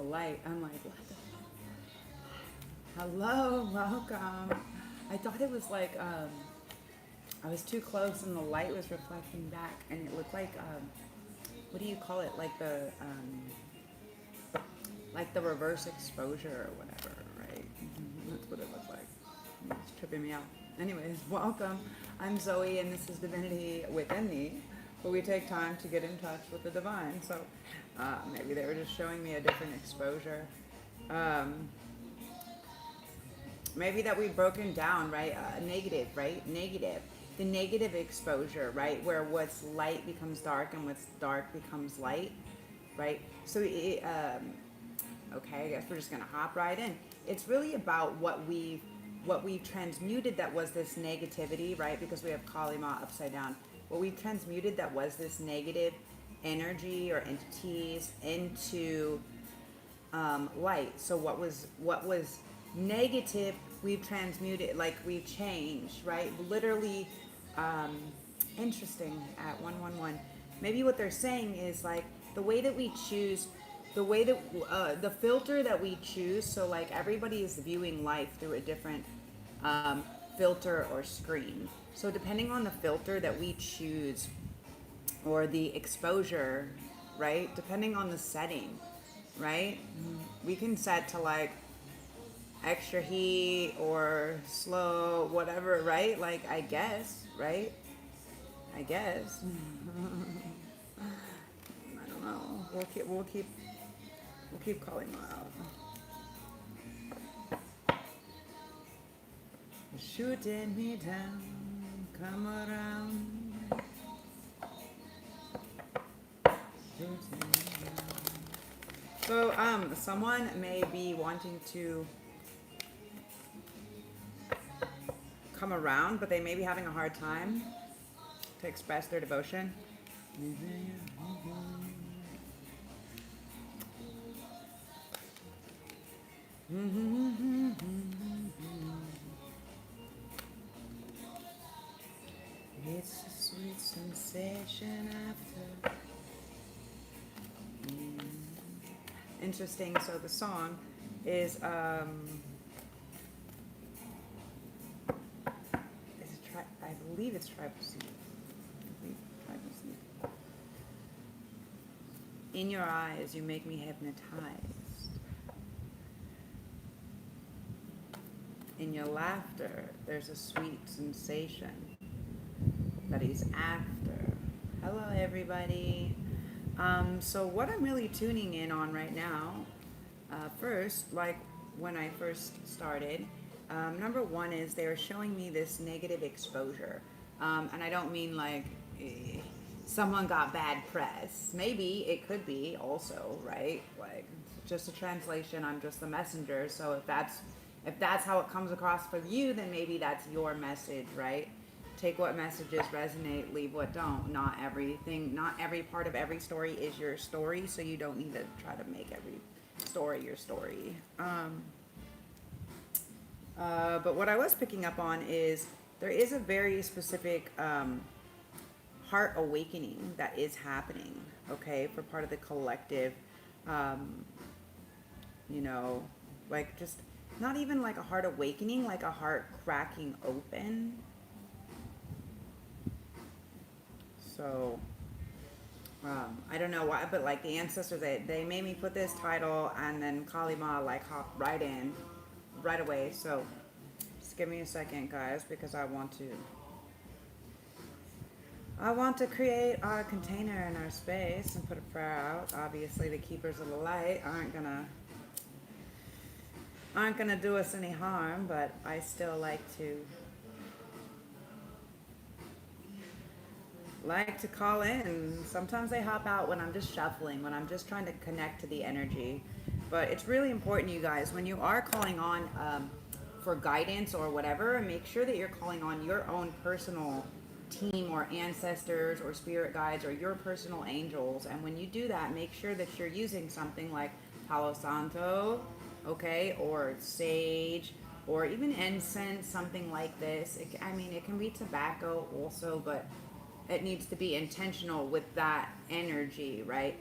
the light. I'm like, what the? Hello, welcome. I thought it was like I was too close and the light was reflecting back, and it looked like what do you call it? Like the reverse exposure or whatever, right? That's what it looked like. It's tripping me out. Anyways, welcome. I'm Zoe, and this is Divinity Within Thee, where we take time to get in touch with the divine. So maybe they were just showing me a different exposure. Maybe that we've broken down, right? Negative, right? Negative. The negative exposure, right? Where what's light becomes dark and what's dark becomes light, right? So, okay, I guess we're just going to hop right in. It's really about what we've transmuted that was this negativity, right? Because we have Kali Ma upside down. What we've transmuted that was this negative energy or entities into light. So what was negative, we've transmuted, like we've changed, right? Literally, interesting at 111. Maybe what they're saying is like the way that we choose, the way that the filter that we choose. So like everybody is viewing life through a different filter or screen. So depending on the filter that we choose or the exposure, right? Depending on the setting, right? We can set to like extra heat or slow, whatever, right? Like, I guess, right? I guess. I don't know. We'll keep calling them out. Shooting me down, come around. Shooting me down. So, someone may be wanting to come around, but they may be having a hard time to express their devotion. It's a sweet sensation after. Interesting. So the song is I believe it's tribal seed. In your eyes, you make me hypnotized. In your laughter, there's a sweet sensation that he's after. Hello, everybody. So what I'm really tuning in on right now, first, like when I first started, number one is they're showing me this negative exposure. And I don't mean like someone got bad press. Maybe it could be also, right? Like just a translation, I'm just the messenger. So if that's how it comes across for you, then maybe that's your message, right? Take what messages resonate, leave what don't. Not every part of every story is your story, so you don't need to try to make every story your story. But what I was picking up on is there is a very specific heart awakening that is happening, okay, for part of the collective, like just not even like a heart awakening, like a heart cracking open. So, I don't know why, but like the ancestors, they made me put this title, and then Kali Ma like hopped right in, right away. So, just give me a second, guys, because I want to create our container in our space and put a prayer out. Obviously, the keepers of the light aren't gonna do us any harm, but I still like to call in. Sometimes they hop out when I'm just shuffling, when I'm just trying to connect to the energy. But it's really important, you guys, when you are calling on for guidance or whatever, make sure that you're calling on your own personal team or ancestors or spirit guides or your personal angels. And when you do that, make sure that you're using something like Palo Santo, okay, or sage, or even incense, something like this. It can be tobacco also, but it needs to be intentional with that energy, right?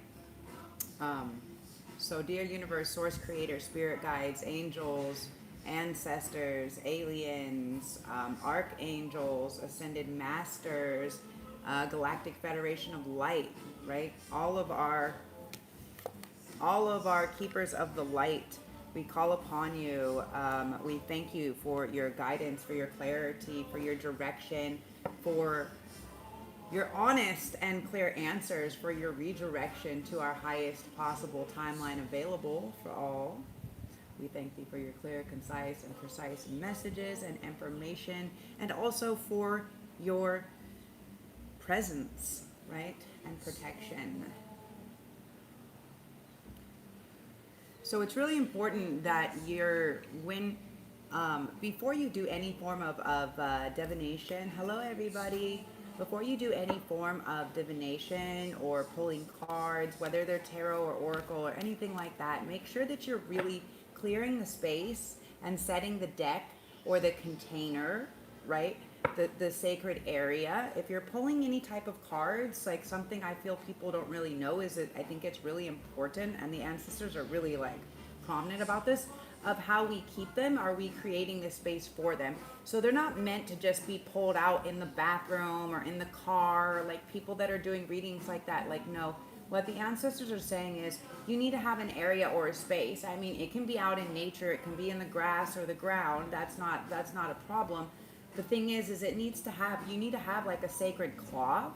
So, dear universe, source creator, spirit guides, angels, ancestors, aliens, archangels, ascended masters, galactic federation of light, right? All of our keepers of the light, we call upon you. We thank you for your guidance, for your clarity, for your direction, for your honest and clear answers, for your redirection to our highest possible timeline available for all. We thank thee for your clear, concise, and precise messages and information, and also for your presence, right? And protection. So it's really important that before you do any form of divination, hello everybody, before you do any form of divination or pulling cards, whether they're tarot or oracle or anything like that, make sure that you're really clearing the space and setting the deck or the container, right? The sacred area. If you're pulling any type of cards, like something I feel people don't really know is that I think it's really important, and the ancestors are really like prominent about this, of how we keep them. Are we creating this space for them? So they're not meant to just be pulled out in the bathroom or in the car, like people that are doing readings like that. Like, no, what the ancestors are saying is you need to have an area or a space. I mean, it can be out in nature, it can be in the grass or the ground. That's not a problem. The thing is you need to have like a sacred cloth.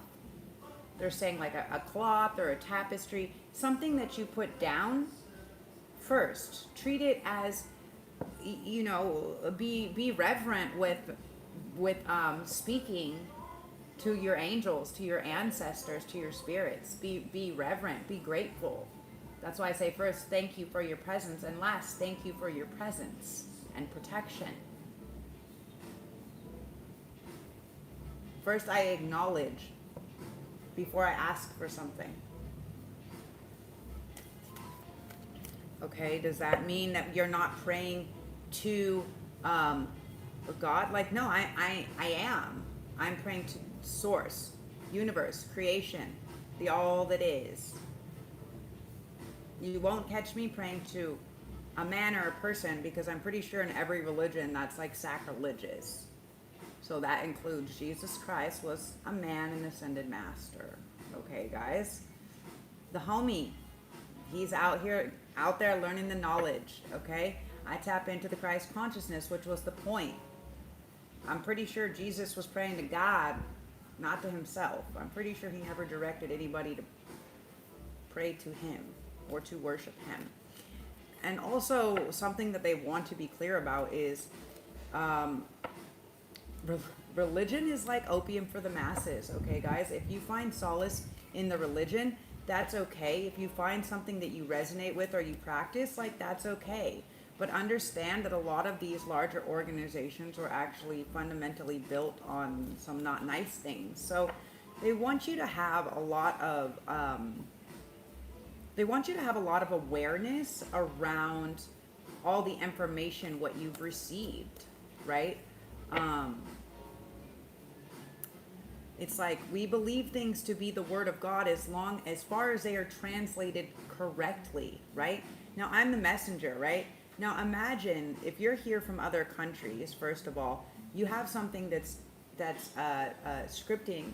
They're saying like a cloth or a tapestry, something that you put down first. Treat it as, be reverent with speaking to your angels, to your ancestors, to your spirits. Be reverent, be grateful. That's why I say first, thank you for your presence, and last, thank you for your presence and protection. First, I acknowledge before I ask for something. Okay, does that mean that you're not praying to God? Like, no, I am. I'm praying to source, universe, creation, the all that is. You won't catch me praying to a man or a person, because I'm pretty sure in every religion that's like sacrilegious. So that includes Jesus Christ was a man and ascended master. Okay, guys? The homie, he's out there learning the knowledge, okay? I tap into the Christ consciousness, which was the point. I'm pretty sure Jesus was praying to God, not to himself. I'm pretty sure he never directed anybody to pray to him or to worship him. And also, something that they want to be clear about is religion is like opium for the masses, okay, guys? If you find solace in the religion, that's okay. If you find something that you resonate with or you practice, like, that's okay. But understand that a lot of these larger organizations were actually fundamentally built on some not nice things. So they want you to have a lot of awareness around all the information, what you've received, right? It's like we believe things to be the word of God as far as they are translated correctly, right? Now, I'm the messenger, right? Now, imagine if you're here from other countries. First of all, you have something that's scripting,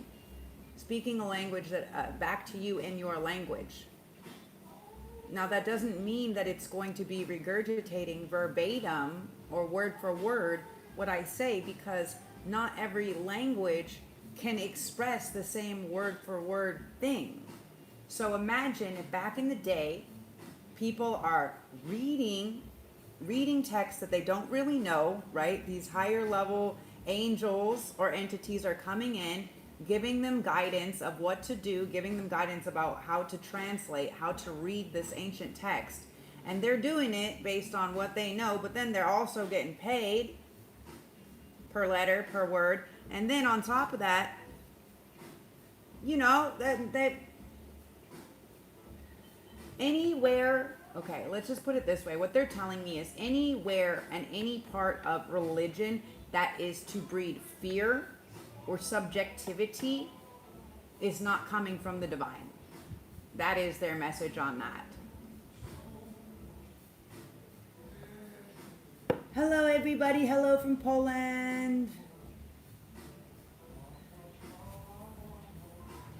speaking a language that back to you in your language. Now, that doesn't mean that it's going to be regurgitating verbatim or word for word what I say, because not every language can express the same word for word thing. So imagine if back in the day, people are reading texts that they don't really know, right? These higher level angels or entities are coming in, giving them guidance of what to do, giving them guidance about how to translate, how to read this ancient text. And they're doing it based on what they know, but then they're also getting paid per letter, per word. And then on top of that, that anywhere, okay, let's just put it this way. What they're telling me is anywhere and any part of religion that is to breed fear or subjectivity is not coming from the divine. That is their message on that. Hello, everybody. Hello from Poland.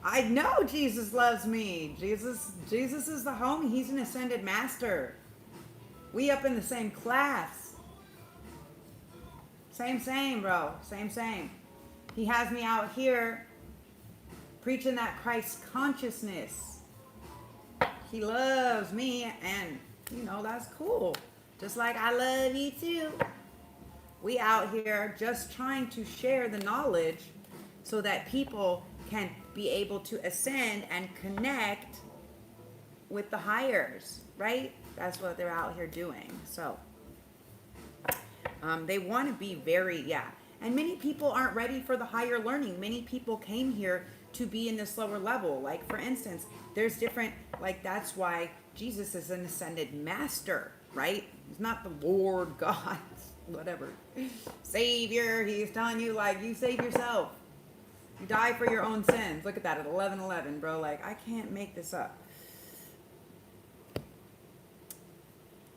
I know Jesus loves me. Jesus is the homie. He's an ascended master. We up in the same class. Same, bro. Same. He has me out here preaching that Christ consciousness. He loves me, and that's cool. Just like I love you too. We out here just trying to share the knowledge so that people can be able to ascend and connect with the higher, right? That's what they're out here doing. So they want to be and many people aren't ready for the higher learning. Many people came here to be in this lower level. Like, for instance, there's different, like, that's why Jesus is an ascended master, right? He's not the Lord God, whatever, Savior. He's telling you, like, you save yourself. You die for your own sins. Look at that at 11:11, bro. Like, I can't make this up.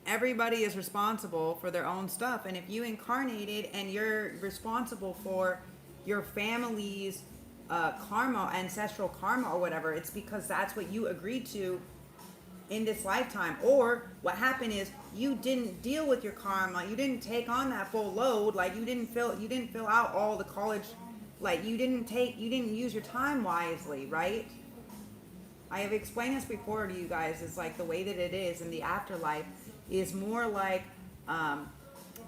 Everybody is responsible for their own stuff. And if you incarnated and you're responsible for your family's karma, ancestral karma or whatever, it's because that's what you agreed to in this lifetime. Or what happened is you didn't deal with your karma. You didn't take on that full load. Like, you didn't fill out all the college. Like, you didn't use your time wisely, right? I have explained this before to you guys. It's like the way that it is in the afterlife is more like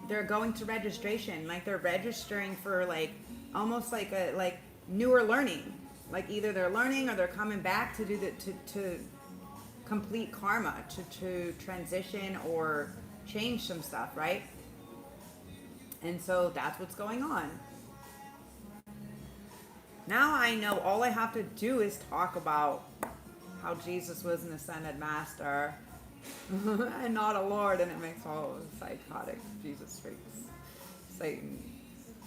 they're going to registration. Like, they're registering for, like, almost like a newer learning. Like, either they're learning or they're coming back to do to complete karma, to transition or change some stuff, right? And so that's what's going on. Now I know all I have to do is talk about how Jesus was an ascended master and not a Lord, and it makes all psychotic Jesus freaks, Satan,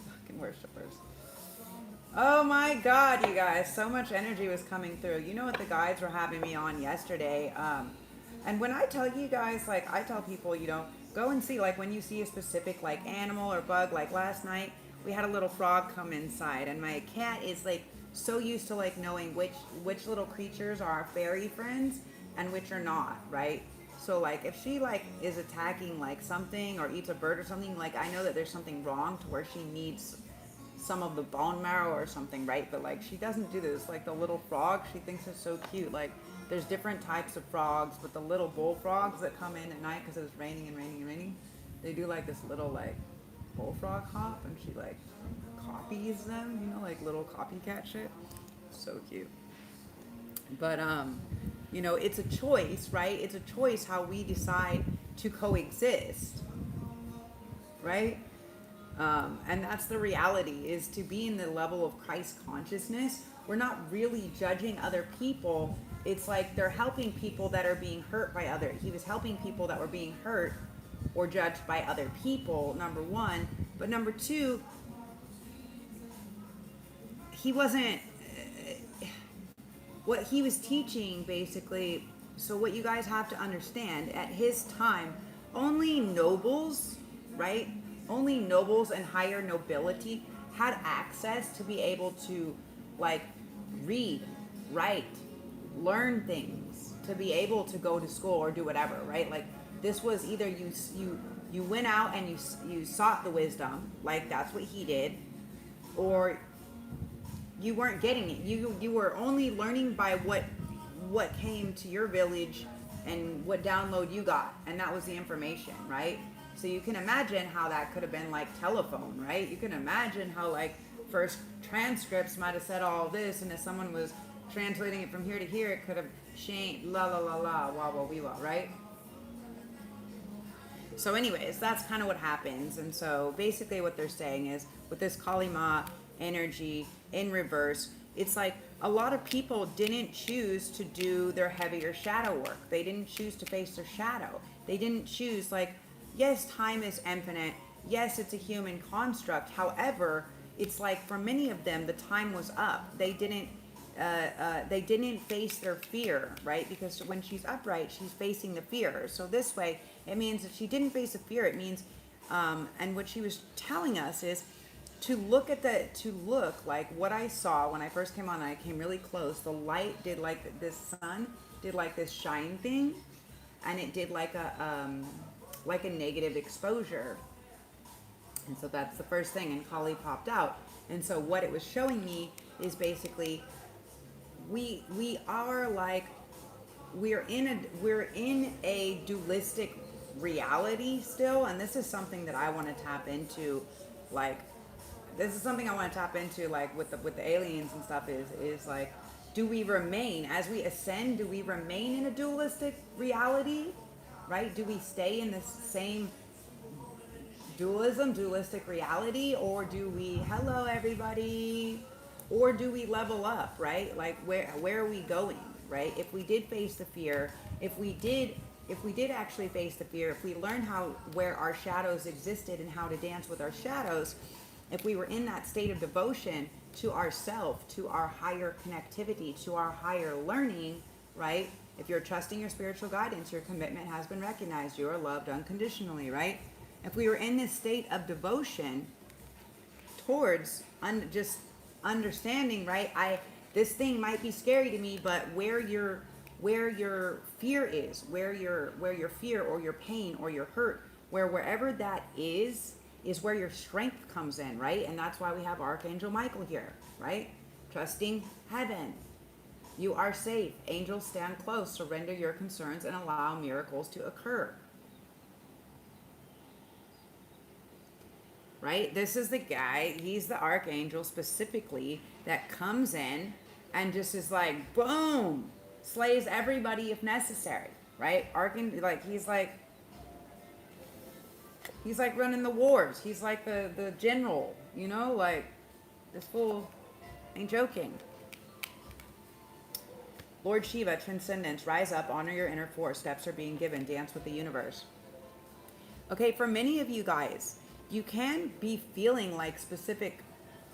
fucking worshippers. Oh my God, you guys, so much energy was coming through. You know what the guides were having me on yesterday. And when I tell you guys, like, I tell people, go and see, like, when you see a specific, like, animal or bug, like last night, we had a little frog come inside, and my cat is, like, so used to, like, knowing which little creatures are our fairy friends and which are not, right? So, like, if she, like, is attacking, like, something or eats a bird or something, like, I know that there's something wrong to where she needs some of the bone marrow or something, right? But, like, she doesn't do this. Like, the little frog, she thinks is so cute. Like, there's different types of frogs, but the little bullfrogs that come in at night because it's raining, they do, like, this little, like, bullfrog hop, and she, like, copies them, like little copycat shit. So cute. But it's a choice, right? It's a choice how we decide to coexist, right? And that's the reality, is to be in the level of Christ consciousness. We're not really judging other people. It's like they're helping people that are being hurt by others. He was helping people that were being hurt or judged by other people, number one. But number two, he wasn't, what he was teaching, basically. So what you guys have to understand, at his time, only nobles, right? Only nobles and higher nobility had access to be able to, like, read, write, learn things, to be able to go to school or do whatever, right? Like, this was either you went out and you sought the wisdom, like that's what he did, or you weren't getting it. You were only learning by what came to your village and what download you got, and that was the information, right? So you can imagine how that could have been like telephone, right? You can imagine how, like, first transcripts might have said all this, and if someone was translating it from here to here, it could have changed la la la la wah wah wee wah, right? So anyways, that's kind of what happens. And so basically what they're saying is, with this Kali Ma energy in reverse, it's like a lot of people didn't choose to do their heavier shadow work. They didn't choose to face their shadow. They didn't choose, like, yes, time is infinite. Yes, it's a human construct. However, it's like for many of them, the time was up. They didn't face their fear, right? Because when she's upright, she's facing the fear. So this way, it means if she didn't face the fear, it means And what she was telling us is to look like what I saw when I first came on. And I came really close. The light did like this sun did like this shine thing, and it did like a negative exposure. And so that's the first thing. And Kali popped out. And so what it was showing me is basically we are like we're in a dualistic reality still, and this is something that I want to tap into, like this is something I want to tap into, like with the aliens and stuff, is like, do we remain as we ascend, do we remain in a dualistic reality, right? Do we stay in this same dualistic reality, or do we, hello everybody, or do we level up, right? Like where are we going, right? If we did face the fear, if we did actually face the fear, if we learned where our shadows existed and how to dance with our shadows, if we were in that state of devotion to ourself, to our higher connectivity, to our higher learning, right? If you're trusting your spiritual guidance, your commitment has been recognized, you are loved unconditionally, right? If we were in this state of devotion towards just understanding, right? This thing might be scary to me, but where your fear is, where your fear or your pain or your hurt, wherever that is where your strength comes in, right? And that's why we have Archangel Michael here, right? Trusting heaven. You are safe. Angels stand close. Surrender your concerns and allow miracles to occur. Right? This is the guy, he's the archangel specifically that comes in and just is like, boom, slays everybody if necessary, right? Archangel, like he's like running the wars. He's like the general, you know, like this fool ain't joking. Lord Shiva, transcendence, rise up, honor your inner force. Steps are being given. Dance with the universe. Okay, for many of you guys, you can be feeling like specific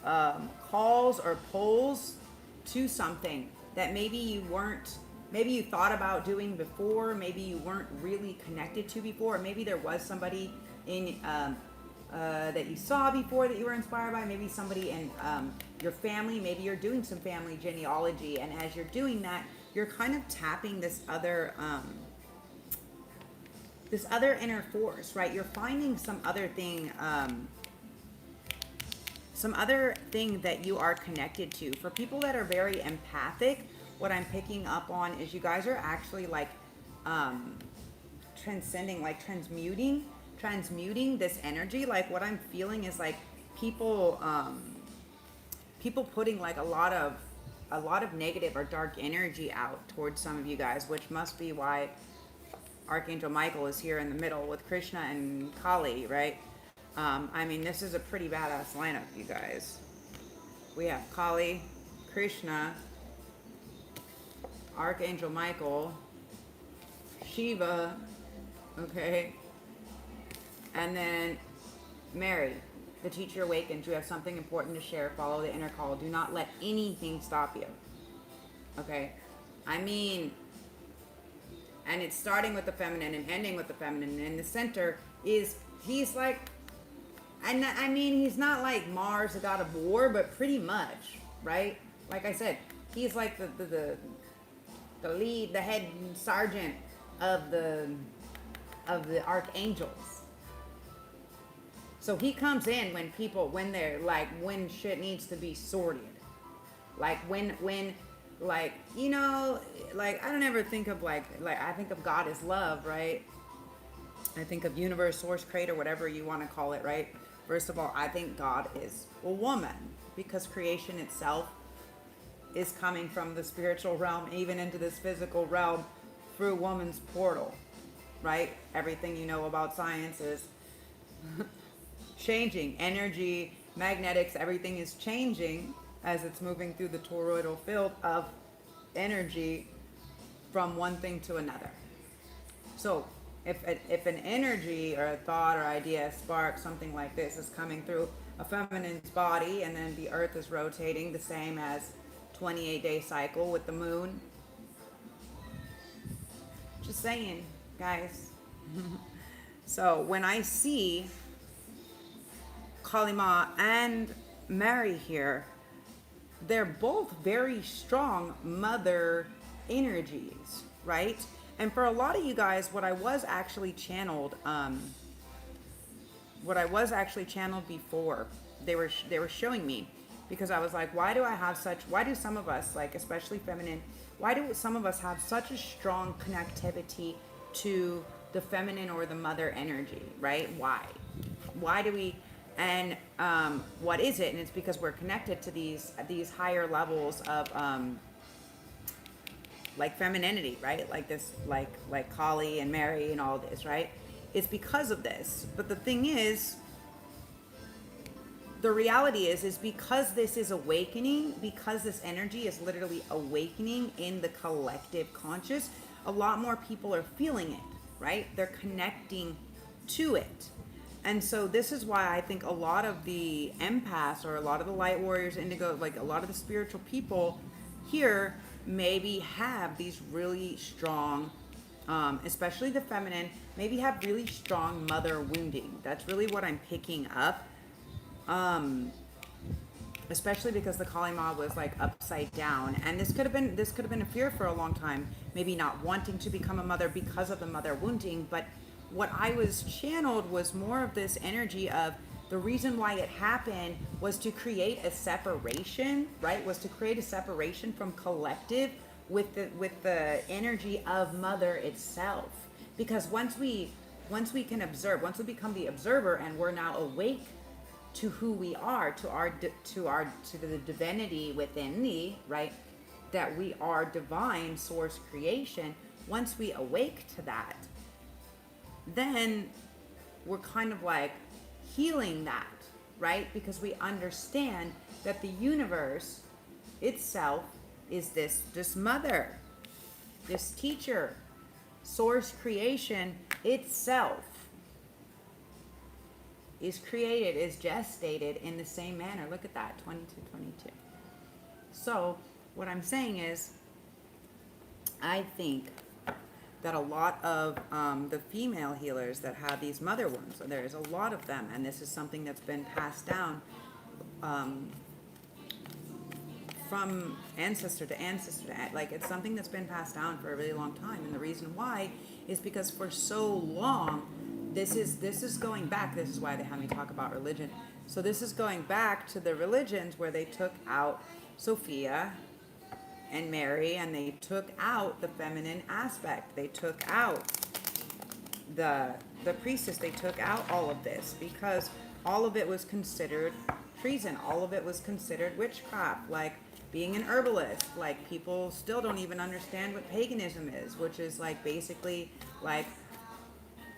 calls or pulls to something that maybe you thought about doing before, maybe you weren't really connected to before, or maybe there was somebody in that you saw before that you were inspired by, maybe somebody in your family, maybe you're doing some family genealogy, and as you're doing that, you're kind of tapping this other inner force, right? You're finding some other thing that you are connected to. For people that are very empathic, what I'm picking up on is you guys are actually like transcending, like transmuting this energy. Like what I'm feeling is like people putting like a lot of negative or dark energy out towards some of you guys, which must be why Archangel Michael is here in the middle with Krishna and Kali, right? I mean, this is a pretty badass lineup, you guys. We have Kali, Krishna, Archangel Michael, Shiva, okay? And then Mary, the teacher awakens. You have something important to share. Follow the inner call. Do not let anything stop you, okay? I mean, and it's starting with the feminine and ending with the feminine. And in the center he's like, and I mean, he's not like Mars, the god of war, but pretty much, right? Like I said, he's like the lead, the head sergeant of the archangels. So he comes in when shit needs to be sorted. Like when like, you know, like I don't ever think of like I think of God as love, right? I think of universe, source, creator, whatever you want to call it, right? First of all, I think God is a woman because creation itself is coming from the spiritual realm even into this physical realm through woman's portal, right? Everything you know about science is changing. Energy, magnetics, everything is changing as it's moving through the toroidal field of energy from one thing to another. So if an energy or a thought or idea, spark, something like this is coming through a feminine's body, and then the earth is rotating the same as 28-day cycle with the moon. Just saying, guys. So when I see Kalima and Mary here, they're both very strong mother energies, right? And for a lot of you guys, what I was actually channeled before, they were showing me, because I was like, why do some of us, like especially feminine, why do some of us have such a strong connectivity to the feminine or the mother energy, right? Why do we, and what is it? And it's because we're connected to these higher levels of like femininity, right? Like this, like Kali and Mary and all this, right? It's because of this. But the thing is, the reality is because this is awakening, because this energy is literally awakening in the collective conscious, a lot more people are feeling it, right? They're connecting to it. And so this is why I think a lot of the empaths or a lot of the light warriors, indigo, like a lot of the spiritual people here maybe have these really strong, especially the feminine, maybe have really strong mother wounding. That's really what I'm picking up. Especially because the Kali Ma was like upside down, and this could have been a fear for a long time, maybe not wanting to become a mother because of the mother wounding. But what I was channeled was more of this energy of the reason why it happened was to create a separation, right? Was to create a separation from collective with the energy of mother itself. Because once we can observe, once we become the observer and we're now awake to who we are, to the divinity within thee, right? That we are divine source creation. Once we awake to that, then we're kind of like healing that, right? Because we understand that the universe itself is this mother, this teacher, source creation itself is created, is gestated in the same manner. Look at that, 2222. So what I'm saying is, I think that a lot of the female healers that have these mother wounds, so there's a lot of them, and this is something that's been passed down from ancestor to ancestor, like it's something that's been passed down for a really long time. And the reason why is because for so long, this is going back. This is why they have me talk about religion. So this is going back to the religions where they took out Sophia and Mary, and they took out the feminine aspect. They took out the priestess. They took out all of this because all of it was considered treason. All of it was considered witchcraft, like being an herbalist. Like people still don't even understand what paganism is, which is like basically like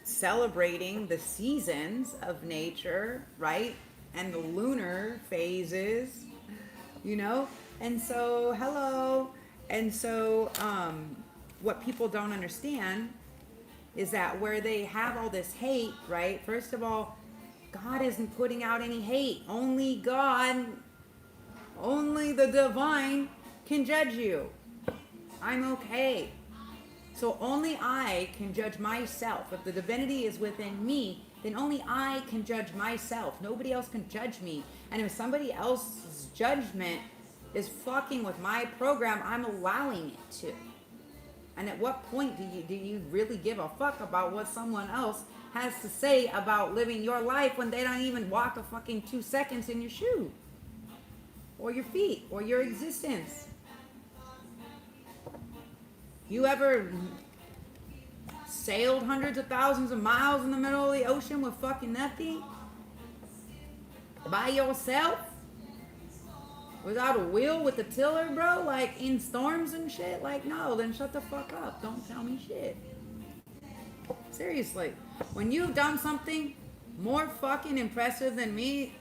celebrating the seasons of nature, right? And the lunar phases, you know? And so, hello. And so, what people don't understand is that where they have all this hate, right? First of all, God isn't putting out any hate. Only God, only the divine can judge you. I'm okay. So only I can judge myself. If the divinity is within me, then only I can judge myself. Nobody else can judge me. And if somebody else's judgment is fucking with my program, I'm allowing it to. And at what point do you really give a fuck about what someone else has to say about living your life when they don't even walk a fucking 2 seconds in your shoe? Or your feet, or your existence? You ever sailed hundreds of thousands of miles in the middle of the ocean with fucking nothing? By yourself? Without a wheel, with a tiller, bro? Like in storms and shit? Like, no, then shut the fuck up. Don't tell me shit. Seriously. When you've done something more fucking impressive than me,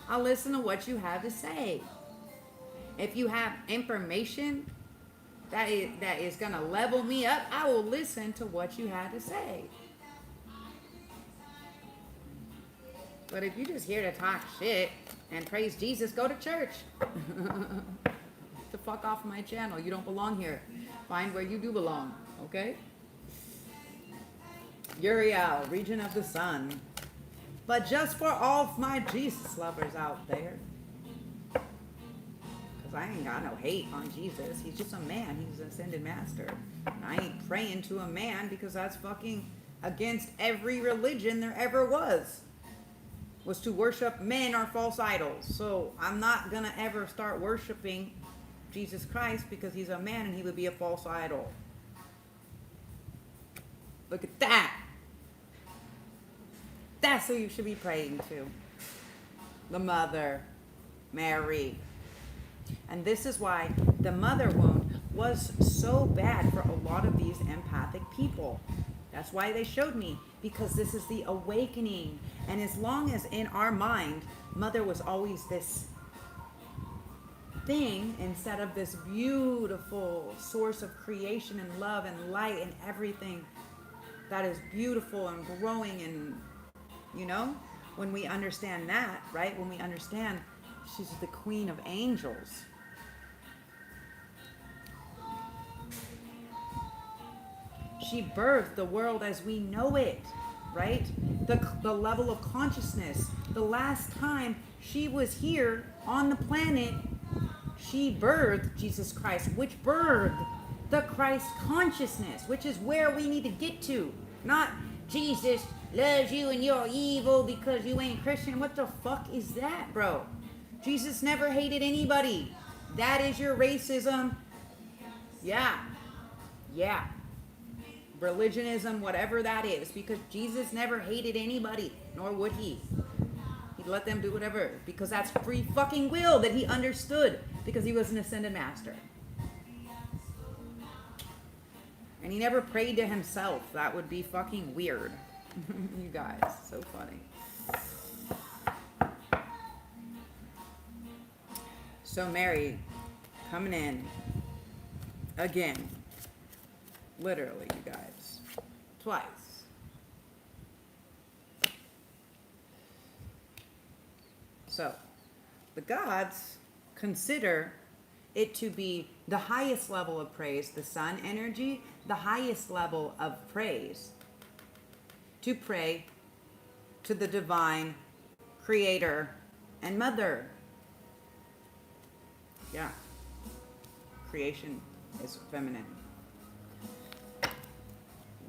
I'll listen to what you have to say. If you have information that is gonna level me up, I will listen to what you have to say. But if you're just here to talk shit and praise Jesus, go to church. The fuck off my channel. You don't belong here. Find where you do belong, okay? Uriel, region of the sun. But just for all of my Jesus lovers out there, because I ain't got no hate on Jesus. He's just a man. He's an ascended master. And I ain't praying to a man because that's fucking against every religion there ever was to worship men or false idols. So I'm not going to ever start worshiping Jesus Christ because he's a man and he would be a false idol. Look at that. That's who you should be praying to. The mother, Mary. And this is why the mother wound was so bad for a lot of these empathic people. That's why they showed me, because this is the awakening. And as long as in our mind, mother was always this thing instead of this beautiful source of creation and love and light and everything that is beautiful and growing, and you know, when we understand that, right? When we understand she's the queen of angels. She birthed the world as we know it, right? The level of consciousness. The last time she was here on the planet, she birthed Jesus Christ, which birthed the Christ consciousness, which is where we need to get to. Not Jesus loves you and you're evil because you ain't Christian. What the fuck is that, bro? Jesus never hated anybody. That is your racism. Yeah. Religionism, whatever that is, because Jesus never hated anybody, nor would he. He'd let them do whatever, because that's free fucking will that he understood, because he was an ascended master. And he never prayed to himself. That would be fucking weird. You guys, so funny. So Mary coming in again, literally, you guys, twice. So the gods consider it to be the highest level of praise, the sun energy, the highest level of praise, to pray to the divine creator and mother. Yeah. Creation is feminine.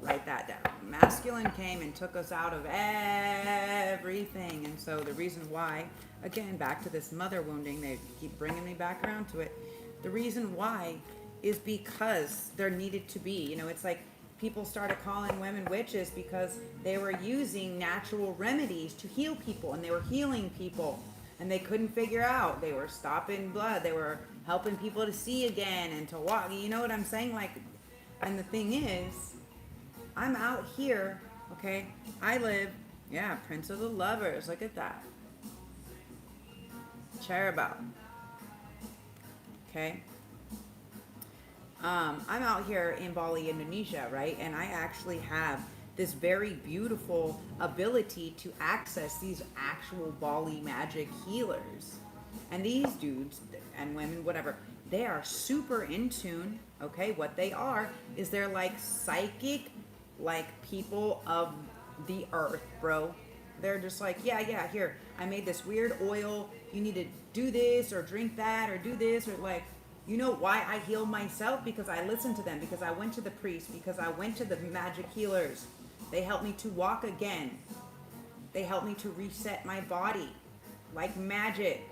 Write that down. Masculine came and took us out of everything. And so the reason why, again, back to this mother wounding, they keep bringing me back around to it. The reason why is because there needed to be, it's like people started calling women witches because they were using natural remedies to heal people, and they were healing people, and they couldn't figure out. They were stopping blood. They were helping people to see again and to walk. You know what I'm saying? Like, and the thing is, I'm out here, okay? I live, Prince of the Lovers. Look at that. Cherubim. Okay? I'm out here in Bali, Indonesia, right? And I actually have this very beautiful ability to access these actual Bali magic healers. And these dudes and women, whatever, they are super in tune, okay? What they are is they're like psychic, like people of the earth, bro. They're just like, yeah, here, I made this weird oil. You need to do this or drink that or do this, or like, you know why I heal myself? Because I listened to them, because I went to the priest, because I went to the magic healers. They helped me to walk again. They helped me to reset my body like magic.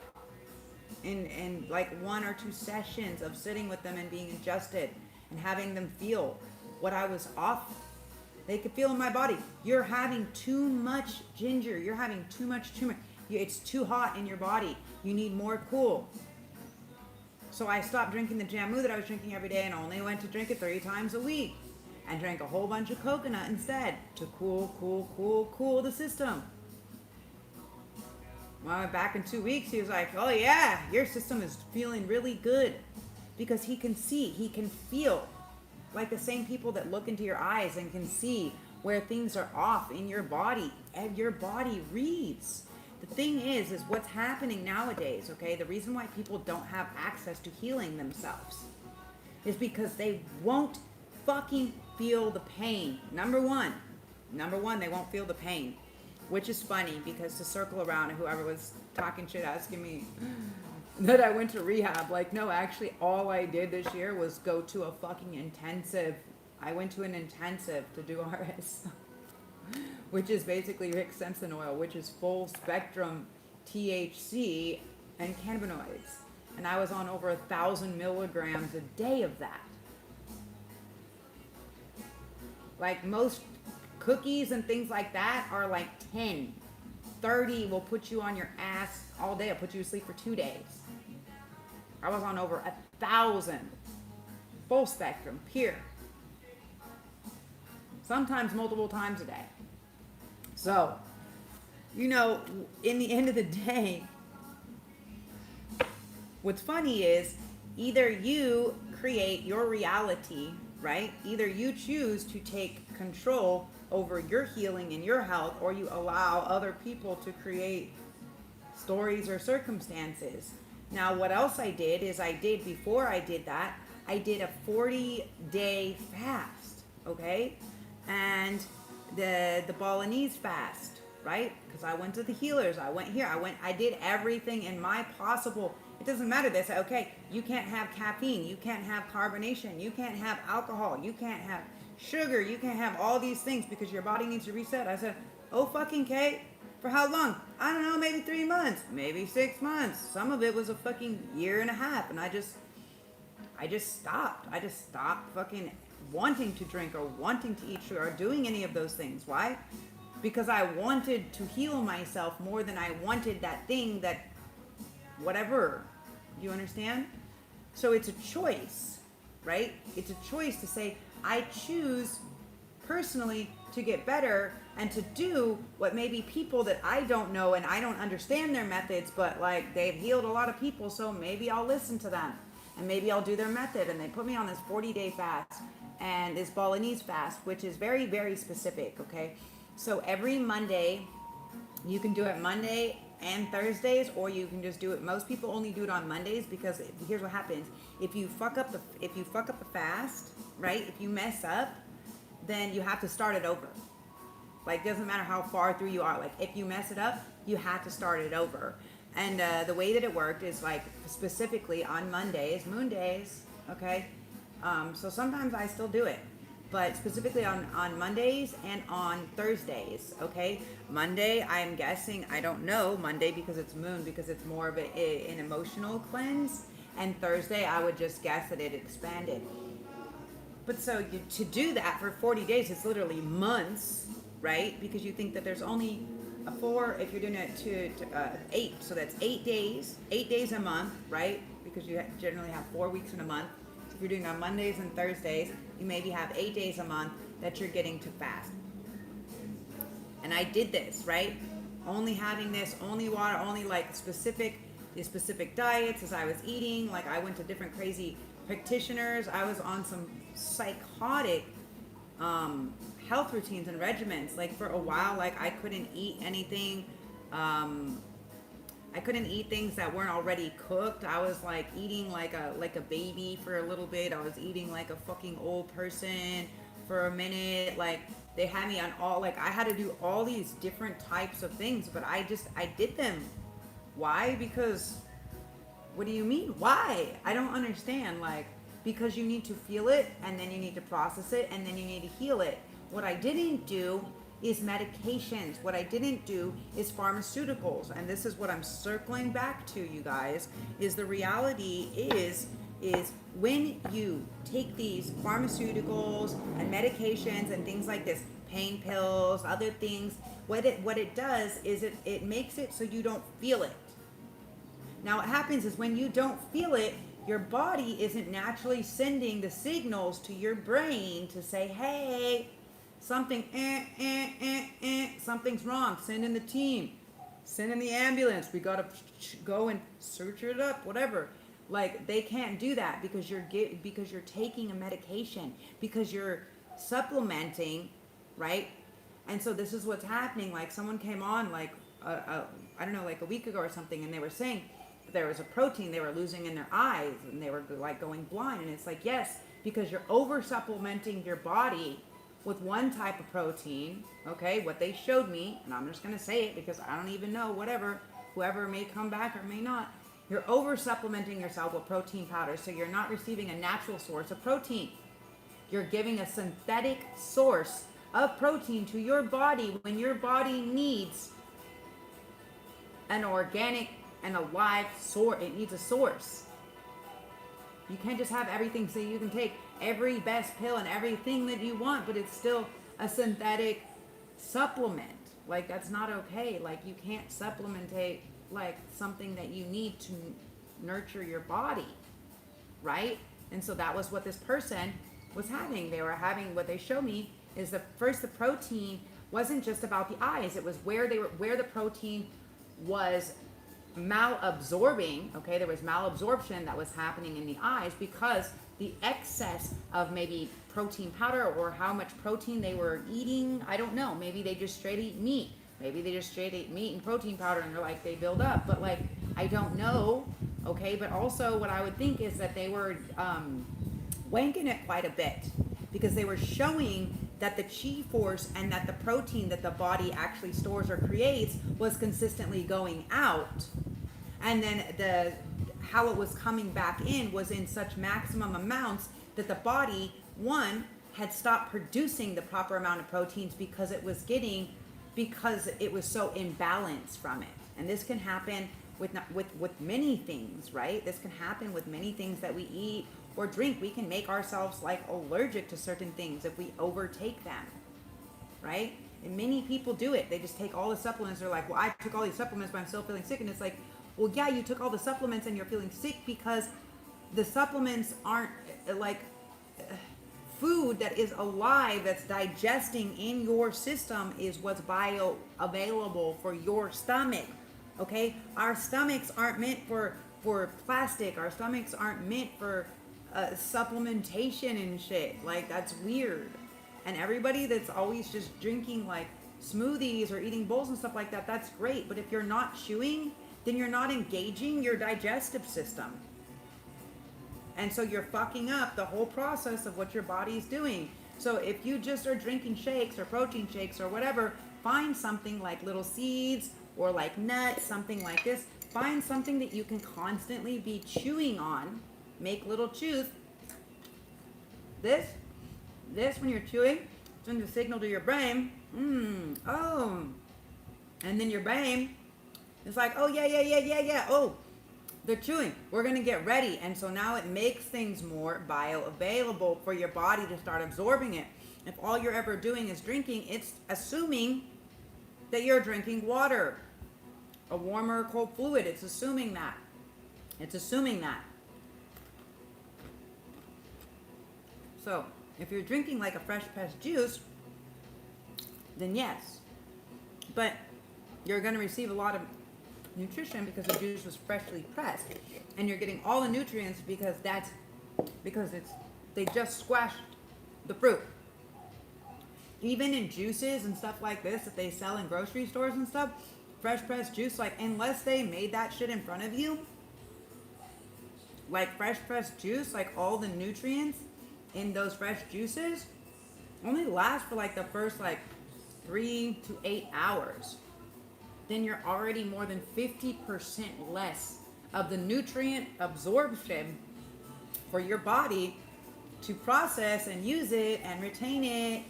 In like 1 or 2 sessions of sitting with them and being adjusted and having them feel what I was off. They could feel in my body. You're having too much ginger. You're having too much turmeric. It's too hot in your body. You need more cool. So I stopped drinking the Jamu that I was drinking every day and only went to drink it 3 times a week. And drank a whole bunch of coconut instead to cool the system. When I went back in 2 weeks, he was like, oh yeah, your system is feeling really good. Because he can see, he can feel. Like the same people that look into your eyes and can see where things are off in your body. And your body reads. The thing is what's happening nowadays, okay? The reason why people don't have access to healing themselves is because they won't fucking feel the pain. Number one, they won't feel the pain. which is funny because to circle around, whoever was talking shit asking me that I went to rehab, like, no, actually all I did this year was go to a fucking intensive. I went to an intensive to do RS, which is basically Rick Simpson oil, which is full spectrum THC and cannabinoids. And I was on over 1,000 milligrams a day of that. Like most cookies and things like that are like 10. 30 will put you on your ass all day. It'll put you to sleep for 2 days. I was on over 1,000. Full spectrum, pure. Sometimes multiple times a day. So, you know, in the end of the day, what's funny is either you create your reality, right? Either you choose to take control over your healing and your health, or you allow other people to create stories or circumstances. Now, what else I did is before I did that, I did a 40-day fast, okay? And the Balinese fast, right? Because I went to the healers, I went here, I did everything in my possible. It doesn't matter. They say, okay, you can't have caffeine, you can't have carbonation, you can't have alcohol, you can't have sugar, you can't have all these things because your body needs to reset. I said, oh fucking Kate, for how long? I don't know, maybe 3 months, maybe 6 months. Some of it was a fucking year and a half, and I just stopped. I just stopped fucking wanting to drink or wanting to eat sugar or doing any of those things. Why? Because I wanted to heal myself more than I wanted that thing that whatever. Do you understand? So it's a choice, right? It's a choice to say, I choose personally to get better and to do what maybe people that I don't know and I don't understand their methods, but like they've healed a lot of people, so maybe I'll listen to them and maybe I'll do their method. And they put me on this 40-day fast and this Balinese fast, which is very, very specific, okay? So every Monday, you can do it Monday and Thursdays, or you can just do it. Most people only do it on Mondays because here's what happens: if you fuck up the fast, right? If you mess up, then you have to start it over. Like, doesn't matter how far through you are. Like, if you mess it up, you have to start it over. And the way that it worked is like specifically on Mondays, Moondaze, okay? So sometimes I still do it, but specifically on Mondays and on Thursdays, okay? Monday, I'm guessing, I don't know, Monday because it's moon, because it's more of an emotional cleanse, and Thursday, I would just guess that it expanded. But so to do that for 40 days, it's literally months, right? Because you think that there's only 4, if you're doing it to 8, so that's 8 days a month, right? Because you generally have 4 weeks in a month. If you're doing it on Mondays and Thursdays, you maybe have 8 days a month that you're getting to fast. And I did this, right? Only having this, only water, only like specific diets as I was eating. Like I went to different crazy practitioners. I was on some psychotic health routines and regimens. Like for a while, like I couldn't eat anything. I couldn't eat things that weren't already cooked. I was like eating like a baby for a little bit. I was eating like a fucking old person for a minute. Like they had me on all, like I had to do all these different types of things, but I did them. Why? Because, what do you mean? Why? I don't understand. Like, because you need to feel it and then you need to process it and then you need to heal it. What I didn't do is medications. What I didn't do is pharmaceuticals. And this is what I'm circling back to, you guys, is the reality is when you take these pharmaceuticals and medications and things like this, pain pills, other things, what it does is it makes it so you don't feel it. Now what happens is when you don't feel it, your body isn't naturally sending the signals to your brain to say, hey, something, something's wrong. Send in the team. Send in the ambulance. We gotta go and search it up, whatever. Like they can't do that because you're taking a medication, because you're supplementing, right? And so this is what's happening. Like someone came on like I don't know, like a week ago or something, and they were saying there was a protein they were losing in their eyes and they were like going blind. And it's like, yes, because you're over supplementing your body with one type of protein, okay, what they showed me, and I'm just going to say it because I don't even know, whatever, whoever may come back or may not, you're over supplementing yourself with protein powder, so you're not receiving a natural source of protein. You're giving a synthetic source of protein to your body when your body needs an organic and a live source. It needs a source. You can't just have everything, so you can take every best pill and everything that you want, but it's still a synthetic supplement. Like, that's not okay. Like, you can't supplementate like something that you need to nurture your body, right? And so that was what this person was having. They were having, what they showed me is the protein wasn't just about the eyes. It was where the protein was malabsorbing. Okay, there was malabsorption that was happening in the eyes because the excess of maybe protein powder or how much protein they were eating. I don't know. Maybe they just straight eat meat. Maybe they just straight eat meat and protein powder and they're like, they build up. But like, I don't know. Okay, but also what I would think is that they were wanking it quite a bit because they were showing that the chi force and that the protein that the body actually stores or creates was consistently going out. And then how it was coming back in was in such maximum amounts that the body, one, had stopped producing the proper amount of proteins because it was so imbalanced from it. And this can happen with many things, right? This can happen with many things that we eat or drink. We can make ourselves like allergic to certain things if we overtake them, right? And many people do it. They just take all the supplements. They're like, well, I took all these supplements, but I'm still feeling sick. And it's like, well, yeah, you took all the supplements and you're feeling sick because the supplements aren't like food that is alive, that's digesting in your system is what's bioavailable for your stomach. Okay? Our stomachs aren't meant for plastic. Our stomachs aren't meant for supplementation and shit. Like, that's weird. And everybody that's always just drinking like smoothies or eating bowls and stuff like that, that's great. But if you're not chewing, then you're not engaging your digestive system. And so you're fucking up the whole process of what your body's doing. So if you just are drinking shakes or protein shakes or whatever, find something like little seeds or like nuts, something like this. Find something that you can constantly be chewing on. Make little chews. This when you're chewing, sends a signal to your brain. Oh. And then your brain is like, oh, yeah. Oh, they're chewing. We're going to get ready. And so now it makes things more bioavailable for your body to start absorbing it. If all you're ever doing is drinking, it's assuming that you're drinking water, a warm or cold fluid. It's assuming that. So if you're drinking like a fresh pressed juice, then yes. But you're going to receive a lot of nutrition because the juice was freshly pressed, and you're getting all the nutrients because they just squashed the fruit. Even in juices and stuff like this that they sell in grocery stores and stuff, fresh pressed juice, like unless they made that shit in front of you, like fresh pressed juice, like all the nutrients in those fresh juices only last for like the first like 3 to 8 hours. Then you're already more than 50% less of the nutrient absorption for your body to process and use it and retain it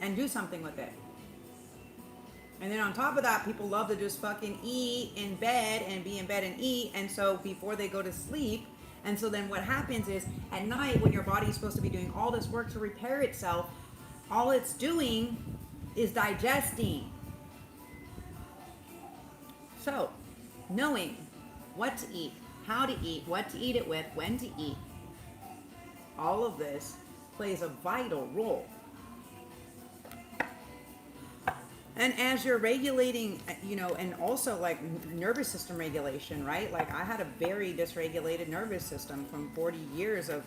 and do something with it. And then on top of that, people love to just fucking eat in bed and be in bed and eat. And so before they go to sleep, and so then what happens is at night when your body is supposed to be doing all this work to repair itself, all it's doing is digesting. So, knowing what to eat, how to eat, what to eat it with, when to eat, all of this plays a vital role. And as you're regulating, and also like nervous system regulation, right? Like I had a very dysregulated nervous system from 40 years of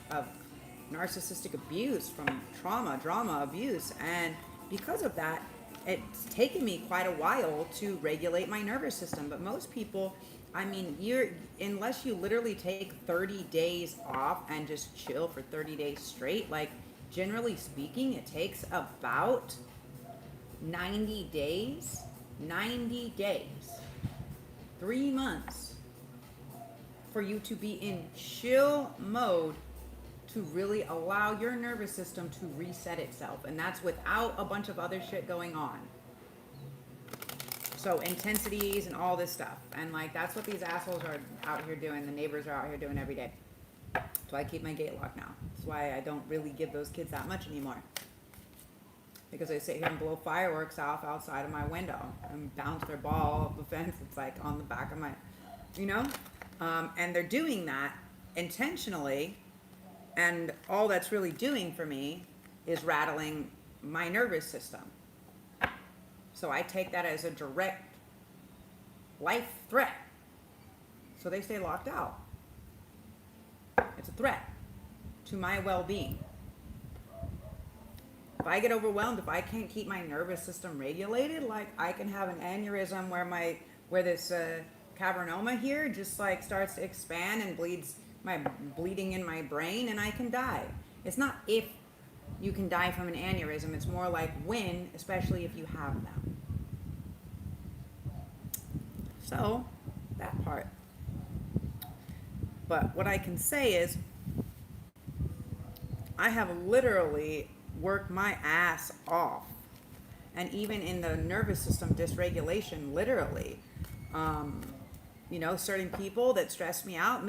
narcissistic abuse, from trauma, drama, abuse. And because of that, it's taken me quite a while to regulate my nervous system. But most people, unless you literally take 30 days off and just chill for 30 days straight, like generally speaking, it takes about 90 days, 3 months for you to be in chill mode to really allow your nervous system to reset itself. And that's without a bunch of other shit going on. So intensities and all this stuff. And like, that's what these assholes are out here doing. The neighbors are out here doing every day. So I keep my gate locked now. That's why I don't really give those kids that much anymore. Because they sit here and blow fireworks off outside of my window and bounce their ball off the fence. It's like on the back of my, you know? And they're doing that intentionally. And all that's really doing for me is rattling my nervous system. So I take that as a direct life threat. So they stay locked out. It's a threat to my well-being. If I get overwhelmed, if I can't keep my nervous system regulated, like I can have an aneurysm where this cavernoma here just like starts to expand and bleeding in my brain, and I can die. It's not if you can die from an aneurysm, it's more like when, especially if you have them. So, that part. But what I can say is, I have literally worked my ass off. And even in the nervous system dysregulation, literally, you know, certain people that stress me out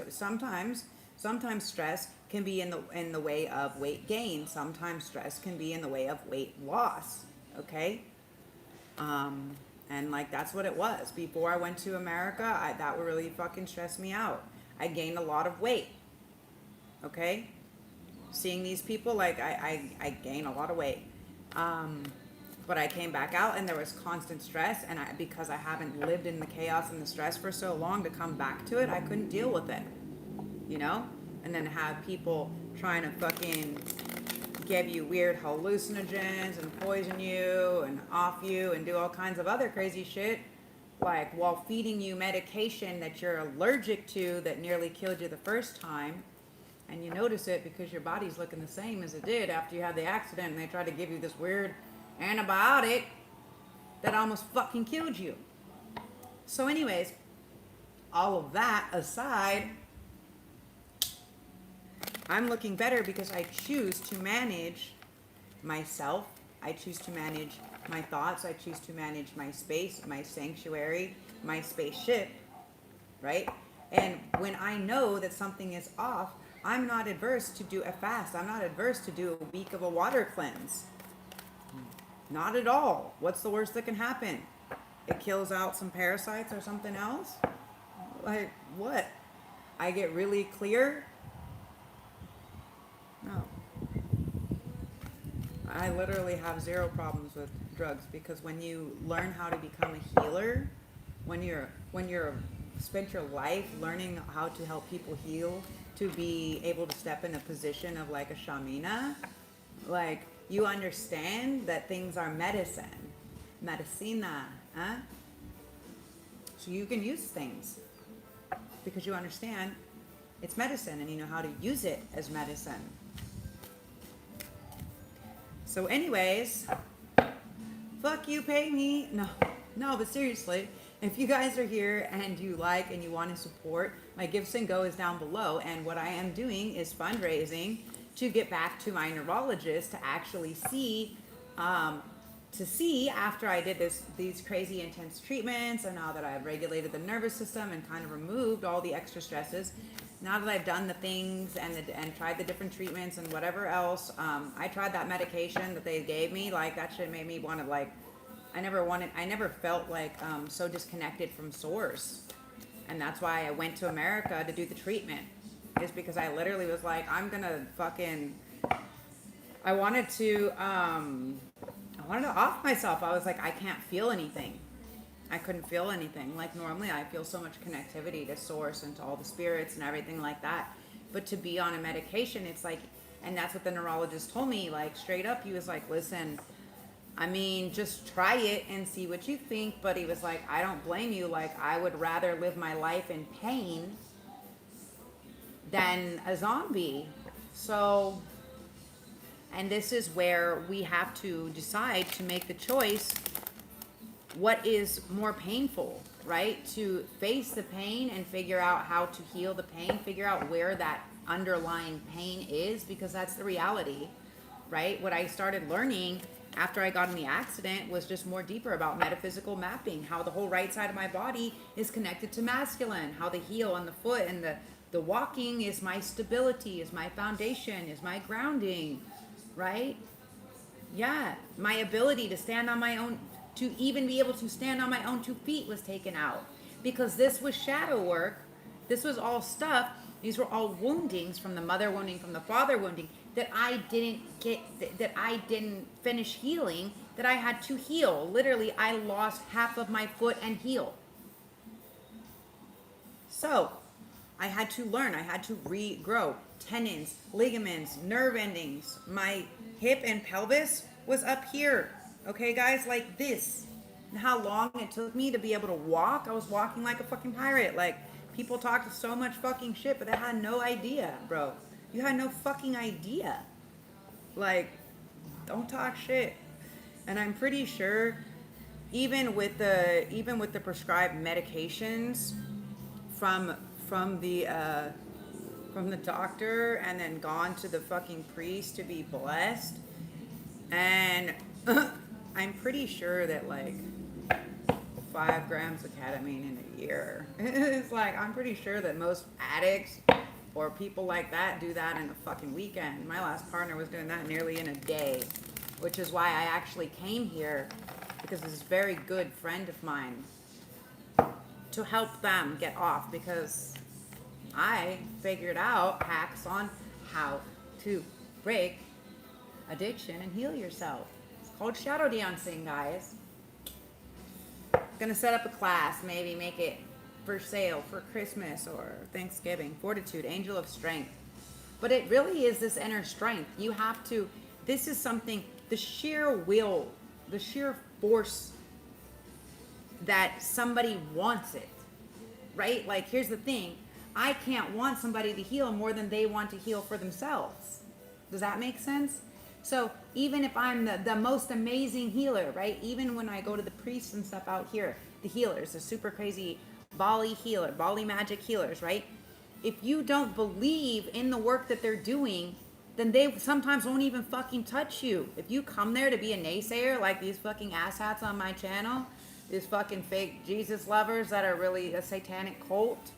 sometimes stress can be in the way of weight gain. Sometimes stress can be in the way of weight loss. Okay. And like, that's what it was. Before I went to America, that would really fucking stress me out. I gained a lot of weight. Okay. Seeing these people, like I gained a lot of weight. But I came back out and there was constant stress, and because I haven't lived in the chaos and the stress for so long, to come back to it, I couldn't deal with it, you know? And then have people trying to fucking give you weird hallucinogens and poison you and off you and do all kinds of other crazy shit, like while feeding you medication that you're allergic to that nearly killed you the first time. And you notice it because your body's looking the same as it did after you had the accident, and they try to give you this weird antibiotic that almost fucking killed you. So anyways, all of that aside, I'm looking better because I choose to manage myself. I choose to manage my thoughts. I choose to manage my space, my sanctuary, my spaceship, right? And when I know that something is off, I'm not adverse to do a fast. I'm not adverse to do a week of a water cleanse. Not at all. What's the worst that can happen? It kills out some parasites or something else? Like, what? I get really clear? No. I literally have zero problems with drugs, because when you learn how to become a healer, when you're spent your life learning how to help people heal, to be able to step in a position of like a shamina, like, you understand that things are medicine. Medicina, huh? So you can use things because you understand it's medicine and you know how to use it as medicine. So anyways, fuck you, pay me. No, but seriously, if you guys are here and you like and you want to support, my Gifts and Go is down below. And what I am doing is fundraising to get back to my neurologist to actually see, after I did these crazy intense treatments, and now that I've regulated the nervous system and kind of removed all the extra stresses, now that I've done the things and tried the different treatments and whatever else, I tried that medication that they gave me. Like, that shit made me want to, like, I never felt like so disconnected from source. And that's why I went to America to do the treatment. Is because I literally was like, I wanted to off myself. I was like, I can't feel anything. I couldn't feel anything. Like, normally I feel so much connectivity to source and to all the spirits and everything like that. But to be on a medication, it's like, and that's what the neurologist told me, like, straight up. He was like, listen, I mean, just try it and see what you think. But he was like, I don't blame you. Like, I would rather live my life in pain than a zombie. So And this is where we have to decide to make the choice. What is more painful, right? To face the pain and figure out how to heal the pain, figure out where that underlying pain is, because that's the reality, right? What I started learning after I got in the accident was just more deeper about metaphysical mapping, how the whole right side of my body is connected to masculine, how the heel and the foot and the walking is my stability, is my foundation, is my grounding, right? Yeah, my ability to stand on my own, to even be able to stand on my own 2 feet was taken out, because this was shadow work. This was all stuff. These were all woundings from the mother wounding, from the father wounding, that I didn't get, that I didn't finish healing, that I had to heal. Literally, I lost half of my foot and heel. So I had to learn, I had to regrow tendons, ligaments, nerve endings. My hip and pelvis was up here. Okay, guys, like this. And how long it took me to be able to walk. I was walking like a fucking pirate. Like, people talked so much fucking shit, but they had no idea, bro. You had no fucking idea. Like, don't talk shit. And I'm pretty sure, even with the prescribed medications from the doctor, and then gone to the fucking priest to be blessed, and I'm pretty sure that like 5 grams of ketamine in a year. It's like, I'm pretty sure that most addicts or people like that do that in a fucking weekend. My last partner was doing that nearly in a day, which is why I actually came here, because this very good friend of mine, to help them get off, because I figured out hacks on how to break addiction and heal yourself. It's called shadow dancing, guys. Gonna set up a class, maybe make it for sale for Christmas or Thanksgiving. Fortitude, angel of strength. But it really is this inner strength. You have to, this is something, the sheer will, the sheer force that somebody wants it, right? Like, here's the thing. I can't want somebody to heal more than they want to heal for themselves. Does that make sense? So even if I'm the most amazing healer, right? Even when I go to the priests and stuff out here, the healers, the super crazy Bali healer, Bali magic healers, right? If you don't believe in the work that they're doing, then they sometimes won't even fucking touch you. If you come there to be a naysayer, like these fucking asshats on my channel, these fucking fake Jesus lovers that are really a satanic cult.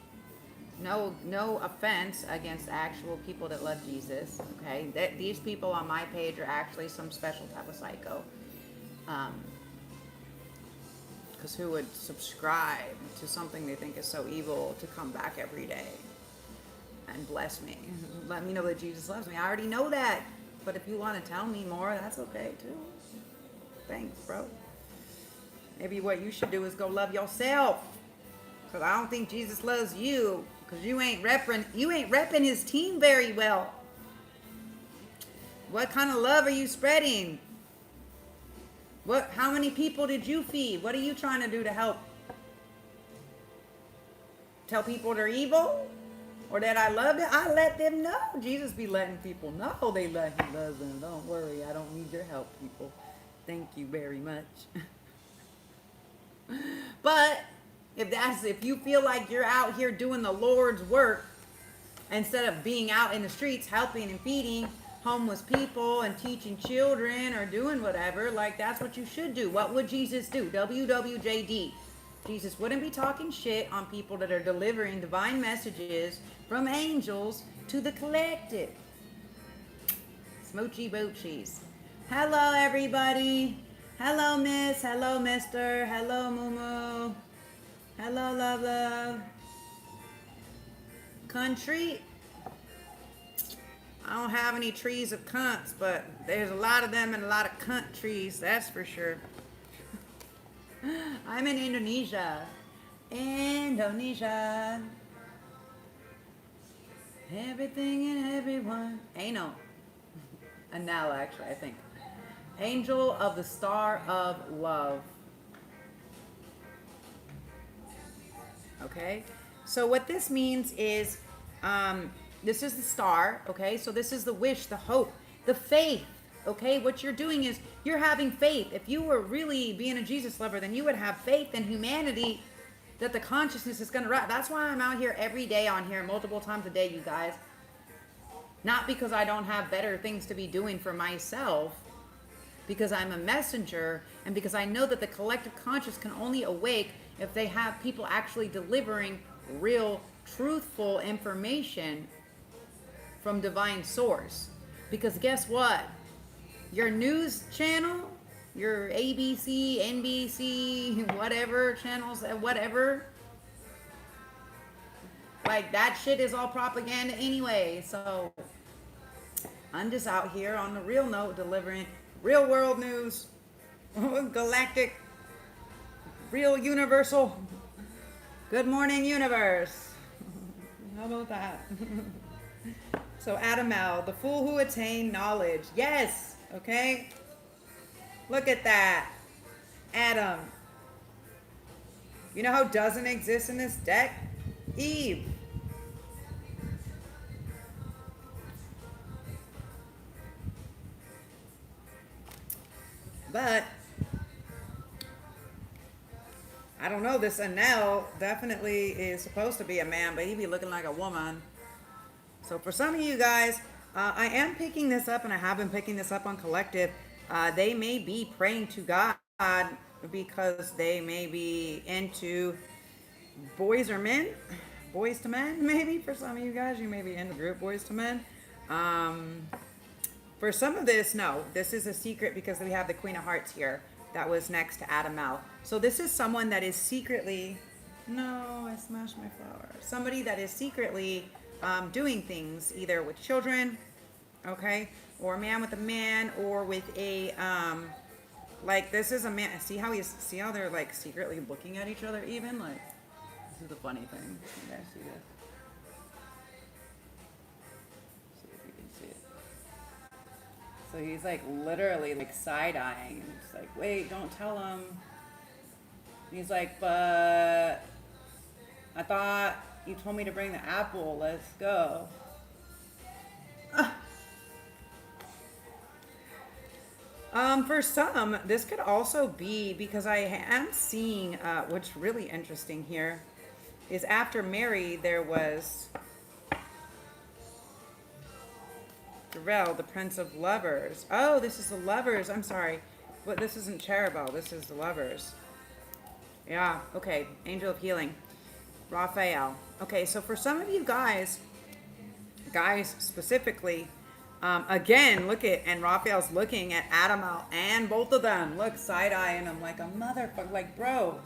No offense against actual people that love Jesus, okay? These people on my page are actually some special type of psycho. Because who would subscribe to something they think is so evil to come back every day and bless me? Let me know that Jesus loves me. I already know that. But if you want to tell me more, that's okay too. Thanks, bro. Maybe what you should do is go love yourself. Because I don't think Jesus loves you. Because you ain't repping his team very well. What kind of love are you spreading? How many people did you feed? What are you trying to do to help? Tell people they're evil? Or that I love them? I let them know. Jesus be letting people know he loves them. Don't worry, I don't need your help, people. Thank you very much. But if you feel like you're out here doing the Lord's work instead of being out in the streets helping and feeding homeless people and teaching children or doing whatever, like, that's what you should do. What would Jesus do? WWJD. Jesus wouldn't be talking shit on people that are delivering divine messages from angels to the collective. Smoochy boochies. Hello, everybody. Hello, miss. Hello, mister. Hello, moo. Hello, love. Country. I don't have any trees of cunts, but there's a lot of them and a lot of cunt trees, that's for sure. I'm in Indonesia. Everything and everyone. Anal. Anal, actually, I think. Angel of the Star of Love. Okay? So what this means is, this is the star, okay? So this is the wish, the hope, the faith, Okay, what you're doing is you're having faith. If you were really being a Jesus lover, then you would have faith in humanity that the consciousness is going to rise. That's why I'm out here every day on here, multiple times a day, you guys. Not because I don't have better things to be doing for myself, because I'm a messenger, and because I know that the collective conscious can only awake if they have people actually delivering real, truthful information from divine source. Because guess what? Your news channel, your ABC, NBC, whatever channels, whatever, like that shit is all propaganda anyway. So I'm just out here on the real note delivering real world news, galactic, real universal. Good morning, universe. How about that? So Adamel, the fool who attained knowledge. Yes, okay? Look at that. Adam. You know who doesn't exist in this deck? Eve. But I don't know, this Anel definitely is supposed to be a man, but he be looking like a woman. So for some of you guys, I am picking this up, and I have been picking this up on Collective. They may be praying to God because they may be into boys or men, boys to men, maybe. For some of you guys, you may be in the group boys to men. For some of this, no, this is a secret because we have the Queen of Hearts here that was next to Adamel. So this is someone that is secretly, no, I smashed my flower. Somebody that is secretly doing things either with children, okay, or a man with a man, or with a, like this is a man. See how they're like secretly looking at each other even? Like, this is the funny thing. You guys see this? So he's like literally like side-eyeing. It's like, wait, don't tell him. He's like, but I thought you told me to bring the apple. Let's go. For some, this could also be because I am seeing what's really interesting here is after Mary there was Darrell, the Prince of Lovers. Oh, this is the Lovers. I'm sorry. But this isn't Cherubel. This is the Lovers. Yeah, okay. Angel of Healing. Raphael. Okay, so for some of you guys specifically, again, look at, and Raphael's looking at Adamel and both of them. Look, side-eyeing him like a motherfucker. Like, bro.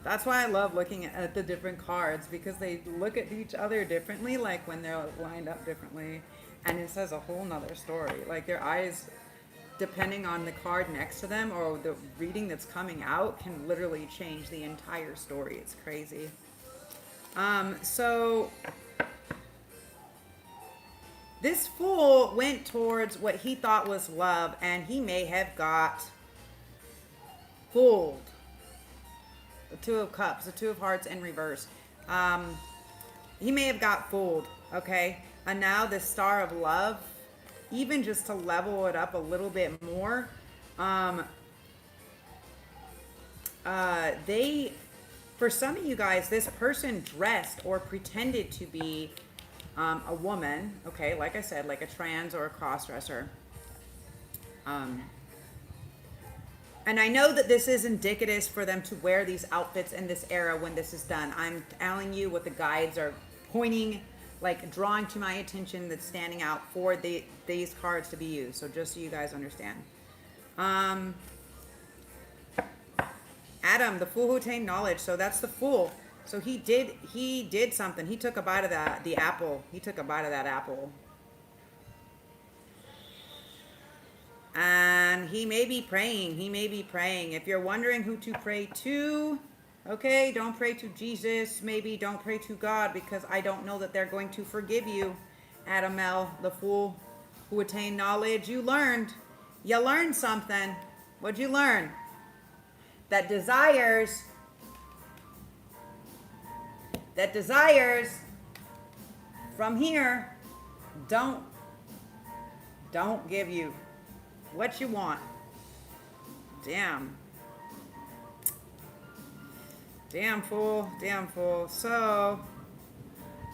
That's why I love looking at the different cards, because they look at each other differently, like when they're lined up differently. And it says a whole nother story. Like their eyes, depending on the card next to them or the reading that's coming out, can literally change the entire story. It's crazy. So this fool went towards what he thought was love, and he may have got fooled. The Two of Cups, the Two of Hearts in reverse. He may have got fooled, okay? And now the Star of Love, even just to level it up a little bit more, for some of you guys, this person dressed or pretended to be a woman, okay, like I said, like a trans or a cross-dresser. And I know that this is indicative for them to wear these outfits in this era when this is done. I'm telling you what the guides are pointing, like drawing to my attention, that's standing out for these cards to be used. So just so you guys understand. Adam, the fool who attained knowledge. So that's the fool. So he did something. He took a bite of the apple. He took a bite of that apple. And he may be praying. He may be praying. If you're wondering who to pray to, okay, don't pray to Jesus. Maybe don't pray to God, because I don't know that they're going to forgive you. Adamel, the fool who attained knowledge. You learned something. What'd you learn? That desires from here don't give you What you want? Damn. Damn fool. Damn fool. So,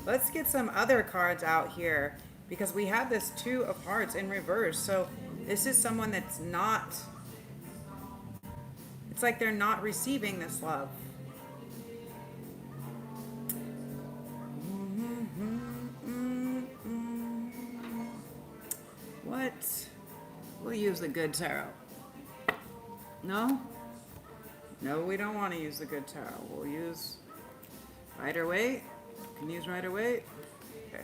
let's get some other cards out here. Because we have this Two of Hearts in reverse. So, this is someone that's not... It's like they're not receiving this love. What? We'll use the good tarot. No? No, we don't want to use the good tarot. We'll use Rider-Waite. Can use Rider-Waite. Okay.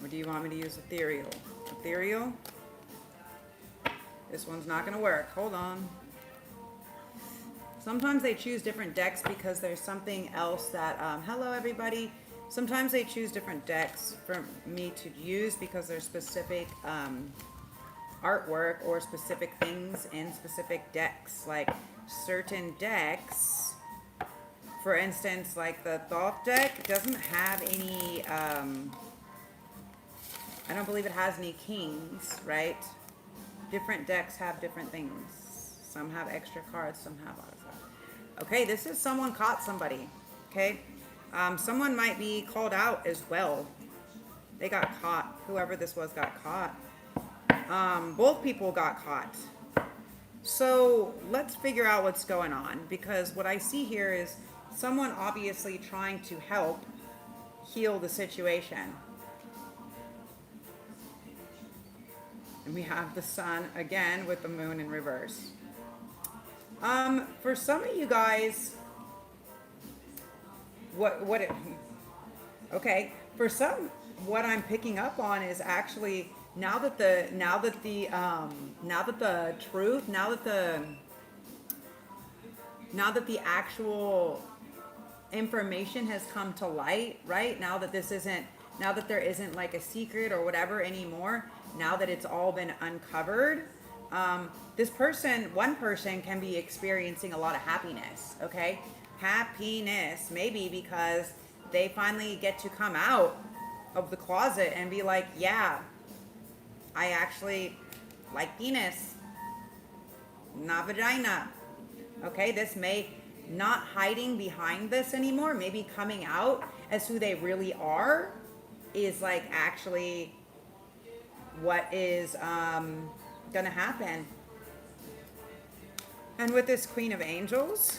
Or do you want me to use Ethereal? Ethereal? This one's not going to work. Hold on. Sometimes they choose different decks because there's something else that... hello, everybody. Sometimes they choose different decks for me to use because there's specific artwork or specific things in specific decks. Like certain decks, for instance, like the Thoth deck doesn't have any... I don't believe it has any kings, right? Different decks have different things. Some have extra cards, some have others. Okay, this is someone caught somebody. Okay, someone might be called out as well. They got caught. Whoever this was got caught. Both people got caught. So let's figure out what's going on, because what I see here is someone obviously trying to help heal the situation. And we have the Sun again with the Moon in reverse. For some of you guys, for some, what I'm picking up on is actually now that the actual information has come to light, right? Now that there isn't like a secret or whatever anymore, now that it's all been uncovered, one person can be experiencing a lot of happiness, okay? Happiness, maybe because they finally get to come out of the closet and be like, yeah, I actually like penis, not vagina. Okay, this may not hiding behind this anymore, maybe coming out as who they really are is like actually what is gonna happen. And with this Queen of Angels,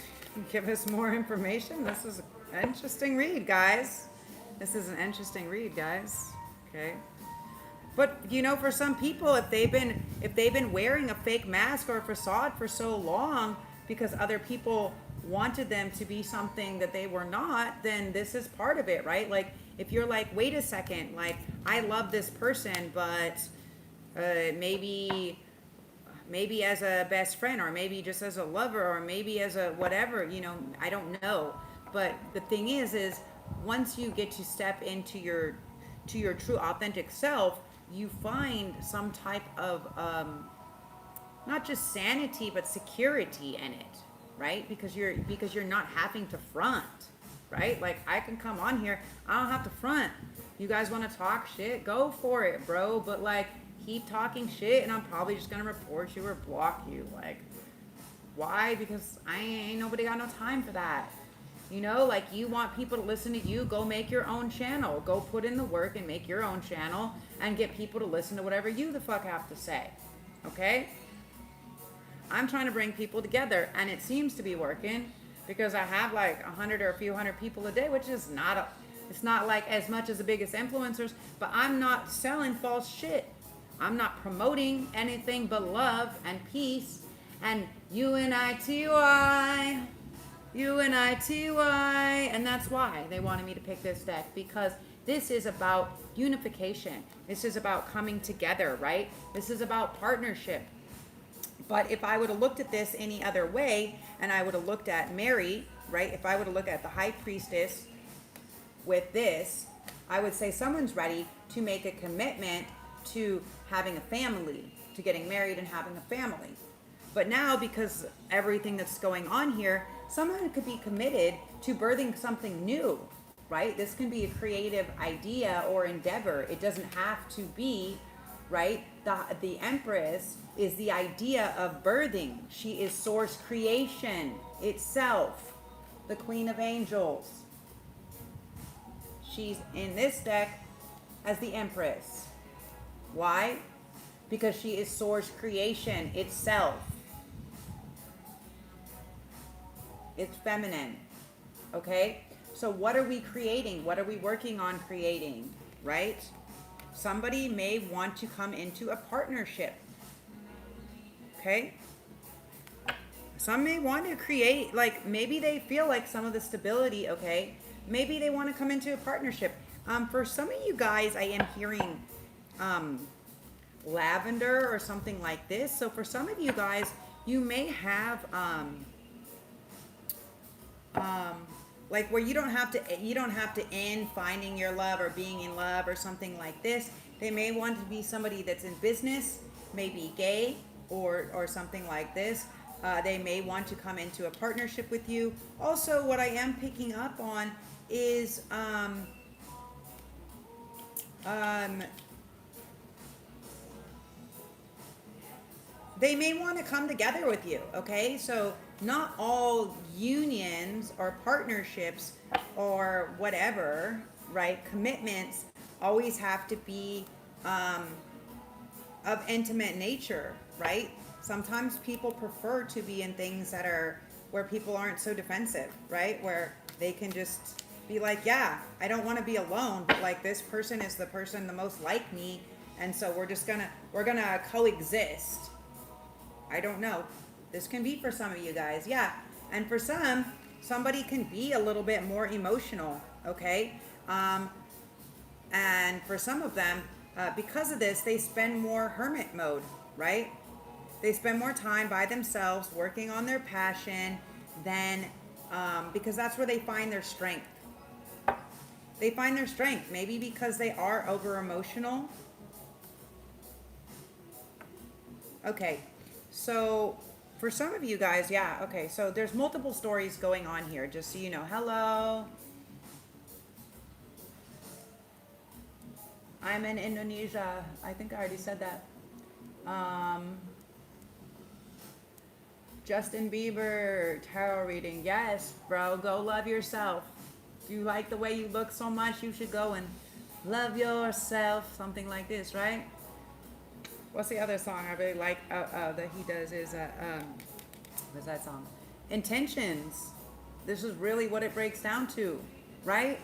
give us more information. This is an interesting read, guys. This is an interesting read, guys. Okay. But you know, for some people, if they've been wearing a fake mask or a facade for so long because other people wanted them to be something that they were not, then this is part of it, right? Like if you're like, wait a second, like I love this person, but maybe as a best friend, or maybe just as a lover, or maybe as a whatever, you know, I don't know. But the thing is once you get to step into your true authentic self, you find some type of not just sanity but security in it, right? Because you're not having to front, right? Like I can come on here, I don't have to front. You guys want to talk shit, go for it, bro, but like keep talking shit and I'm probably just gonna report you or block you. Like why? Because I ain't nobody got no time for that. You know, like you want people to listen to you, go make your own channel. Go put in the work and make your own channel and get people to listen to whatever you the fuck have to say. Okay? I'm trying to bring people together and it seems to be working because I have like 100 or a few hundred people a day, which is it's not like as much as the biggest influencers, but I'm not selling false shit. I'm not promoting anything but love and peace and unity. And that's why they wanted me to pick this deck, because this is about unification. This is about coming together, right? This is about partnership. But if I would have looked at this any other way, and I would have looked at Mary, right? If I would have looked at the High Priestess with this, I would say someone's ready to make a commitment to having a family, to getting married and having a family. But now, because everything that's going on here, someone could be committed to birthing something new, right? This can be a creative idea or endeavor. It doesn't have to be right? The Empress is the idea of birthing. She is source creation itself, the Queen of Angels. She's in this deck as the Empress. Why? Because she is source creation itself. It's feminine. Okay? So what are we creating? What are we working on creating? Right? Somebody may want to come into a partnership. Okay? Some may want to create, like, maybe they feel like some of the stability, okay? Maybe they want to come into a partnership. For some of you guys, I am hearing lavender or something like this. So for some of you guys, you may have like where you don't have to end finding your love or being in love or something like this. They may want to be somebody that's in business, maybe gay or something like this. They may want to come into a partnership with you. Also, what I am picking up on is they may want to come together with you, okay? So not all unions or partnerships or whatever, right, commitments always have to be of intimate nature, right? Sometimes people prefer to be in things that are where people aren't so defensive, right? Where they can just be like, yeah, I don't want to be alone, but like this person is the person the most like me, and so we're gonna coexist. I don't know. This can be for some of you guys, yeah. And for somebody can be a little bit more emotional, okay? And for some of them, because of this, they spend more hermit mode, right? They spend more time by themselves working on their passion than, because that's where they find their strength. They find their strength, maybe because they are over emotional. Okay, so for some of you guys, yeah, okay, so there's multiple stories going on here, just so you know. Hello. I'm in Indonesia. I think I already said that. Justin Bieber, tarot reading. Yes, bro, go love yourself. If you like the way you look so much, you should go and love yourself. Something like this, right? What's the other song I really like that he does is, what's that song? Intentions. This is really what it breaks down to, right?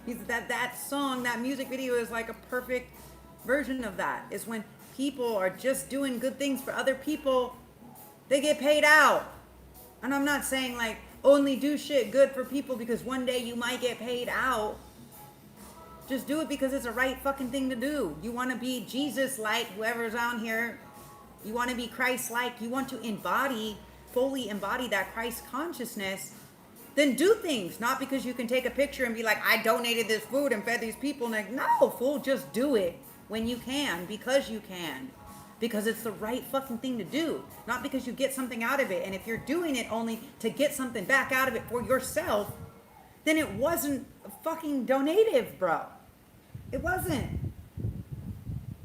That song, that music video is like a perfect version of that. Is when people are just doing good things for other people, they get paid out. And I'm not saying like only do shit good for people because one day you might get paid out. Just do it because it's the right fucking thing to do. You want to be Jesus-like, whoever's on here. You want to be Christ-like. You want to fully embody that Christ consciousness. Then do things. Not because you can take a picture and be like, I donated this food and fed these people. And like, no, fool, just do it when you can. Because you can. Because it's the right fucking thing to do. Not because you get something out of it. And if you're doing it only to get something back out of it for yourself, then it wasn't fucking donative, bro. It wasn't.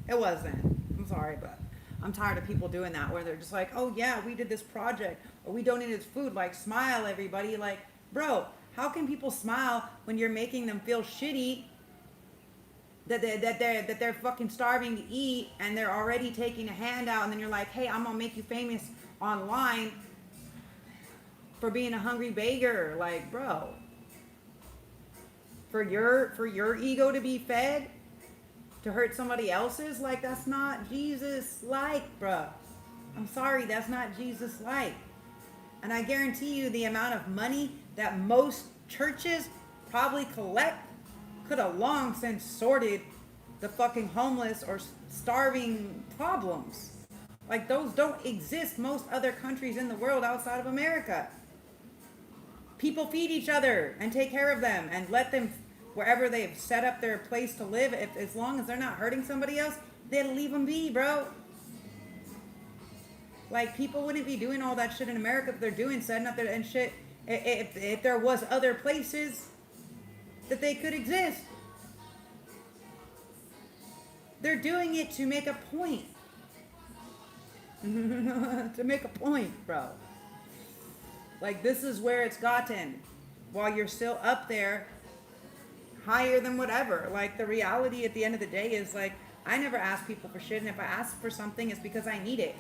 It wasn't. I'm sorry, but I'm tired of people doing that where they're just like, oh yeah, we did this project or we donated this food. Like, smile, everybody. Like, bro, how can people smile when you're making them feel shitty that they're fucking starving to eat and they're already taking a handout, and then you're like, hey, I'm gonna make you famous online for being a hungry beggar. Like, bro, for your ego to be fed to hurt somebody else's, like, that's not Jesus-like, bro. I'm sorry, that's not Jesus-like. And I guarantee you the amount of money that most churches probably collect could have long since sorted the fucking homeless or starving problems. Like, those don't exist most other countries in the world outside of America. People feed each other and take care of them and let them, wherever they've set up their place to live, as long as they're not hurting somebody else, they'll leave them be, bro. Like, people wouldn't be doing all that shit in America if they're doing, setting up their and shit, if there was other places that they could exist. They're doing it to make a point. To make a point, bro. Like, this is where it's gotten. While you're still up there, higher than whatever. Like, the reality at the end of the day is, like, I never ask people for shit, and if I ask for something, it's because I need it.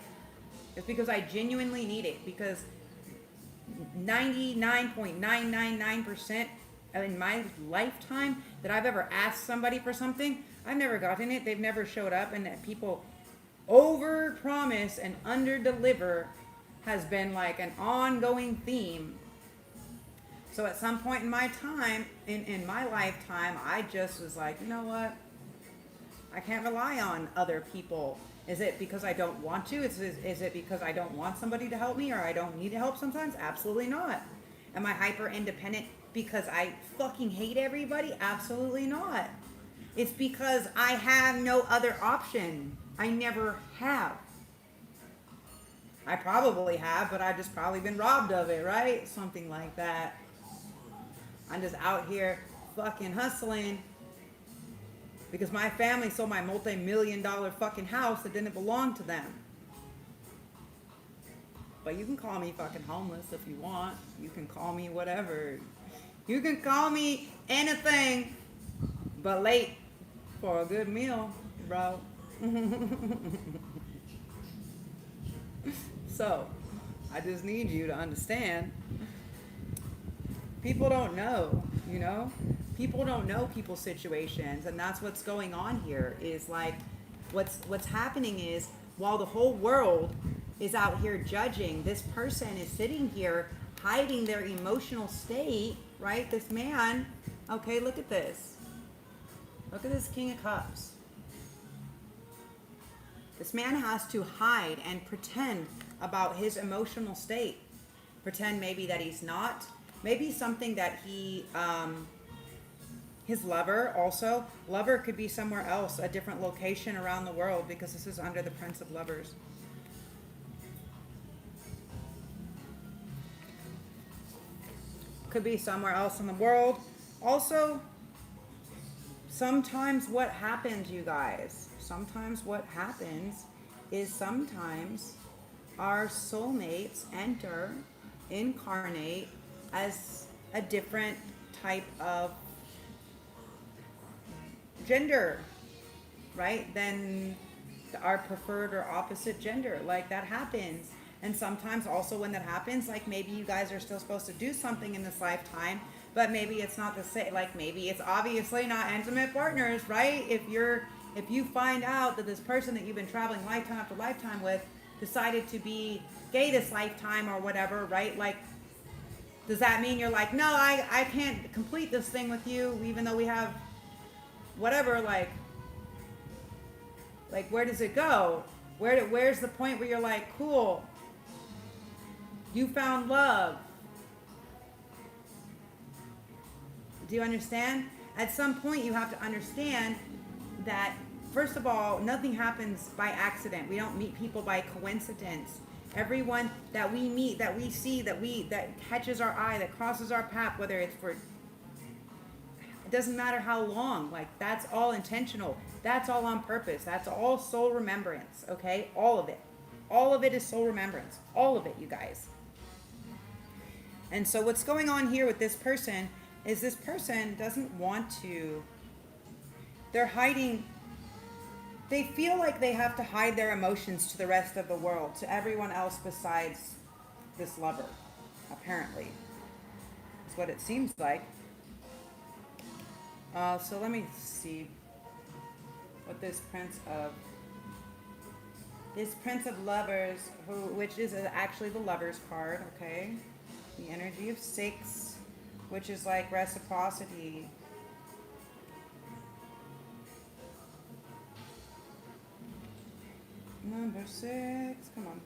It's because I genuinely need it. Because 99.999% in my lifetime that I've ever asked somebody for something, I've never gotten it. They've never showed up, and that people over promise and under deliver has been like an ongoing theme. So at some point in my time, in my lifetime, I just was like, you know what? I can't rely on other people. Is it because I don't want to? Is it because I don't want somebody to help me, or I don't need help sometimes? Absolutely not. Am I hyper independent because I fucking hate everybody? Absolutely not. It's because I have no other option. I never have. I probably have, but I've just probably been robbed of it, right? Something like that. I'm just out here fucking hustling because my family sold my multi-million-dollar fucking house that didn't belong to them. But you can call me fucking homeless if you want. You can call me whatever. You can call me anything but late for a good meal, bro. So, I just need you to understand. People don't know, you know? People don't know people's situations, and that's what's going on here. Is like, what's happening is, while the whole world is out here judging, this person is sitting here hiding their emotional state, right? This man, okay, look at this. Look at this King of Cups. This man has to hide and pretend about his emotional state. Pretend maybe that he's not. Maybe something that he, his lover also. Lover could be somewhere else, a different location around the world, because this is under the Prince of Lovers. Could be somewhere else in the world. Also, sometimes what happens, you guys, sometimes what happens is sometimes our soulmates incarnate as a different type of gender, right, than our preferred or opposite gender. Like, that happens. And sometimes also when that happens, like, maybe you guys are still supposed to do something in this lifetime, but maybe it's not the same. Like, maybe it's obviously not intimate partners, right? If you find out that this person that you've been traveling lifetime after lifetime with decided to be gay this lifetime or whatever, right? Like, does that mean you're like, no, I can't complete this thing with you, even though we have whatever? Like where does it go? Where's the point where you're like, cool, you found love? Do you understand? At some point you have to understand that, first of all, nothing happens by accident. We don't meet people by coincidence. Everyone that we meet, that we see, that catches our eye, that crosses our path, whether it's for, it doesn't matter how long, like, that's all intentional. That's all on purpose. That's all soul remembrance, okay? All of it. All of it is soul remembrance. All of it, you guys. And so what's going on here with this person is this person doesn't want to, they're hiding. They feel like they have to hide their emotions to the rest of the world, to everyone else besides this lover, apparently. That's what it seems like. So let me see what this Prince of Lovers, which is actually the Lovers card, okay? The energy of 6, which is like reciprocity. Number 6, come on.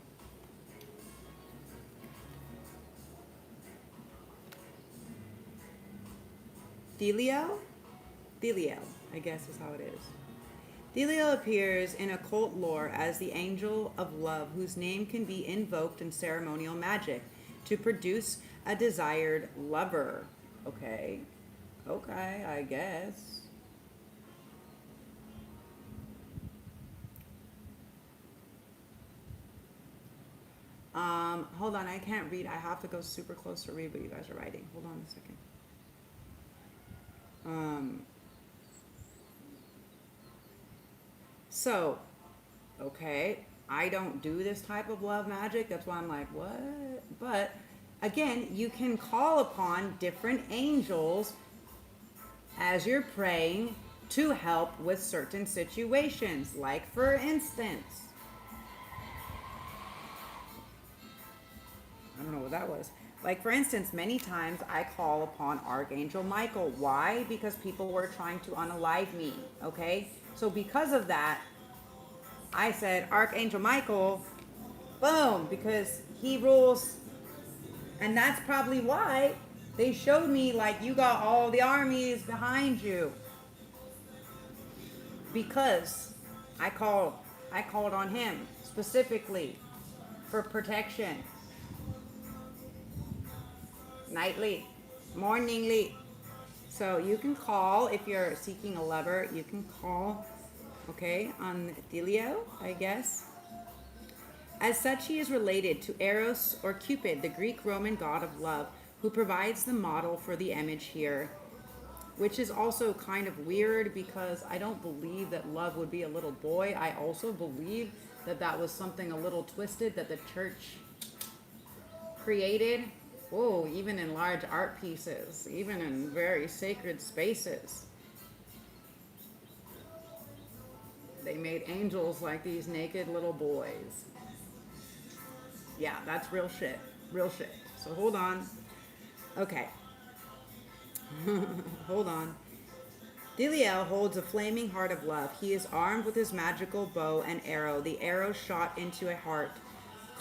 Delio, I guess is how it is. Delio appears in occult lore as the angel of love, whose name can be invoked in ceremonial magic to produce a desired lover. Okay, I guess. Hold on, I can't read. I have to go super close to read what you guys are writing. Hold on a second. So, okay, I don't do this type of love magic. That's why I'm like, what? But again, you can call upon different angels as you're praying to help with certain situations. Like, for instance, I don't know what that was. Like, for instance, many times I call upon Archangel Michael. Why? Because people were trying to unalive me, okay? So because of that, I said, Archangel Michael, boom, because he rules. And that's probably why they showed me, like, you got all the armies behind you. Because I called on him specifically for protection. Nightly, morningly. So you can call if you're seeking a lover. You can call, okay, on Delio, I guess. As such, he is related to Eros or Cupid, the Greek-Roman god of love, who provides the model for the image here, which is also kind of weird because I don't believe that love would be a little boy. I also believe that that was something a little twisted that the church created. Oh, even in large art pieces, even in very sacred spaces. They made angels like these naked little boys. Yeah, that's real shit. Real shit. So hold on. Okay. Hold on. Diliel holds a flaming heart of love. He is armed with his magical bow and arrow. The arrow shot into a heart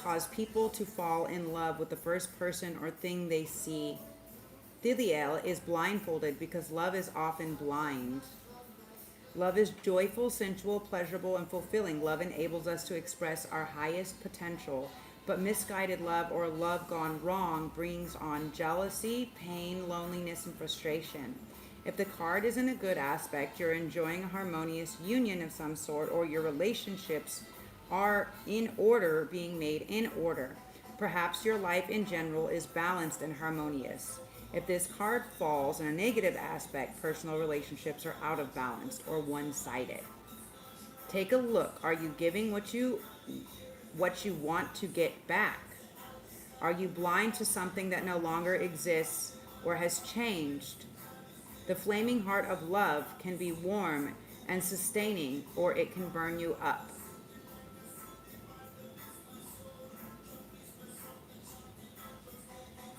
cause people to fall in love with the first person or thing they see. Diliel is blindfolded because love is often blind. Love is joyful, sensual, pleasurable, and fulfilling. Love enables us to express our highest potential, but misguided love or love gone wrong brings on jealousy, pain, loneliness, and frustration. If the card is in a good aspect, you're enjoying a harmonious union of some sort, or your relationships are in order, being made in order. Perhaps your life in general is balanced and harmonious. If this card falls in a negative aspect, personal relationships are out of balance or one-sided. Take a look. Are you giving what you want to get back? Are you blind to something that no longer exists or has changed? The flaming heart of love can be warm and sustaining, or it can burn you up.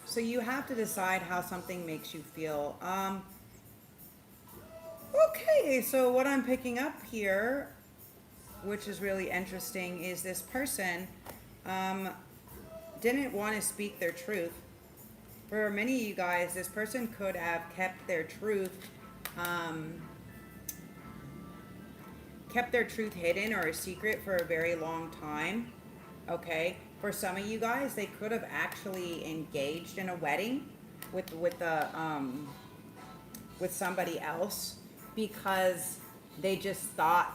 So you have to decide how something makes you feel. Okay, so what I'm picking up here, which is really interesting, is this person didn't want to speak their truth. For many of you guys, this person could have kept their truth hidden or a secret for a very long time. Okay, for some of you guys, they could have actually engaged in a wedding with somebody else because they just thought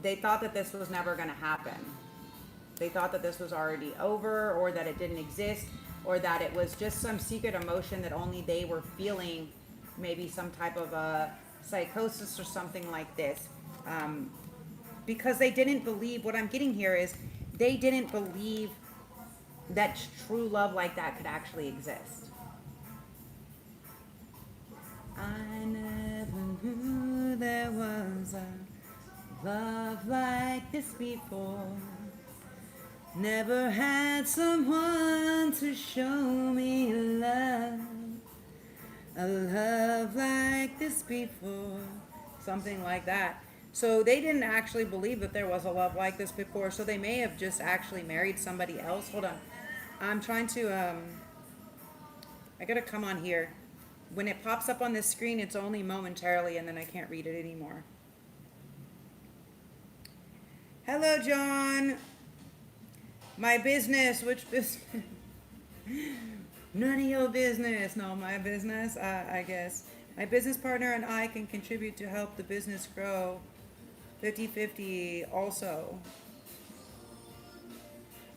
that this was never going to happen. They thought that this was already over, or that it didn't exist, or that it was just some secret emotion that only they were feeling, maybe some type of a psychosis or something like this, because they didn't believe. What I'm getting here is they didn't believe that true love like that could actually exist. I never knew there was a love like this before. Never had someone to show me love, a love like this before. Something like that. So they didn't actually believe that there was a love like this before. So they may have just actually married somebody else. Hold on. I'm trying to, I gotta come on here. When it pops up on this screen, it's only momentarily and then I can't read it anymore. Hello, John. My business, which business? None of your business. No, my business, I guess. My business partner and I can contribute to help the business grow 50-50 also.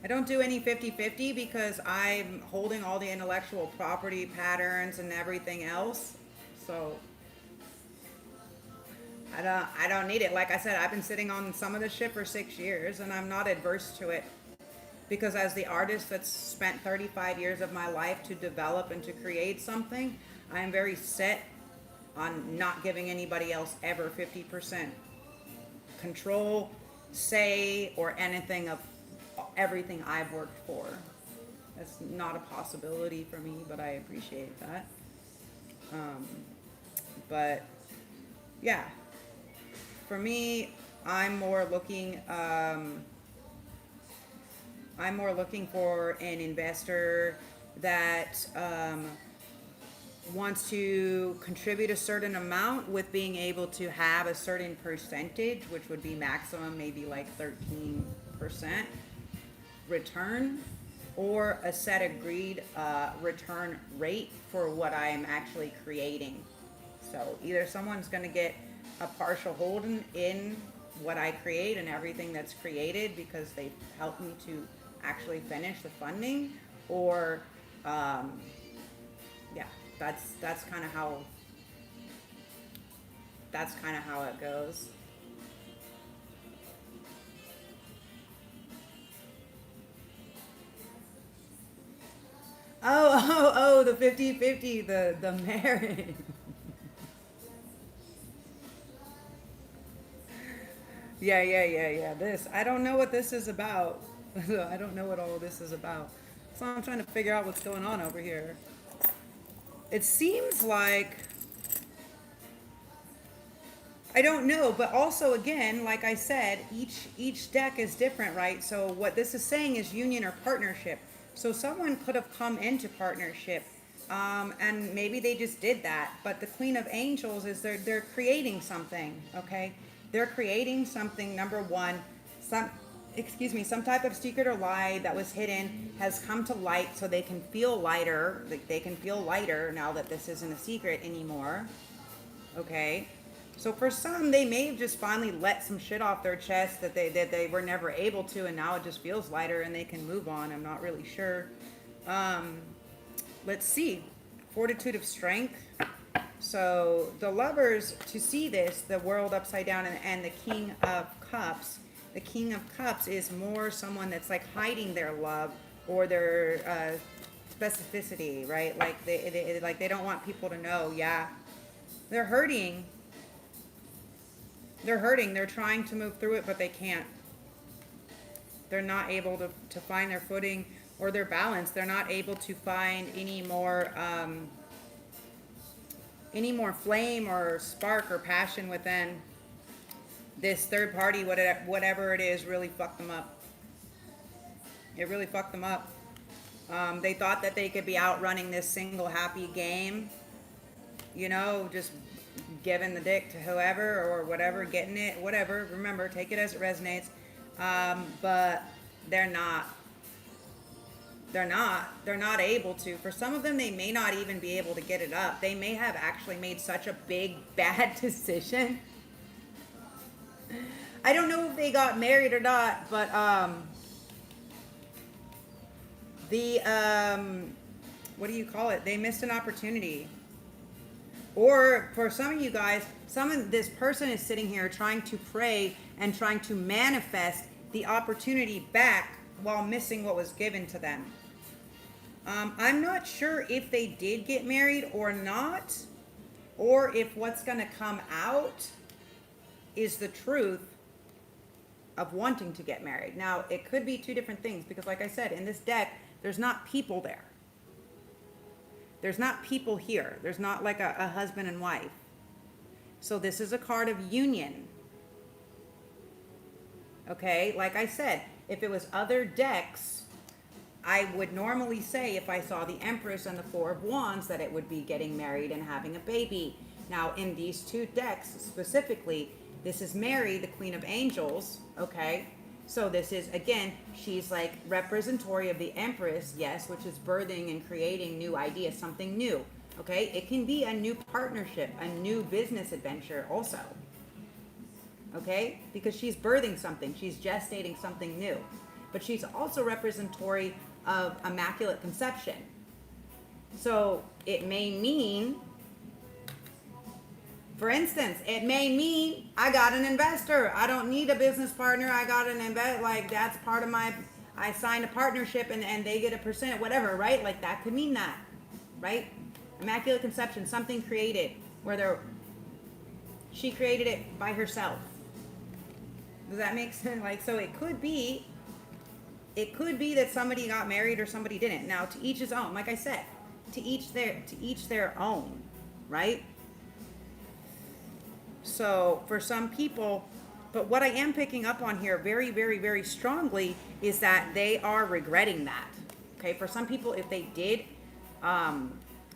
I don't do any 50-50 because I'm holding all the intellectual property patterns and everything else. So I don't need it. Like I said, I've been sitting on some of this shit for 6 years and I'm not adverse to it. Because as the artist that's spent 35 years of my life to develop and to create something, I am very set on not giving anybody else ever 50% control, say, or anything of everything I've worked for. That's not a possibility for me, but I appreciate that. But yeah, for me, I'm more looking for an investor that wants to contribute a certain amount with being able to have a certain percentage, which would be maximum maybe like 13% return, or a set agreed return rate for what I am actually creating. So either someone's going to get a partial hold in what I create and everything that's created because they helped me to actually finish the funding, or yeah, that's kind of how it goes. Oh, the 50-50, the marriage. Yeah. This, I don't know what this is about. I don't know what all this is about. So I'm trying to figure out what's going on over here. It seems like, I don't know, but also again, like I said, each deck is different, right? So what this is saying is union or partnership. So someone could have come into partnership, and maybe they just did that. But the Queen of Angels is they're creating something, okay? They're creating something. Number one, some type of secret or lie that was hidden has come to light, so they can feel lighter. They can feel lighter now that this isn't a secret anymore. Okay. So for some, they may have just finally let some shit off their chest that they were never able to, and now it just feels lighter and they can move on. I'm not really sure. Let's see. Fortitude of strength. So the lovers, to see this, the world upside down, and the King of Cups. The King of Cups is more someone that's like hiding their love or their specificity, right? Like they don't want people to know. Yeah, they're hurting. They're trying to move through it, but they can't. They're not able to find their footing or their balance. They're not able to find any more flame or spark or passion within. This third party, whatever it is, really fucked them up. It really fucked them up. They thought that they could be outrunning this single happy game, just giving the dick to whoever or whatever, getting it, whatever. Remember, take it as it resonates. But they're not. They're not able to. For some of them, they may not even be able to get it up. They may have actually made such a big, bad decision. I don't know if they got married or not, but what do you call it? They missed an opportunity. Or for some of you guys, this person is sitting here trying to pray and trying to manifest the opportunity back while missing what was given to them. I'm not sure if they did get married or not, or if what's going to come out is the truth of wanting to get married. Now, it could be two different things, because like I said, in this deck, there's not people there. There's not people here. There's not like a husband and wife. So this is a card of union. Okay, like I said, if it was other decks, I would normally say, if I saw the Empress and the Four of Wands, that it would be getting married and having a baby. Now, in these two decks specifically, this is Mary, the Queen of Angels, okay? So this is, again, she's like representatory of the Empress, yes, which is birthing and creating new ideas, something new, okay? It can be a new partnership, a new business adventure also, okay? Because she's birthing something, she's gestating something new. but she's also representatory of immaculate conception. So it may mean, for instance, it may mean I got an investor. I don't need a business partner. I got an like that's part of my, I signed a partnership and they get a percent, whatever, right? Like that could mean that, right? Immaculate conception, something created where she created it by herself. Does that make sense? Like, so it could be that somebody got married or somebody didn't. Now, to each his own. Like I said, to each their own, right? So for some people, but what I am picking up on here very, very, very strongly is that they are regretting that. Okay, for some people, if they did,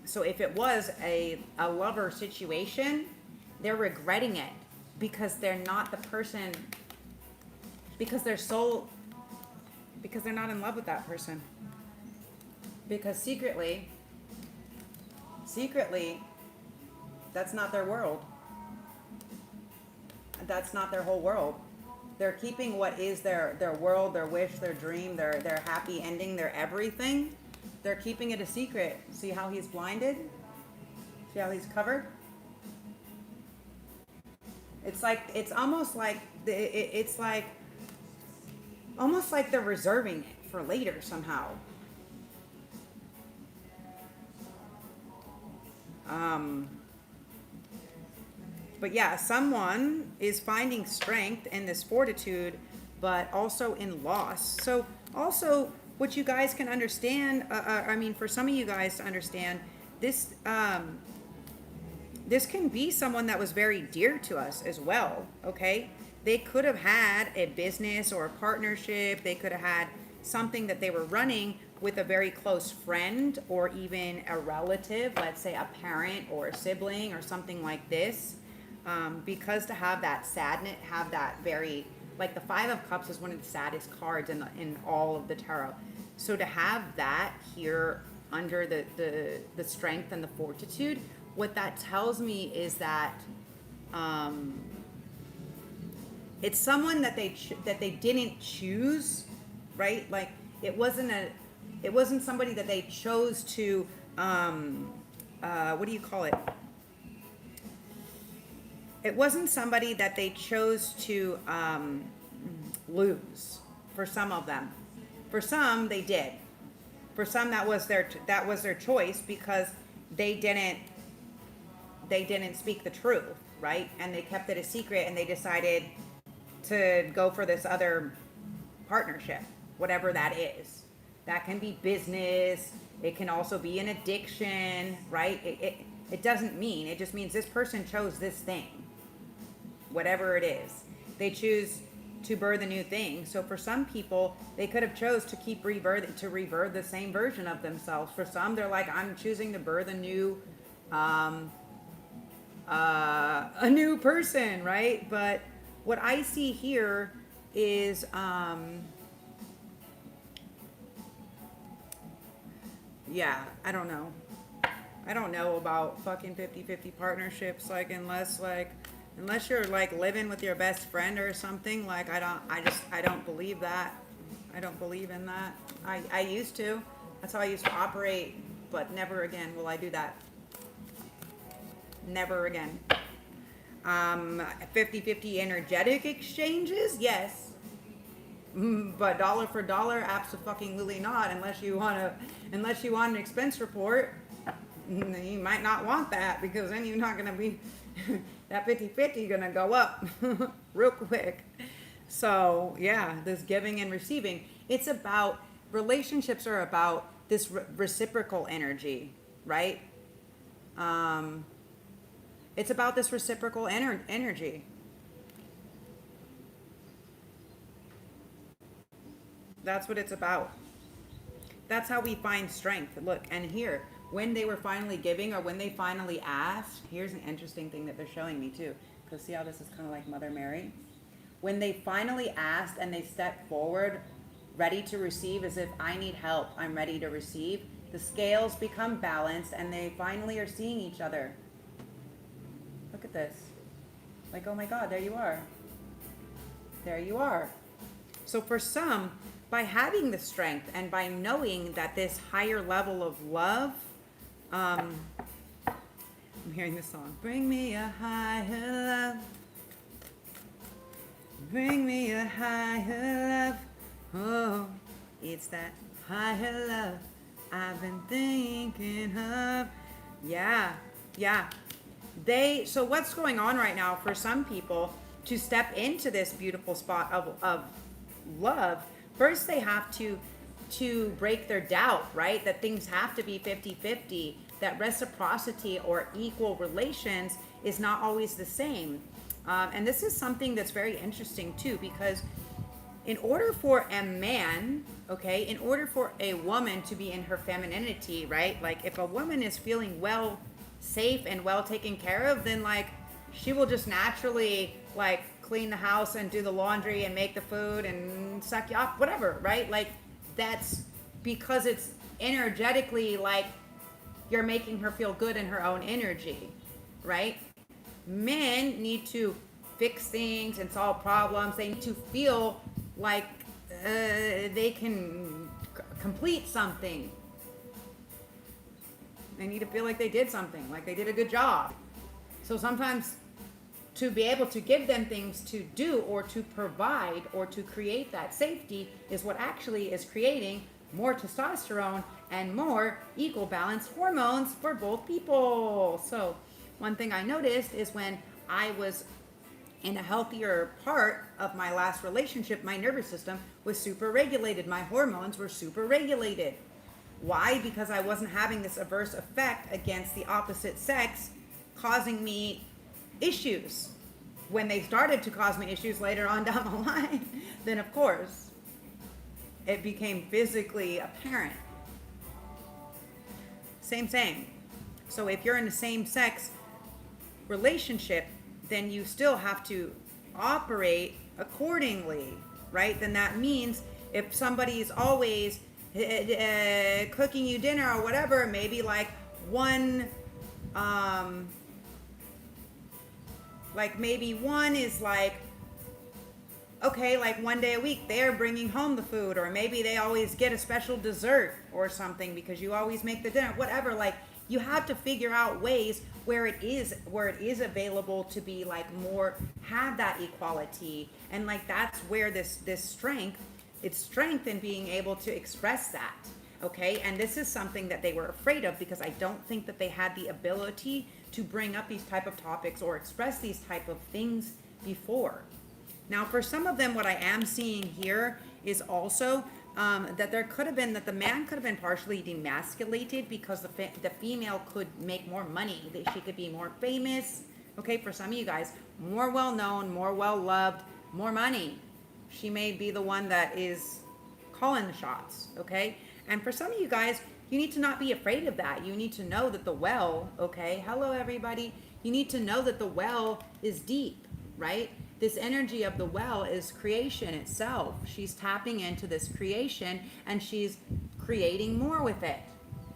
so if it was a lover situation, they're regretting it because they're not the person, because they're not in love with that person. Because secretly, that's not their world. That's not their whole world. They're keeping what is their world, their wish, their dream, their happy ending, their everything. They're keeping it a secret. See how he's blinded? See how he's covered? It's like, it's almost like, it's like, almost like they're reserving it for later somehow. But yeah, someone is finding strength in this fortitude, but also in loss. So also what you guys can understand, I mean, for some of you guys to understand, this can be someone that was very dear to us as well, okay? They could have had a business or a partnership. They could have had something that they were running with a very close friend or even a relative, let's say a parent or a sibling or something like this. Because to have that sadness, have that very, like the Five of Cups is one of the saddest cards in all of the tarot. So to have that here under the strength and the fortitude, what that tells me is that it's someone that they didn't choose, right? Like it wasn't somebody that they chose to what do you call it? It wasn't somebody that they chose to lose. For some of them, for some they did. For some that was their choice because they didn't speak the truth, right? And they kept it a secret and they decided to go for this other partnership, whatever that is. That can be business. It can also be an addiction, right? It doesn't mean, it just means this person chose this thing. Whatever it is, they choose to birth a new thing. So for some people, they could have chose to keep rebirth the same version of themselves. For some, they're like, I'm choosing to birth a new person, right? But what I see here is yeah, I don't know about fucking 50-50 partnerships, like unless you're like living with your best friend or something, like I don't believe that. I don't believe in that. I used to. That's how I used to operate, but never again will I do that. Never again. 50-50 energetic exchanges, yes. But dollar for dollar, absolutely not. Unless you want an expense report, you might not want that because then you're not going to be that 50-50 going to go up real quick. So yeah, this giving and receiving. It's about, relationships are about this reciprocal energy, right? It's about this reciprocal energy. That's what it's about. That's how we find strength. Look, and here, when they were finally giving or when they finally asked, here's an interesting thing that they're showing me too. Because see how this is kind of like Mother Mary? When they finally asked and they stepped forward, ready to receive, as if I need help, I'm ready to receive, the scales become balanced and they finally are seeing each other. Look at this. Like, oh my God, there you are. There you are. So for some, by having the strength and by knowing that this higher level of love, I'm hearing this song, bring me a higher love, bring me a higher love, oh, it's that higher love I've been thinking of. Yeah, yeah. So what's going on right now for some people to step into this beautiful spot of love, first they have to break their doubt, right? That things have to be 50-50, that reciprocity or equal relations is not always the same. And this is something that's very interesting too, because in order for a man, okay, in order for a woman to be in her femininity, right? Like if a woman is feeling well, safe and well taken care of, then like she will just naturally like clean the house and do the laundry and make the food and suck you off, whatever, right? Like that's because it's energetically like you're making her feel good in her own energy, right? Men need to fix things and solve problems. They need to feel like they can complete something. They need to feel like they did something, like they did a good job. So sometimes to be able to give them things to do or to provide or to create that safety is what actually is creating more testosterone and more equal balanced hormones for both people. So one thing I noticed is when I was in a healthier part of my last relationship, my nervous system was super regulated. My hormones were super regulated. Why? Because I wasn't having this adverse effect against the opposite sex causing me issues. When they started to cause me issues later on down the line, then of course it became physically apparent. Same. So if you're in a same sex relationship, then you still have to operate accordingly, right? Then that means if somebody is always cooking you dinner or whatever, maybe like one is like, okay, like one day a week they're bringing home the food, or maybe they always get a special dessert or something because you always make the dinner, whatever. Like you have to figure out ways where it is available to be like more, have that equality. And like that's where this strength, it's strength in being able to express that. Okay, and this is something that they were afraid of because I don't think that they had the ability to bring up these type of topics or express these type of things before. Now, for some of them, what I am seeing here is also that there could have been, that the man could have been partially demasculated because the female could make more money, that she could be more famous. Okay, for some of you guys, more well-known, more well-loved, more money. She may be the one that is calling the shots, okay? And for some of you guys, you need to not be afraid of that. You need to know that the well, okay? Hello, everybody. You need to know that the well is deep, right? This energy of the well is creation itself. She's tapping into this creation and she's creating more with it,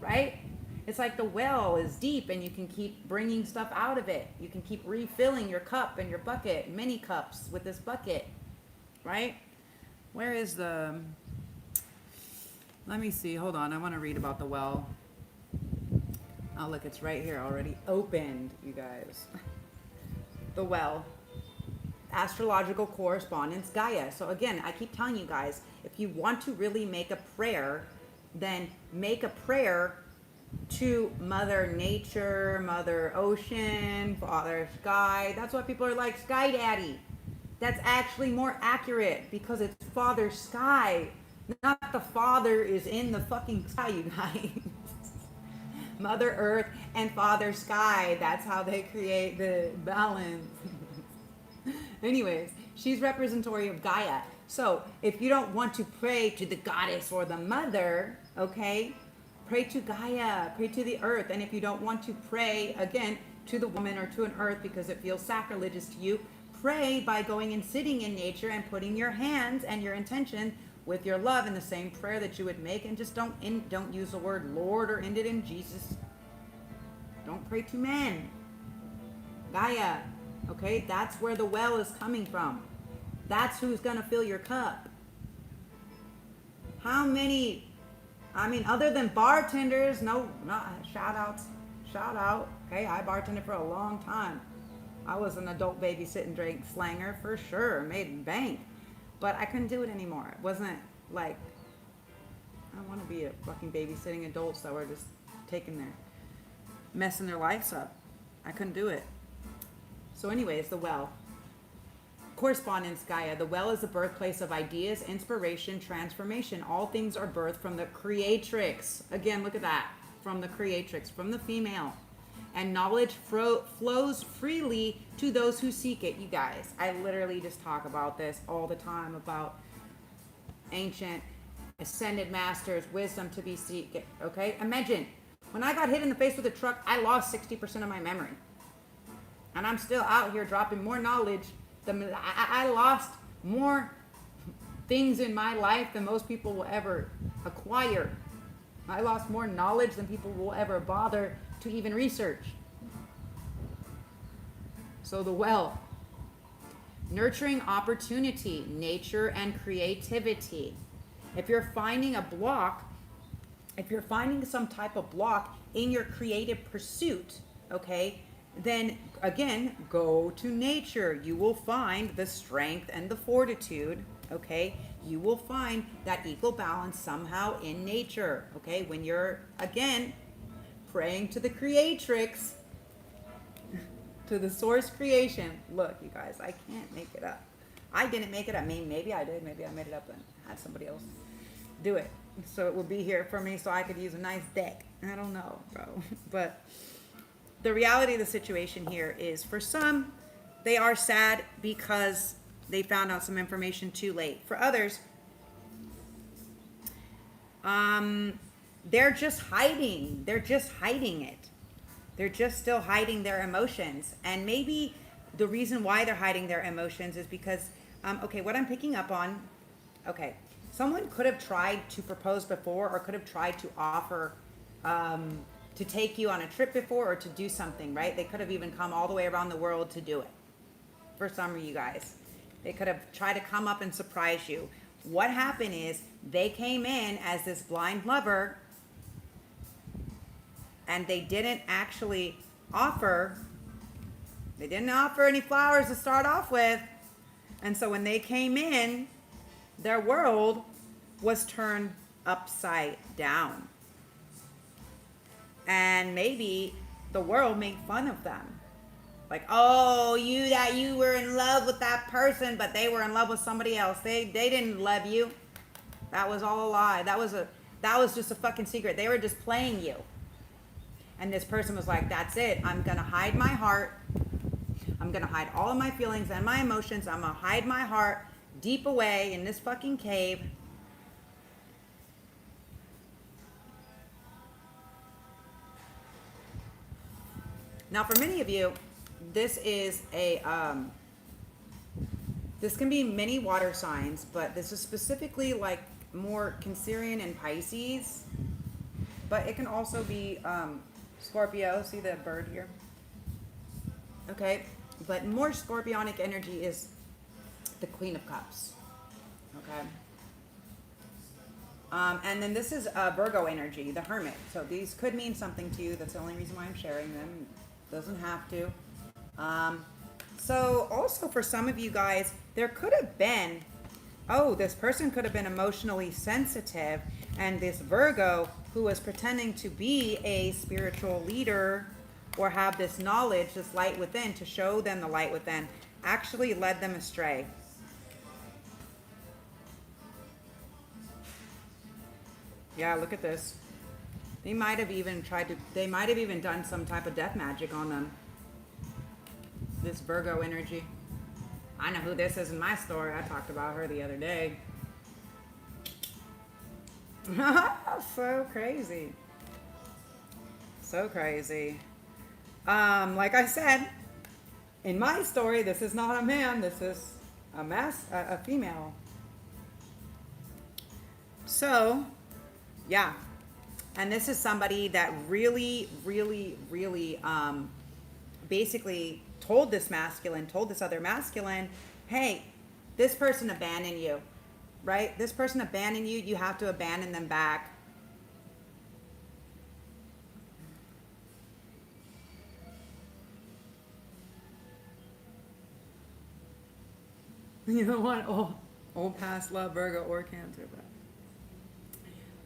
right? It's like the well is deep and you can keep bringing stuff out of it. You can keep refilling your cup and your bucket, many cups with this bucket, right? Where is the... Let me see. Hold on. I want to read about the well. Oh, look. It's right here already. Opened, you guys. The well. Astrological correspondence, Gaia. So again, I keep telling you guys, if you want to really make a prayer, then make a prayer to Mother Nature, Mother Ocean, Father Sky. That's why people are like, Sky Daddy. That's actually more accurate because it's Father Sky. Not the Father is in the fucking sky, you guys. Mother Earth and Father Sky. That's how they create the balance. Anyways, she's representatory of Gaia. So if you don't want to pray to the goddess or the mother, okay, pray to Gaia, pray to the earth. And if you don't want to pray, again, to the woman or to an earth because it feels sacrilegious to you, pray by going and sitting in nature and putting your hands and your intention with your love in the same prayer that you would make, and just don't use the word Lord or end it in Jesus. Don't pray to men. Gaia, okay? That's where the well is coming from. That's who's going to fill your cup. How many, I mean, other than bartenders, no, shout out. Okay, I bartended for a long time. I was an adult babysitting drink slanger for sure, made bank. But I couldn't do it anymore. It wasn't like, I don't want to be a fucking babysitting adults that were just messing their lives up. I couldn't do it. So anyways, the well. Correspondence, Gaia. The well is the birthplace of ideas, inspiration, transformation. All things are birthed from the creatrix. Again, look at that. From the creatrix, from the female. And knowledge flows freely to those who seek it. You guys, I literally just talk about this all the time, about ancient ascended masters, wisdom to be seeked. Okay? Imagine, when I got hit in the face with a truck, I lost 60% of my memory. And I'm still out here dropping more knowledge. I lost more things in my life than most people will ever acquire. I lost more knowledge than people will ever bother to even research. So the well. Nurturing opportunity, nature, and creativity. If you're finding a block, if you're finding some type of block in your creative pursuit, okay, then again, go to nature. You will find the strength and the fortitude, okay? You will find that equal balance somehow in nature, okay? When you're, again, praying to the creatrix, to the source creation. Look, you guys, I can't make it up. I didn't make it up. I mean, maybe I did. Maybe I made it up and had somebody else do it. So it will be here for me so I could use a nice deck. I don't know, bro. But the reality of the situation here is, for some, they are sad because they found out some information too late. For others, they're just hiding. They're just hiding it. They're just still hiding their emotions. And maybe the reason why they're hiding their emotions is because, okay, what I'm picking up on, okay, someone could have tried to propose before, or could have tried to offer to take you on a trip before, or to do something, right? They could have even come all the way around the world to do it. For some of you guys, they could have tried to come up and surprise you. What happened is they came in as this blind lover, and they didn't actually offer, they didn't offer any flowers to start off with. And so when they came in, their world was turned upside down. And maybe the world made fun of them. Like, oh, you were in love with that person, but they were in love with somebody else. They didn't love you. That was all a lie. That was just a fucking secret. They were just playing you. And this person was like, that's it. I'm going to hide my heart. I'm going to hide all of my feelings and my emotions. I'm going to hide my heart deep away in this fucking cave. Now, for many of you, this is this can be many water signs, but this is specifically like more Cancerian and Pisces, but it can also be Scorpio. See the bird here? Okay, but more scorpionic energy is the Queen of Cups. Okay. And then this is Virgo energy, the Hermit. So these could mean something to you. That's the only reason why I'm sharing them. Doesn't have to. So also for some of you guys, there could have been, this person could have been emotionally sensitive, and this Virgo who was pretending to be a spiritual leader or have this knowledge, this light within, to show them the light within, actually led them astray. Yeah, look at this. They might have even done some type of death magic on them. This Virgo energy. I know who this is in my story. I talked about her the other day. So crazy. So crazy. Like I said, in my story, this is not a man. This is a female. So, yeah. And this is somebody that really, really, really basically told this other masculine, hey, this person abandoned you. right? This person abandoned you, you have to abandon them back. You don't want old past love, Virgo or Cancer, but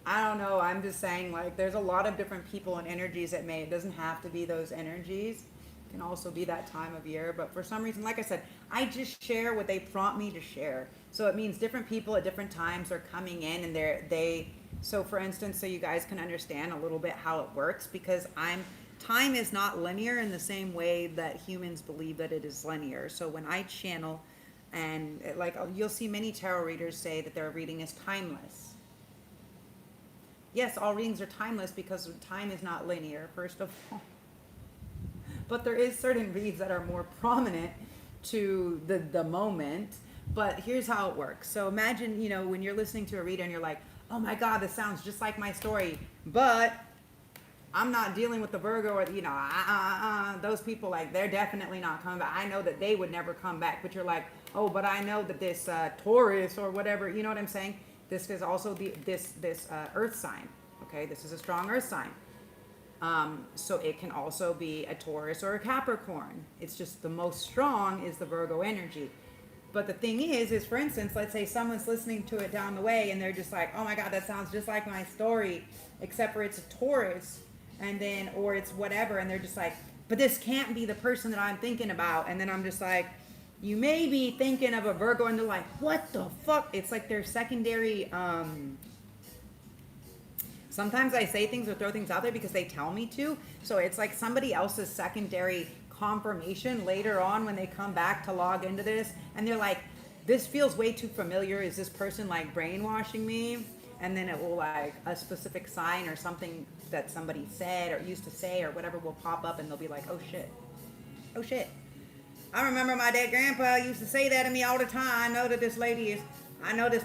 I don't know. I'm just saying, like, there's a lot of different people and energies that may. It doesn't have to be those energies. It can also be that time of year. But for some reason, like I said, I just share what they prompt me to share. So it means different people at different times are coming in, and they. So for instance, so you guys can understand a little bit how it works, because time is not linear in the same way that humans believe that it is linear. So when I channel, and like you'll see many tarot readers say that their reading is timeless. Yes, all readings are timeless because time is not linear, first of all. But there is certain reads that are more prominent to the moment. But here's how it works. So imagine, when you're listening to a reader and you're like, oh my God, this sounds just like my story. But I'm not dealing with the Virgo or, those people, like, they're definitely not coming back. I know that they would never come back. But you're like, oh, but I know that this Taurus or whatever, you know what I'm saying? This is also this earth sign. Okay, this is a strong earth sign. So it can also be a Taurus or a Capricorn. It's just the most strong is the Virgo energy. But the thing is for instance, let's say someone's listening to it down the way and they're just like, oh my God, that sounds just like my story, except for it's a Taurus, and then, or it's whatever, and they're just like, but this can't be the person that I'm thinking about. And then I'm just like, you may be thinking of a Virgo, and they're like, what the fuck? It's like their secondary, sometimes I say things or throw things out there because they tell me to. So it's like somebody else's secondary confirmation later on when they come back to log into this. And they're like, this feels way too familiar. Is this person like brainwashing me? And then it will, like, a specific sign or something that somebody said or used to say or whatever will pop up, and they'll be like, oh shit. Oh shit. I remember my dead grandpa used to say that to me all the time. I know that this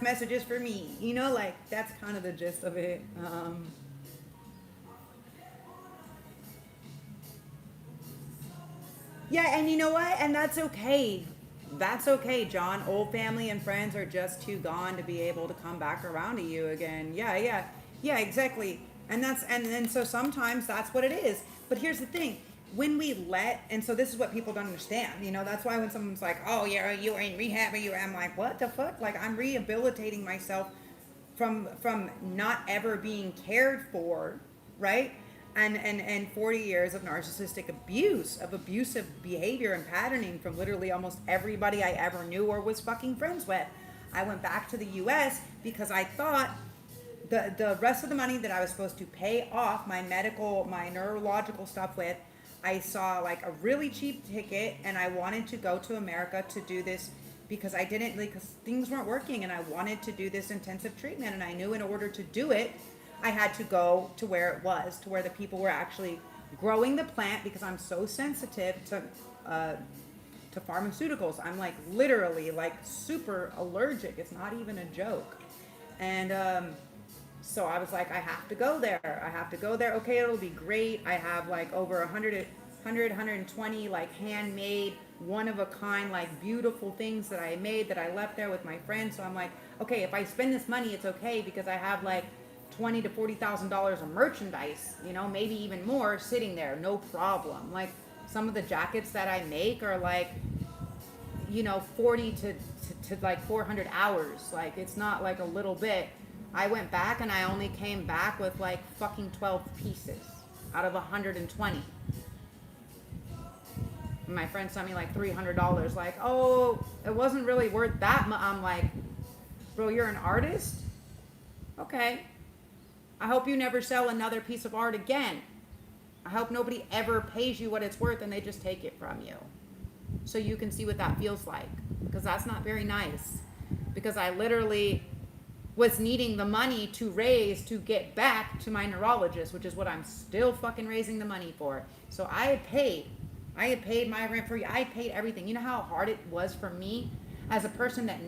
message is for me. Like, that's kind of the gist of it. Yeah, and you know what? And that's okay. That's okay, John. Old family and friends are just too gone to be able to come back around to you again. Yeah, exactly. And so sometimes that's what it is. But here's the thing. When we and so this is what people don't understand, that's why when someone's like, oh yeah, you were in rehab, I'm like, what the fuck? Like, I'm rehabilitating myself from not ever being cared for, right? And 40 years of narcissistic abuse, of abusive behavior and patterning from literally almost everybody I ever knew or was fucking friends with. I went back to the US because I thought the rest of the money that I was supposed to pay off my neurological stuff with, I saw like a really cheap ticket, and I wanted to go to America to do this because because things weren't working, and I wanted to do this intensive treatment, and I knew in order to do it, I had to go to where it was, to where the people were actually growing the plant, because I'm so sensitive to pharmaceuticals. I'm like literally like super allergic. It's not even a joke. And so I was like, I have to go there. Okay, it'll be great. I have like over 120 like handmade, one of a kind, like beautiful things that I made that I left there with my friends. So I'm like, okay, if I spend this money, it's okay, because I have like $20,000 to $40,000 of merchandise, maybe even more sitting there, no problem. Like some of the jackets that I make are like, 40 to like 400 hours. Like, it's not like a little bit. I went back and I only came back with like fucking 12 pieces out of 120. And my friend sent me like $300. Like, oh, it wasn't really worth that much. I'm like, bro, you're an artist? Okay. I hope you never sell another piece of art again. I hope nobody ever pays you what it's worth and they just take it from you. So you can see what that feels like. Because that's not very nice. Because I literally was needing the money to raise to get back to my neurologist, which is what I'm still fucking raising the money for. So I had paid my rent for you. I paid everything. You know how hard it was for me as a person that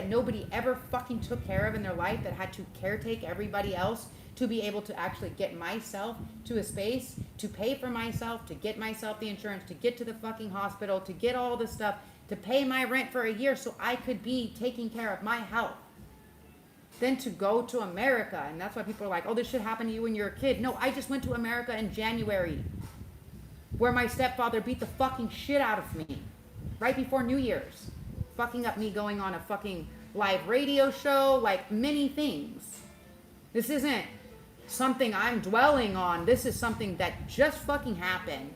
nobody ever fucking took care of in their life, that had to caretake everybody else, to be able to actually get myself to a space, to pay for myself, to get myself the insurance, to get to the fucking hospital, to get all the stuff, to pay my rent for a year so I could be taking care of my health. than to go to America. And that's why people are like, oh, this should happen to you when you're a kid. No, I just went to America in January, where my stepfather beat the fucking shit out of me right before New Year's, fucking up me going on a fucking live radio show, like many things. This isn't something I'm dwelling on. This is something that just fucking happened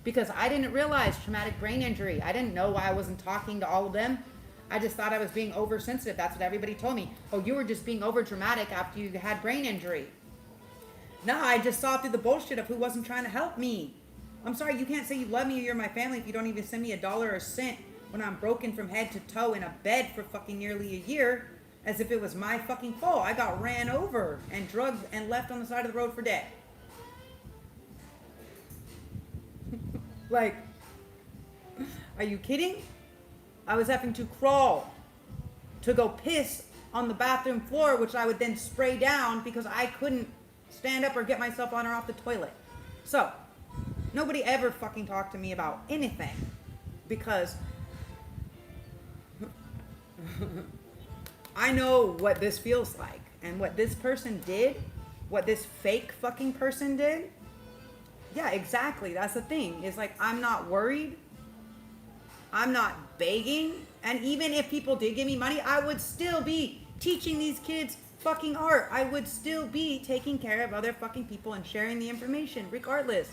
because I didn't realize traumatic brain injury. I didn't know why I wasn't talking to all of them. I just thought I was being oversensitive. That's what everybody told me. Oh, you were just being over dramatic after you had brain injury. No, I just saw through the bullshit of who wasn't trying to help me. I'm sorry, you can't say you love me or you're my family if you don't even send me $1 or a cent when I'm broken from head to toe in a bed for fucking nearly a year, as if it was my fucking fault. I got ran over and drugged and left on the side of the road for dead. Like, are you kidding? I was having to crawl to go piss on the bathroom floor, which I would then spray down because I couldn't stand up or get myself on or off the toilet. So, nobody ever fucking talked to me about anything because I know what this feels like and what this person did, what this fake fucking person did. Yeah, exactly. That's the thing. It's like, I'm not worried. I'm not begging. And even if people did give me money, I would still be teaching these kids fucking art. I would still be taking care of other fucking people and sharing the information regardless.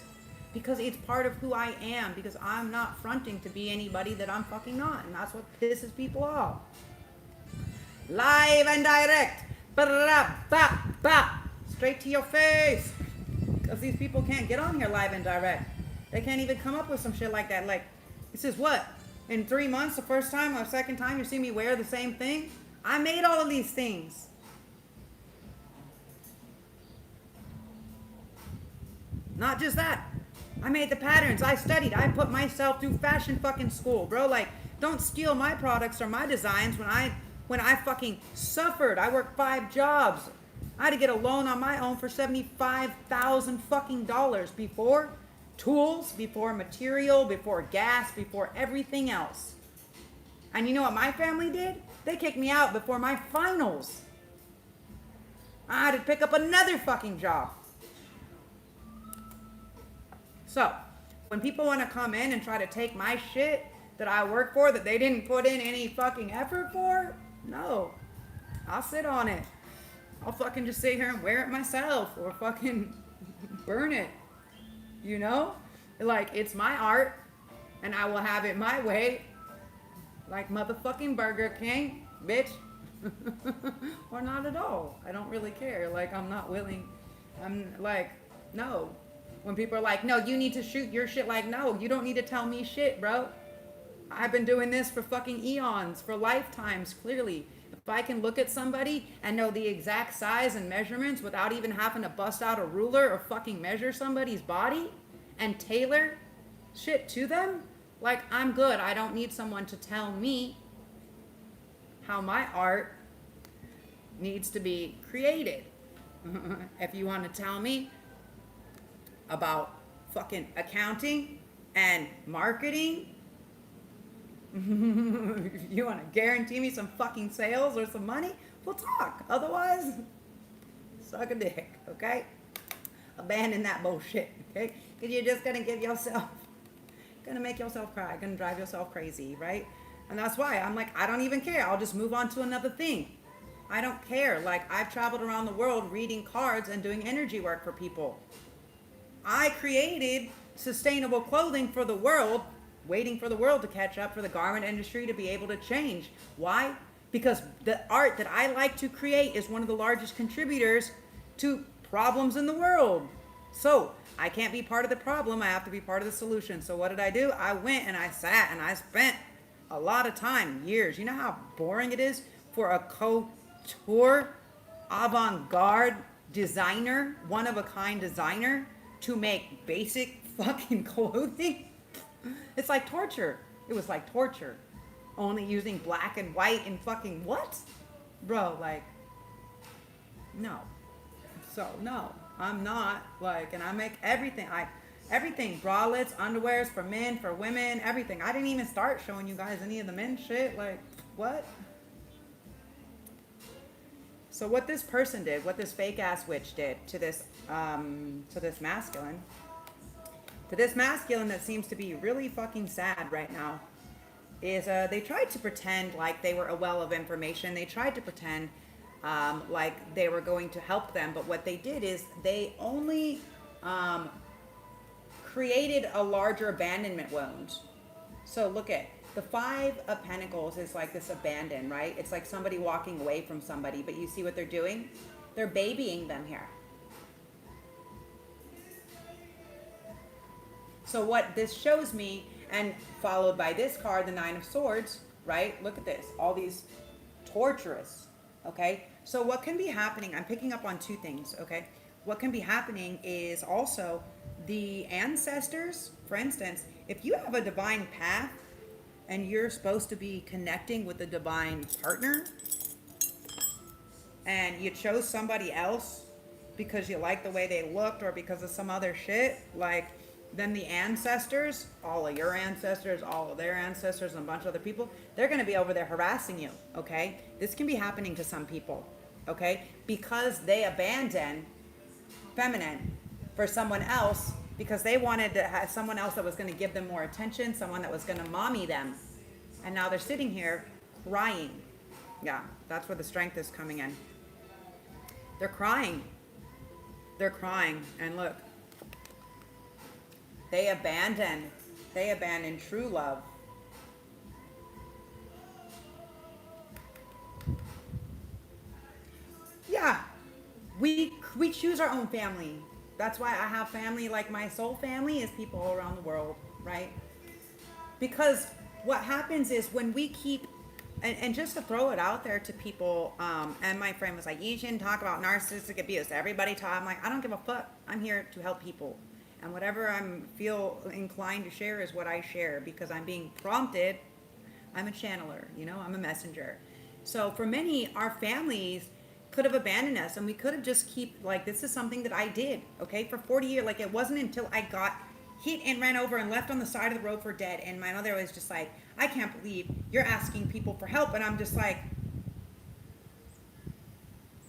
Because it's part of who I am. Because I'm not fronting to be anybody that I'm fucking not. And that's what pisses people off. Live and direct. Straight to your face. Because these people can't get on here live and direct. They can't even come up with some shit like that. Like, this is what? In 3 months, the first time or second time you see me wear the same thing? I made all of these things. Not just that. I made the patterns. I studied. I put myself through fashion fucking school, bro. Like, don't steal my products or my designs when I fucking suffered. I worked 5 jobs. I had to get a loan on my own for $75,000 fucking dollars before tools, before material, before gas, before everything else. And you know what my family did? They kicked me out before my finals. I had to pick up another fucking job. So, when people want to come in and try to take my shit that I work for, that they didn't put in any fucking effort for, no. I'll sit on it. I'll fucking just sit here and wear it myself or fucking burn it. You know? Like, it's my art and I will have it my way. Like motherfucking Burger King, bitch. Or not at all. I don't really care. Like, I'm not willing. I'm like, no. When people are like, no, you need to shoot your shit. Like, no, you don't need to tell me shit, bro. I've been doing this for fucking eons, for lifetimes, clearly. If I can look at somebody and know the exact size and measurements without even having to bust out a ruler or fucking measure somebody's body and tailor shit to them, like, I'm good. I don't need someone to tell me how my art needs to be created. If you want to tell me about fucking accounting and marketing, if you want to guarantee me some fucking sales or some money, we'll talk. Otherwise, suck a dick, okay? Abandon that bullshit, okay? Because you're just going to make yourself cry, going to drive yourself crazy, right? And that's why I'm like, I don't even care. I'll just move on to another thing. I don't care. Like, I've traveled around the world reading cards and doing energy work for people. I created sustainable clothing for the world, waiting for the world to catch up, for the garment industry to be able to change. Why? Because the art that I like to create is one of the largest contributors to problems in the world. So I can't be part of the problem. I have to be part of the solution. So what did I do? I went and I sat and I spent a lot of time, years. You know how boring it is for a couture, avant-garde designer, one-of-a-kind designer to make basic fucking clothing? It's like torture. It was like torture. Only using black and white and fucking what? Bro, like, no. So, no, I'm not, like, and I make everything. Everything, bralettes, underwears for men, for women, everything. I didn't even start showing you guys any of the men shit. Like, what? So what this person did, what this fake ass witch did to this masculine, that seems to be really fucking sad right now, is they tried to pretend like they were a well of information. They tried to pretend like they were going to help them, but what they did is they only created a larger abandonment wound. So look at the Five of Pentacles is like this abandon, right? It's like somebody walking away from somebody, but you see what they're doing? They're babying them here. So what this shows me, and followed by this card, the Nine of Swords, right? Look at this, all these torturous, okay? So what can be happening, I'm picking up on two things, okay? What can be happening is also the ancestors, for instance, if you have a divine path and you're supposed to be connecting with a divine partner and you chose somebody else because you like the way they looked or because of some other shit, like, then the ancestors, all of your ancestors, all of their ancestors, and a bunch of other people, they're going to be over there harassing you, okay? This can be happening to some people, okay? Because they abandon feminine for someone else because they wanted to have someone else that was going to give them more attention, someone that was going to mommy them. And now they're sitting here crying. Yeah, that's where the strength is coming in. They're crying. They're crying. And look, they abandon true love. Yeah, we choose our own family. That's why I have family, like my soul family is people all around the world, right? Because what happens is when we keep, and just to throw it out there to people, and my friend was like, you shouldn't talk about narcissistic abuse. Everybody talk. I'm like, I don't give a fuck. I'm here to help people. And whatever I feel inclined to share is what I share because I'm being prompted. I'm a channeler, you know, I'm a messenger. So for many, our families could have abandoned us and we could have just keep like, this is something that I did, okay, for 40 years. Like it wasn't until I got hit and ran over and left on the side of the road for dead. And my mother was just like, I can't believe you're asking people for help. And I'm just like,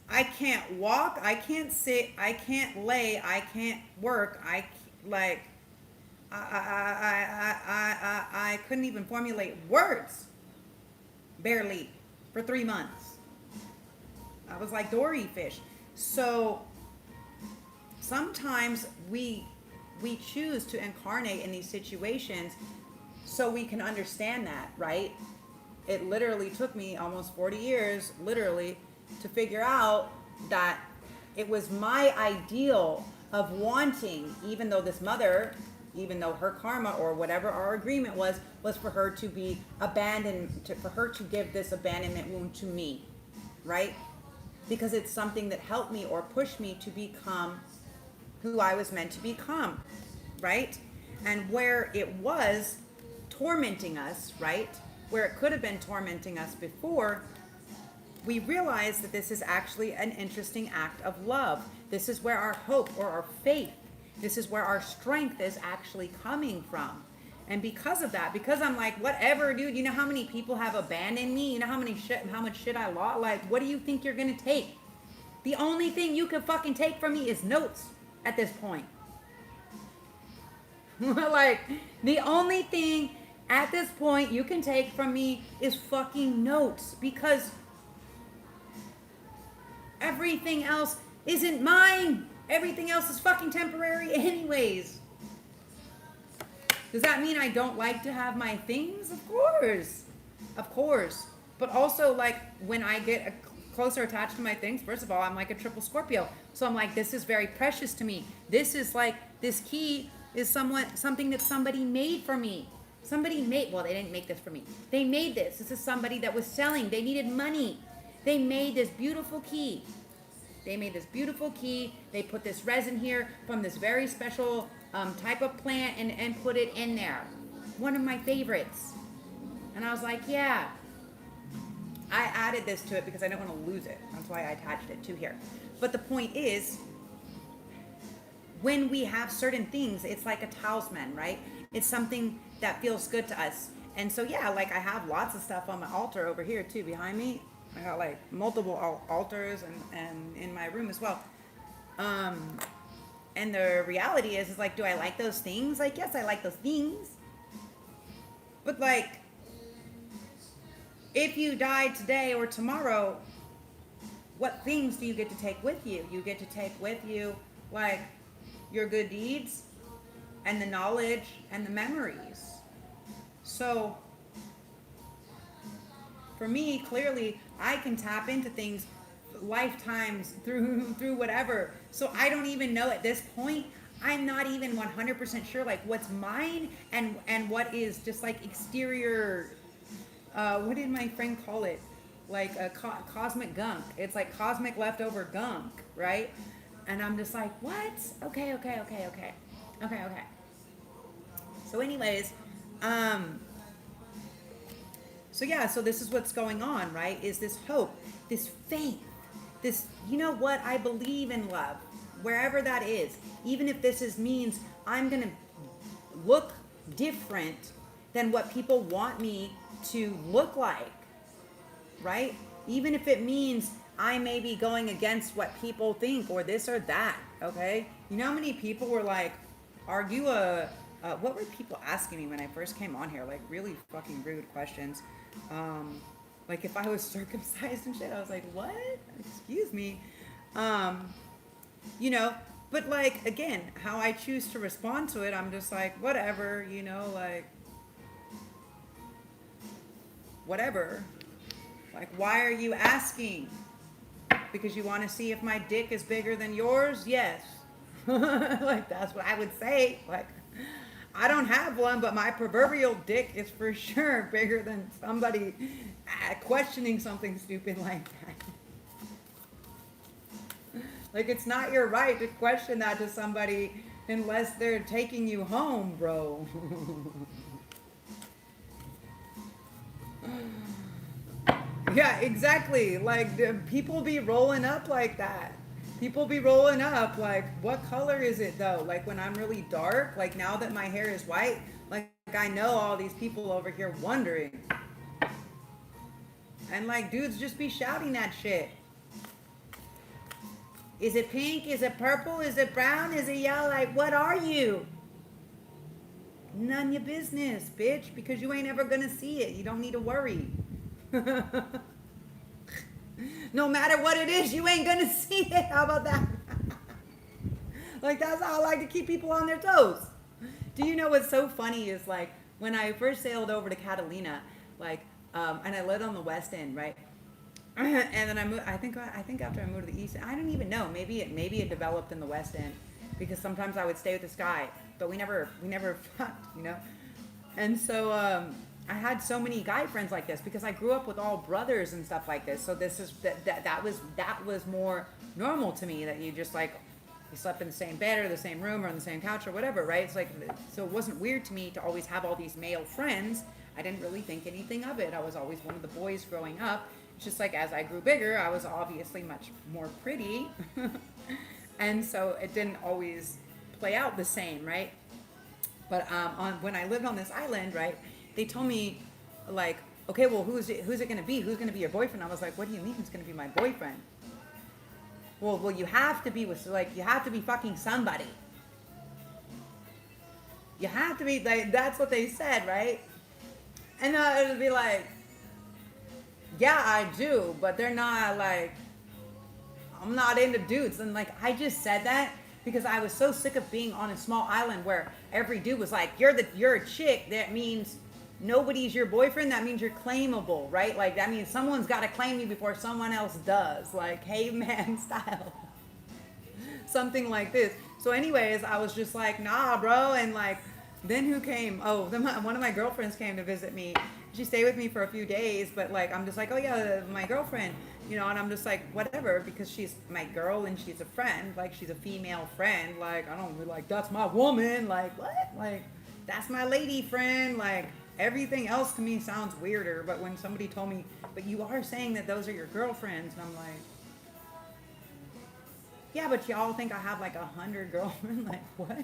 I can't walk, I can't sit, I can't lay, I can't work, I couldn't even formulate words, barely, for 3 months. I was like dory fish. So sometimes we choose to incarnate in these situations so we can understand that, right? It literally took me almost 40 years, literally, to figure out that it was my ideal of wanting, even though this mother, even though her karma or whatever our agreement was for her to be abandoned, for her to give this abandonment wound to me, right? Because it's something that helped me or pushed me to become who I was meant to become, right? And where it was tormenting us, right? Where it could have been tormenting us before, we realize that this is actually an interesting act of love. This is where our hope or our faith, this is where our strength is actually coming from. And because of that, because I'm like, whatever, dude, you know how many people have abandoned me? You know how much shit I lost? Like, what do you think you're gonna take? The only thing you can fucking take from me is notes at this point. Like, the only thing at this point you can take from me is fucking notes, because everything else isn't mine. Everything else is fucking temporary anyways. Does that mean I don't like to have my things? Of course. Of course. But also, like, when I get closer attached to my things, first of all, I'm like a triple Scorpio. So I'm like, this is very precious to me. This is like, this key is something that somebody made for me. Somebody made, well, they didn't make this for me. They made this. This is somebody that was selling. They needed money. They made this beautiful key. They made this beautiful key. They put this resin here from this very special type of plant and put it in there. One of my favorites. And I was like, yeah. I added this to it because I don't want to lose it. That's why I attached it to here. But the point is, when we have certain things, it's like a talisman, right? It's something that feels good to us. And so, yeah, like I have lots of stuff on my altar over here too behind me. I got like multiple altars and in my room as well. Um, and the reality is like, do I like those things? Like, yes, I like those things. But like, if you died today or tomorrow, what things do you get to take with you? You get to take with you like your good deeds and the knowledge and the memories. So for me, clearly, I can tap into things lifetimes through whatever. So I don't even know at this point. I'm not even 100% sure like what's mine and what is just like exterior. What did my friend call it? Like a cosmic gunk. It's like cosmic leftover gunk, right? And I'm just like, what? Okay. So anyways, so yeah, so this is what's going on, right? Is this hope, this faith, this, you know what? I believe in love, wherever that is. Even if this means I'm going to look different than what people want me to look like, right? Even if it means I may be going against what people think or this or that, okay? You know how many people were like, are you what were people asking me when I first came on here? Like really fucking rude questions. Like if I was circumcised and shit, I was like, what? Excuse me. You know, but like, again, how I choose to respond to it, I'm just like, whatever, you know, like, whatever. Like, why are you asking? Because you want to see if my dick is bigger than yours? Yes. Like, that's what I would say. Like, I don't have one, but my proverbial dick is for sure bigger than somebody questioning something stupid like that. Like, it's not your right to question that to somebody unless they're taking you home, bro. Yeah, exactly. Like, people be rolling up like that. People be rolling up like, what color is it though? Like when I'm really dark, like now that my hair is white, like I know all these people over here wondering. And like dudes just be shouting that shit. Is it pink? Is it purple? Is it brown? Is it yellow? Like, what are you? None your business, bitch, because you ain't ever gonna see it. You don't need to worry. No matter what it is, you ain't gonna see it. How about that? Like, that's how I like to keep people on their toes. Do you know what's so funny is like when I first sailed over to Catalina, like, and I lived on the West End, right? And then I moved. I think after I moved to the East, I don't even know. Maybe it developed in the West End, because sometimes I would stay with this guy, but we never fucked, you know. And so I had so many guy friends like this because I grew up with all brothers and stuff like this. So this is that was more normal to me, that you just like you slept in the same bed or the same room or on the same couch or whatever, right? It's like, so it wasn't weird to me to always have all these male friends. I didn't really think anything of it. I was always one of the boys growing up. It's just like as I grew bigger, I was obviously much more pretty. And so it didn't always play out the same, right? But when I lived on this island, right, they told me, like, okay, well, who's it going to be? Who's going to be your boyfriend? I was like, what do you mean who's going to be my boyfriend? Well, you have to be you have to be fucking somebody. You have to be, like, that's what they said, right? And it would be like, yeah, I do, but they're not like, I'm not into dudes. And like, I just said that because I was so sick of being on a small island where every dude was like, you're a chick. That means nobody's your boyfriend. That means you're claimable, right? Like, that means someone's got to claim you before someone else does. Like, hey man style. Something like this. So anyways, I was just like, nah, bro. And like, then who came? Oh, one of my girlfriends came to visit me. She stayed with me for a few days, but like, I'm just like, oh yeah, my girlfriend, you know, and I'm just like, whatever, because she's my girl and she's a friend, like she's a female friend, like, I don't really like, that's my woman, like, what? Like, that's my lady friend, like, everything else to me sounds weirder, but when somebody told me, but you are saying that those are your girlfriends, and I'm like, yeah, but y'all think I have like 100 girlfriends, like, what?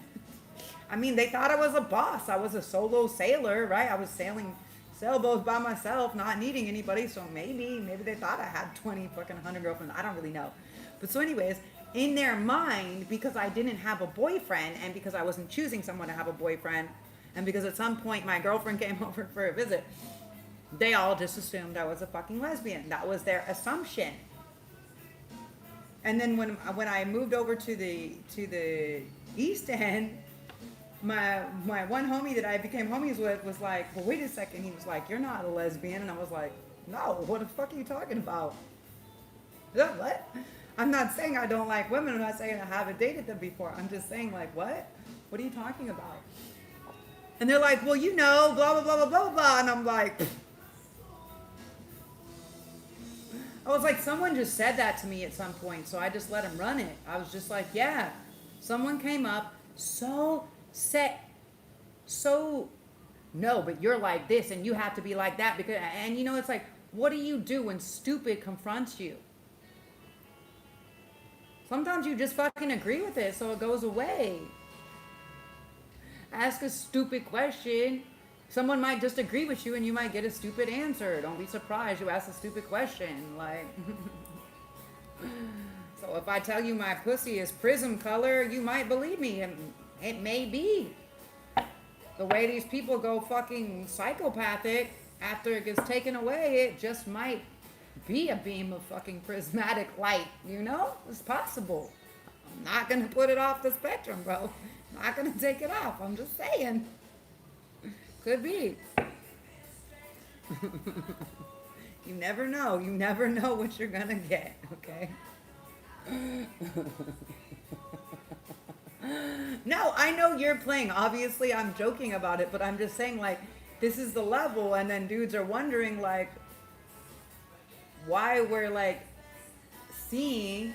I mean, they thought I was a boss. I was a solo sailor, right? I was sailing sailboats by myself, not needing anybody. So maybe they thought I had 20 fucking 100 girlfriends. I don't really know. But so anyways, in their mind, because I didn't have a boyfriend and because I wasn't choosing someone to have a boyfriend, and because at some point my girlfriend came over for a visit, they all just assumed I was a fucking lesbian. That was their assumption. And then when I moved over to the East End, my one homie that I became homies with was like, well, wait a second. He was like, you're not a lesbian. And I was like, no, what the fuck are you talking about? What? I'm not saying I don't like women. I'm not saying I haven't dated them before. I'm just saying, like, what? What are you talking about? And they're like, well, you know, blah, blah, blah, blah, blah, blah. And I'm like, I was like, someone just said that to me at some point, so I just let him run it. I was just like, yeah. Someone came up, no, but you're like this and you have to be like that. Because, and you know, it's like, what do you do when stupid confronts you? Sometimes you just fucking agree with it so it goes away. Ask a stupid question. Someone might just agree with you and you might get a stupid answer. Don't be surprised you ask a stupid question. Like, so if I tell you my pussy is prism color, you might believe me. And it may be. The way these people go fucking psychopathic after it gets taken away, it just might be a beam of fucking prismatic light, you know? It's possible. I'm not gonna put it off the spectrum, bro. I'm not gonna take it off. I'm just saying. Could be. You never know. You never know what you're gonna get, okay? No, I know you're playing. Obviously, I'm joking about it, but I'm just saying, like, this is the level, and then dudes are wondering, like, why we're, like, seeing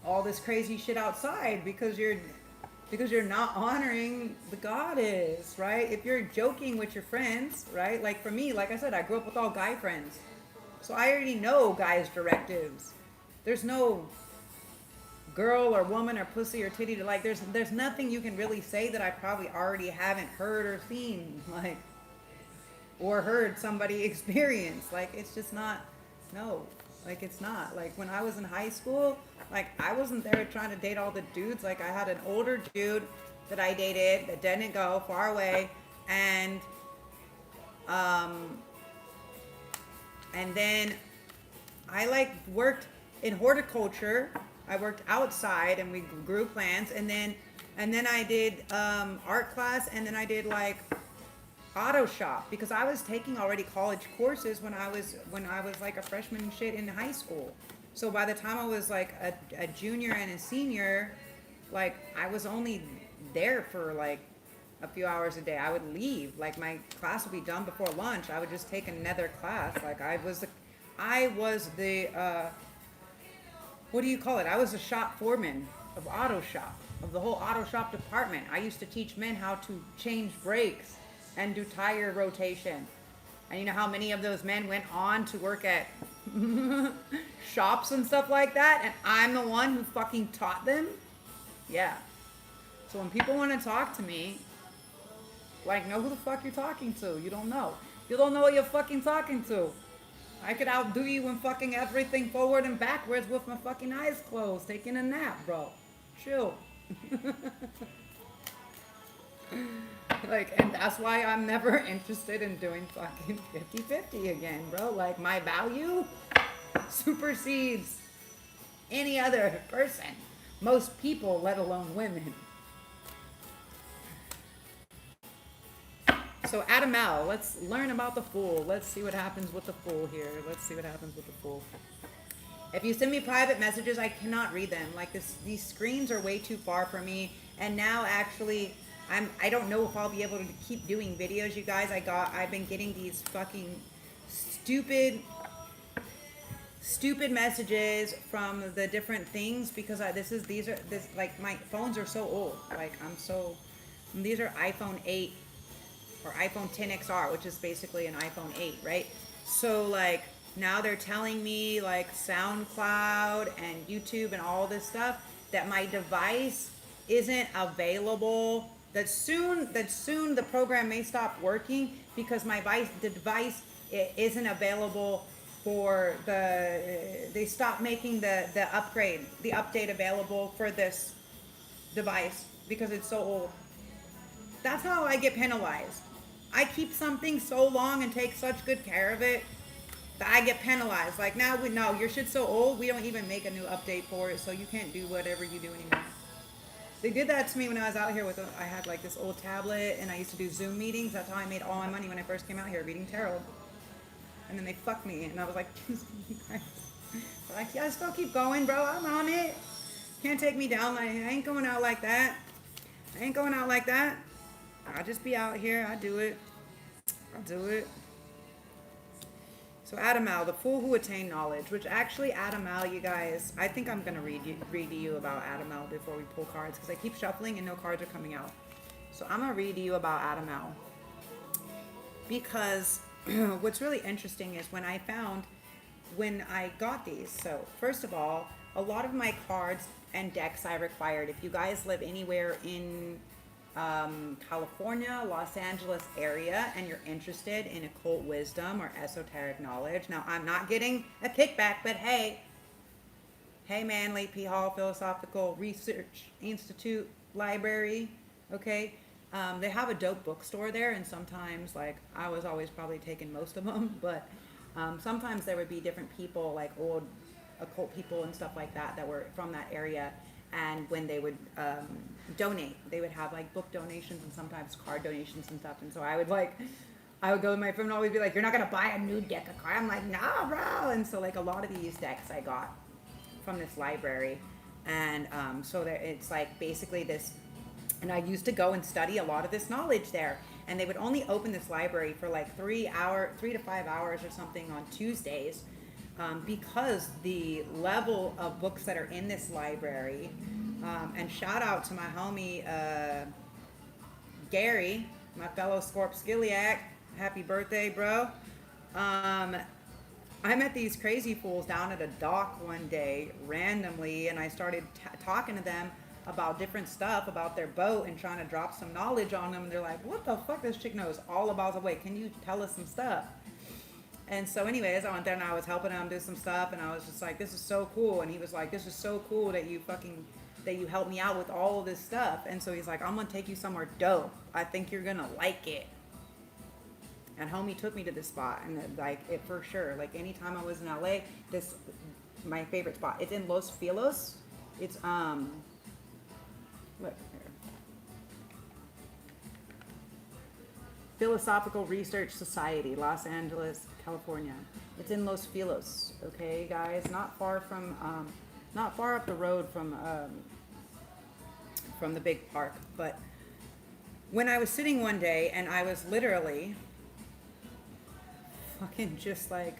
all this crazy shit outside because you're not honoring the goddess, right? If you're joking with your friends, right? Like for me, like I said, I grew up with all guy friends. So I already know guys' directives. There's no girl or woman or pussy or titty to like, there's nothing you can really say that I probably already haven't heard or seen, like, or heard somebody experience. Like, it's just not, no, like it's not. Like when I was in high school, like I wasn't there trying to date all the dudes. Like I had an older dude that I dated that didn't go far away, and then I like worked in horticulture. I worked outside and we grew plants, and then I did art class, and then I did like auto shop because I was taking already college courses when I was like a freshman and shit in high school. So by the time I was like a junior and a senior, like I was only there for like a few hours a day. I would leave, like my class would be done before lunch. I would just take another class. Like I was the what do you call it? I was the shop foreman of auto shop, of the whole auto shop department. I used to teach men how to change brakes and do tire rotation. And you know how many of those men went on to work at shops and stuff like that, and I'm the one who fucking taught them? Yeah. So when people want to talk to me, like, know who the fuck you're talking to. You don't know. You don't know what you're fucking talking to. I could outdo you in fucking everything forward and backwards with my fucking eyes closed, taking a nap, bro. Chill. Like, and that's why I'm never interested in doing fucking 50-50 again, bro. Like, my value supersedes any other person. Most people, let alone women. So, Adam L, let's learn about the Fool. Let's see what happens with the Fool here. Let's see what happens with the Fool. If you send me private messages, I cannot read them. Like, these screens are way too far for me. And now, actually, I don't know if I'll be able to keep doing videos, you guys. I've been getting these fucking stupid messages from the different things because like my phones are so old. Like these are iPhone 8 or iPhone 10 XR, which is basically an iPhone 8, right? So like now they're telling me like SoundCloud and YouTube and all this stuff that my device isn't available, that soon the program may stop working because the device isn't available for they stop making the update available for this device because it's so old. That's how I get penalized. I keep something so long and take such good care of it that I get penalized. Like, now no, your shit's so old, we don't even make a new update for it, so you can't do whatever you do anymore. They did that to me when I was out here I had like this old tablet and I used to do Zoom meetings. That's how I made all my money when I first came out here, reading tarot. And then they fucked me and I was like, like, yeah, I still keep going, bro. I'm on it. Can't take me down. Like, I ain't going out like that. I ain't going out like that. I'll just be out here. I do it. I'll do it. So Adamal, the fool who attained knowledge, which actually Adamal, you guys, I think I'm going to read to you about Adamal before we pull cards because I keep shuffling and no cards are coming out. So I'm going to read to you about Adamal because what's really interesting is when I got these. So first of all, a lot of my cards and decks I required. If you guys live anywhere in California, Los Angeles area, and you're interested in occult wisdom or esoteric knowledge. Now, I'm not getting a kickback, but hey man, Late P. Hall Philosophical Research Institute Library, okay? They have a dope bookstore there, and sometimes, like, I was always probably taking most of them, but sometimes there would be different people, like old occult people and stuff like that were from that area. And when they would donate, they would have like book donations and sometimes card donations and stuff. And so I would go with my friend and always be like, you're not going to buy a new deck of cards. I'm like, nah, bro. And so like a lot of these decks I got from this library. And so that it's like basically this, and I used to go and study a lot of this knowledge there. And they would only open this library for like 3 to 5 hours or something on Tuesdays. Because the level of books that are in this library, and shout out to my homie Gary, my fellow Scorpskiliac, happy birthday, bro. I met these crazy fools down at a dock one day randomly, and I started talking to them about different stuff about their boat and trying to drop some knowledge on them. And they're like, what the fuck, this chick knows all about the way. Can you tell us some stuff? And so anyways, I went there and I was helping him do some stuff and I was just like, this is so cool. And he was like, this is so cool that you helped me out with all of this stuff. And so he's like, I'm going to take you somewhere dope. I think you're going to like it. And homie took me to this spot and like it for sure. Like anytime I was in LA, my favorite spot. It's in Los Feliz. It's, look here. Philosophical Research Society, Los Angeles, California. It's in Los Feliz, okay, guys? Not far up the road from the big park. But when I was sitting one day and I was literally fucking just like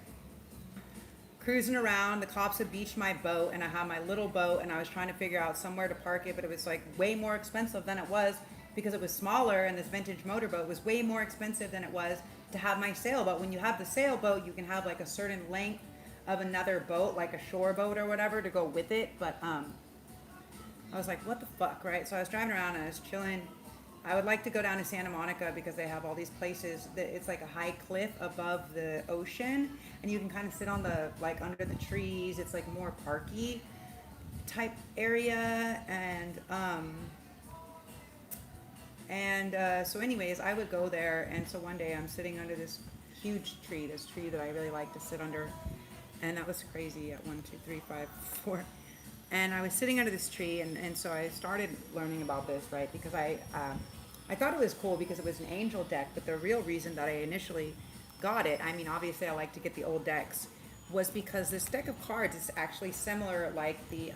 cruising around, the cops had beached my boat and I had my little boat and I was trying to figure out somewhere to park it, but it was like way more expensive than it was because it was smaller, and this vintage motorboat was way more expensive than it was to have my sailboat. When you have the sailboat, you can have like a certain length of another boat, like a shore boat or whatever, to go with it. But I was like, what the fuck, right? So I was driving around and I was chilling. I would like to go down to Santa Monica because they have all these places that it's like a high cliff above the ocean, and you can kind of sit on the like under the trees. It's like more parky type area, so anyways, I would go there, and so one day I'm sitting under this huge tree, that I really like to sit under, and that was crazy at 1, 2, 3, 5, 4, and I was sitting under this tree, and so I started learning about this, right, because I thought it was cool because it was an angel deck, but the real reason that I initially got it, I mean, obviously I like to get the old decks, was because this deck of cards is actually similar, like the,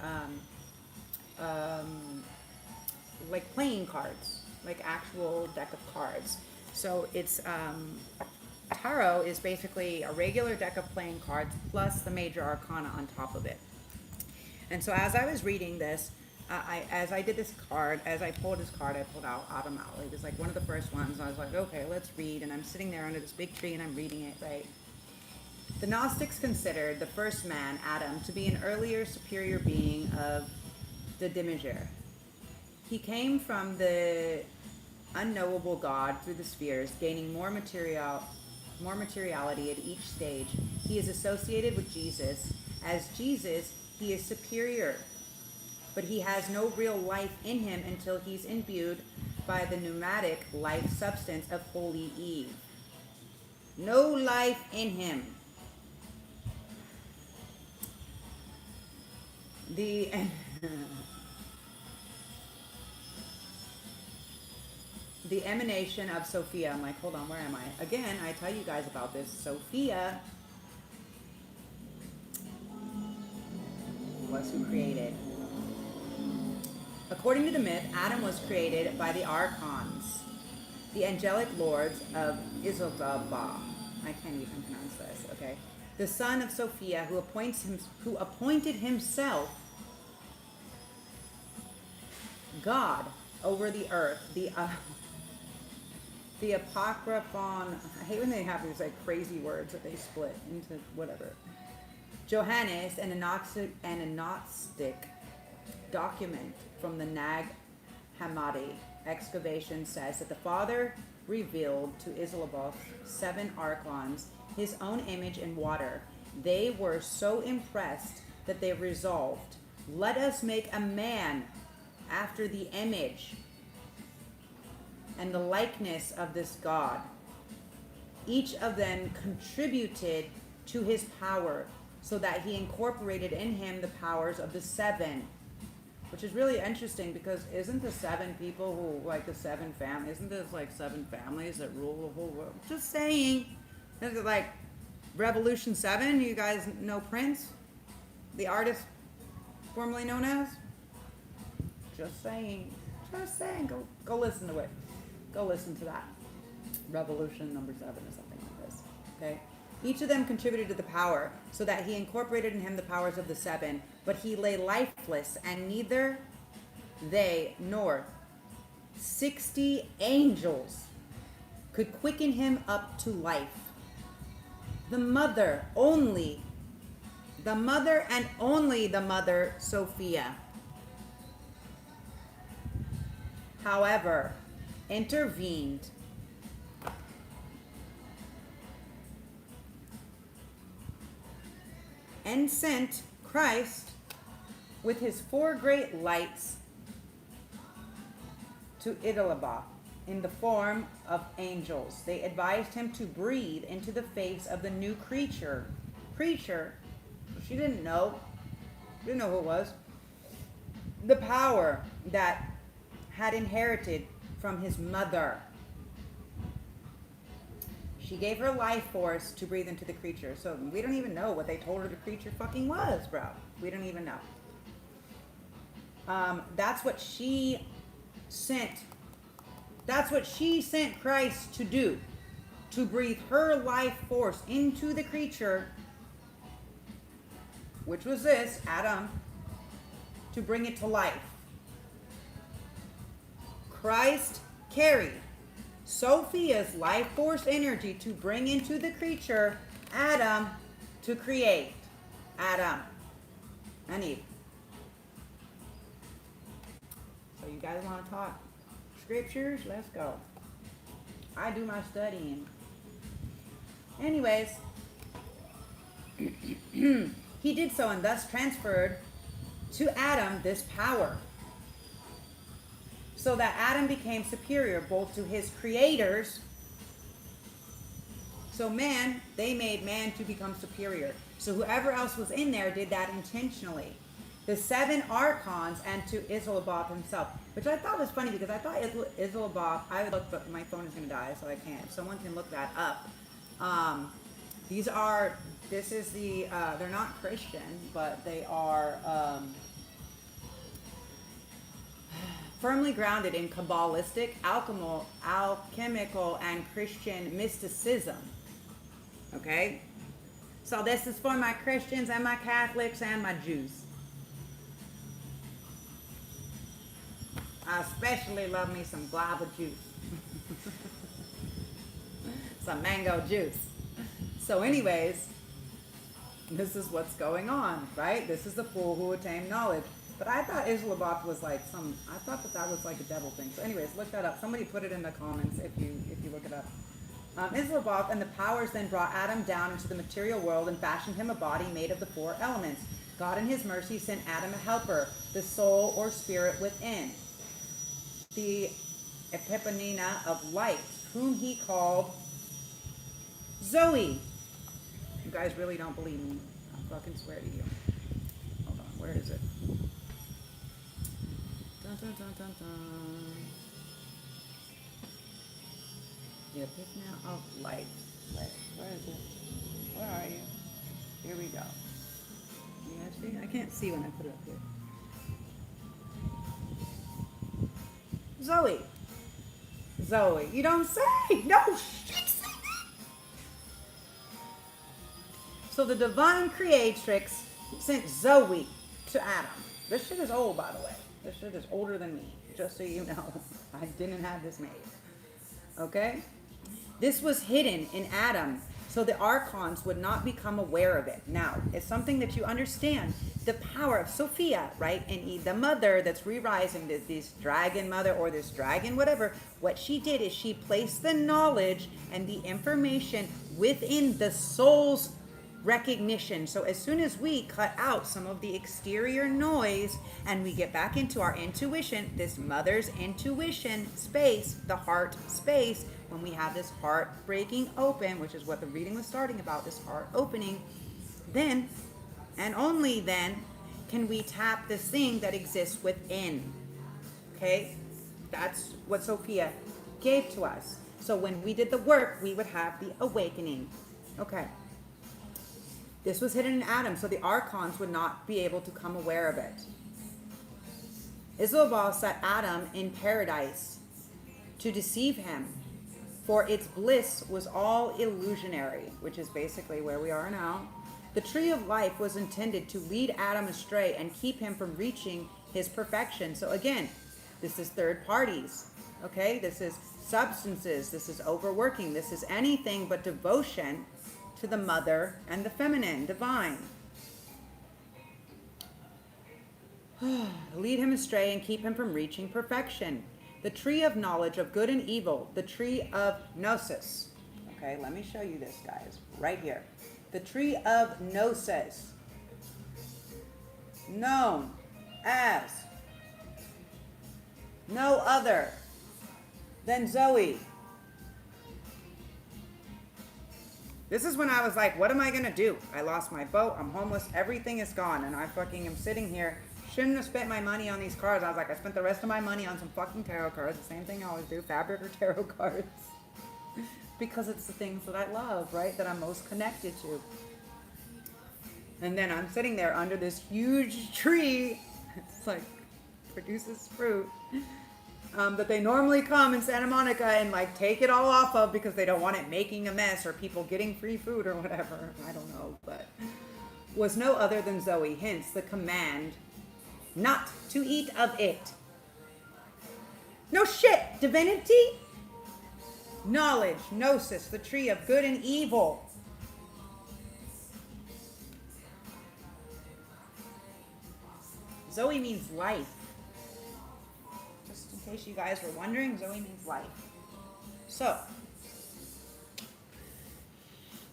like playing cards. Like actual deck of cards. So it's tarot is basically a regular deck of playing cards plus the major arcana on top of it. And so as I was reading this, as I pulled this card, I pulled out Adamal. It was like one of the first ones. I was like, okay, let's read. And I'm sitting there under this big tree and I'm reading it, right? The Gnostics considered the first man, Adam, to be an earlier superior being of the Demiurge. He came from the unknowable God through the spheres, gaining more materiality at each stage. He is associated with Jesus. As Jesus, he is superior, but he has no real life in him until he's imbued by the pneumatic life substance of Holy Eve. No life in him. The emanation of Sophia. I'm like, hold on, where am I? Again, I tell you guys about this. Sophia was who created. According to the myth, Adam was created by the archons, the angelic lords of Isilbah. I can't even pronounce this, okay? The son of Sophia, who appointed himself God over the earth. The apocryphon, I hate when they have these like crazy words that they split into whatever. Johannes, and a Gnostic document from the Nag Hammadi excavation says that the Father revealed to Isilbah 7 archons his own image in water. They were so impressed that they resolved, let us make a man after the image and the likeness of this God. Each of them contributed to his power so that he incorporated in him the powers of the 7. Which is really interesting because isn't the 7 people who, like the 7 families, isn't there like 7 families that rule the whole world? Just saying. Is it like Revolution 7? You guys know Prince? The artist formerly known as? Just saying. Just saying. Go listen to it. Go listen to that. Revolution number 7 or something like this. Okay? Each of them contributed to the power so that he incorporated in him the powers of the 7, but he lay lifeless, and neither they nor 60 angels could quicken him up to life. The mother and only the mother, Sophia, however, intervened and sent Christ with his 4 great lights to Isilbah in the form of angels. They advised him to breathe into the face of the new creature. She didn't know. She didn't know who it was. The power that had inherited from his mother. She gave her life force to breathe into the creature. So we don't even know what they told her the creature fucking was, bro. We don't even know. That's what she sent Christ to do. To breathe her life force into the creature, which was this, Adam, to bring it to life. Christ carried Sophia's life force energy to bring into the creature Adam to create Adam and Eve. So you guys want to talk scriptures? Let's go. I do my studying. Anyways, he did so and thus transferred to Adam this power, so that Adam became superior both to his creators. So they made man to become superior. So whoever else was in there did that intentionally. The 7 archons and to Isilbah himself, which I thought was funny because I thought Isilbah, I would look, but my phone is going to die, so I can't. If someone can look that up. They're not Christian, but they are firmly grounded in Kabbalistic, alchemical, and Christian mysticism. Okay? So this is for my Christians and my Catholics and my Jews. I especially love me some guava juice. Some mango juice. So anyways, this is what's going on, right? This is the fool who attained knowledge. But I thought Islaboth was like I thought that was like a devil thing. So anyways, look that up. Somebody put it in the comments if you look it up. Islaboth and the powers then brought Adam down into the material world and fashioned him a body made of the 4 elements. God in his mercy sent Adam a helper, the soul or spirit within, the Epiphania of light, whom he called Zoe. You guys really don't believe me. I'll fucking swear to you. Hold on, where is it? Dun, dun, dun, dun, dun. The Epiphania of light. Wait, where is it? Where are you? Here we go. You guys see? I can't see when I put it up here. Zoe. You don't say. No shit. So the divine creatrix sent Zoe to Adam. This shit is old, by the way. This shit is older than me, just so you know. I didn't have this made. Okay? This was hidden in Adam, so the archons would not become aware of it. Now, it's something that you understand. The power of Sophia, right? And the mother that's re-rising, this dragon mother or this dragon, whatever, what she did is she placed the knowledge and the information within the soul's recognition. So as soon as we cut out some of the exterior noise and we get back into our intuition, this mother's intuition space, the heart space, when we have this heart breaking open, which is what the reading was starting about, this heart opening, then and only then can we tap this thing that exists within. Okay? That's what Sophia gave to us. So when we did the work, we would have the awakening. Okay. This was hidden in Adam, so the archons would not be able to come aware of it. Islaboth set Adam in paradise to deceive him, for its bliss was all illusionary, which is basically where we are now. The tree of life was intended to lead Adam astray and keep him from reaching his perfection. So again, this is third parties, okay? This is substances, this is overworking, this is anything but devotion to the mother and the feminine, divine. Lead him astray and keep him from reaching perfection. The tree of knowledge of good and evil, the tree of gnosis. Okay, let me show you this, guys, right here. The tree of gnosis, known as no other than Zoe. This is when I was like, what am I going to do? I lost my boat. I'm homeless. Everything is gone. And I fucking am sitting here. Shouldn't have spent my money on these cards. I was like, I spent the rest of my money on some fucking tarot cards. The same thing I always do. Fabric or tarot cards. Because it's the things that I love, right? That I'm most connected to. And then I'm sitting there under this huge tree. It's like, produces fruit. That they normally come in Santa Monica and like take it all off of because they don't want it making a mess or people getting free food or whatever. I don't know, but was no other than Zoe. Hence the command not to eat of it. No shit, divinity, knowledge, gnosis, the tree of good and evil. Zoe means life. In case you guys were wondering, Zoe means life. So,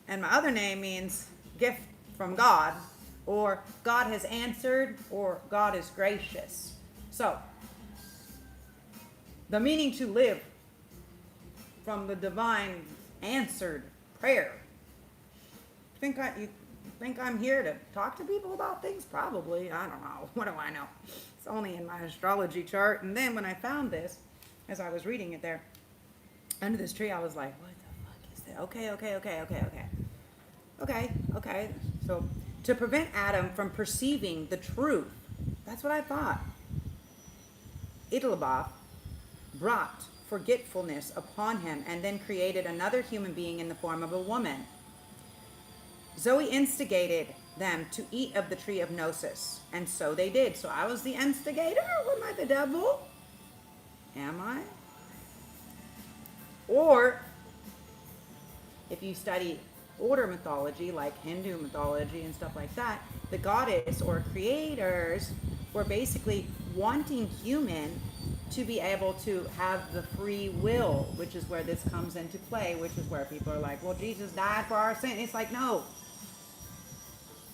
and my other name means gift from God, or God has answered, or God is gracious. So, the meaning to live from the divine answered prayer. You think I'm here to talk to people about things? Probably. I don't know. What do I know? It's only in my astrology chart. And then when I found this, as I was reading it there, under this tree, I was like, what the fuck is that? Okay. So, to prevent Adam from perceiving the truth, that's what I thought. Islaboth brought forgetfulness upon him and then created another human being in the form of a woman. Zoe instigated them to eat of the tree of gnosis, and so they did. So I was the instigator? Am I the devil? Am I? Or, if you study older mythology, like Hindu mythology and stuff like that, the goddess or creators we're basically wanting human to be able to have the free will, which is where this comes into play, which is where people are like, well, Jesus died for our sin. It's like, no.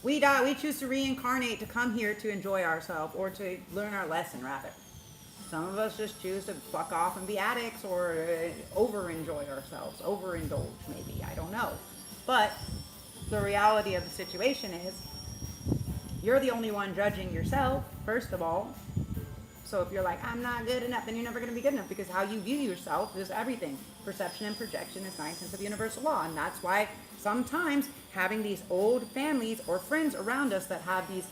We die, we choose to reincarnate to come here to enjoy ourselves or to learn our lesson, rather. Some of us just choose to fuck off and be addicts or over-enjoy ourselves, overindulge maybe, I don't know. But the reality of the situation is you're the only one judging yourself, first of all. So if you're like, I'm not good enough, then you're never going to be good enough, because how you view yourself is everything. Perception and projection is 9/10 of universal law. And that's why sometimes having these old families or friends around us that have these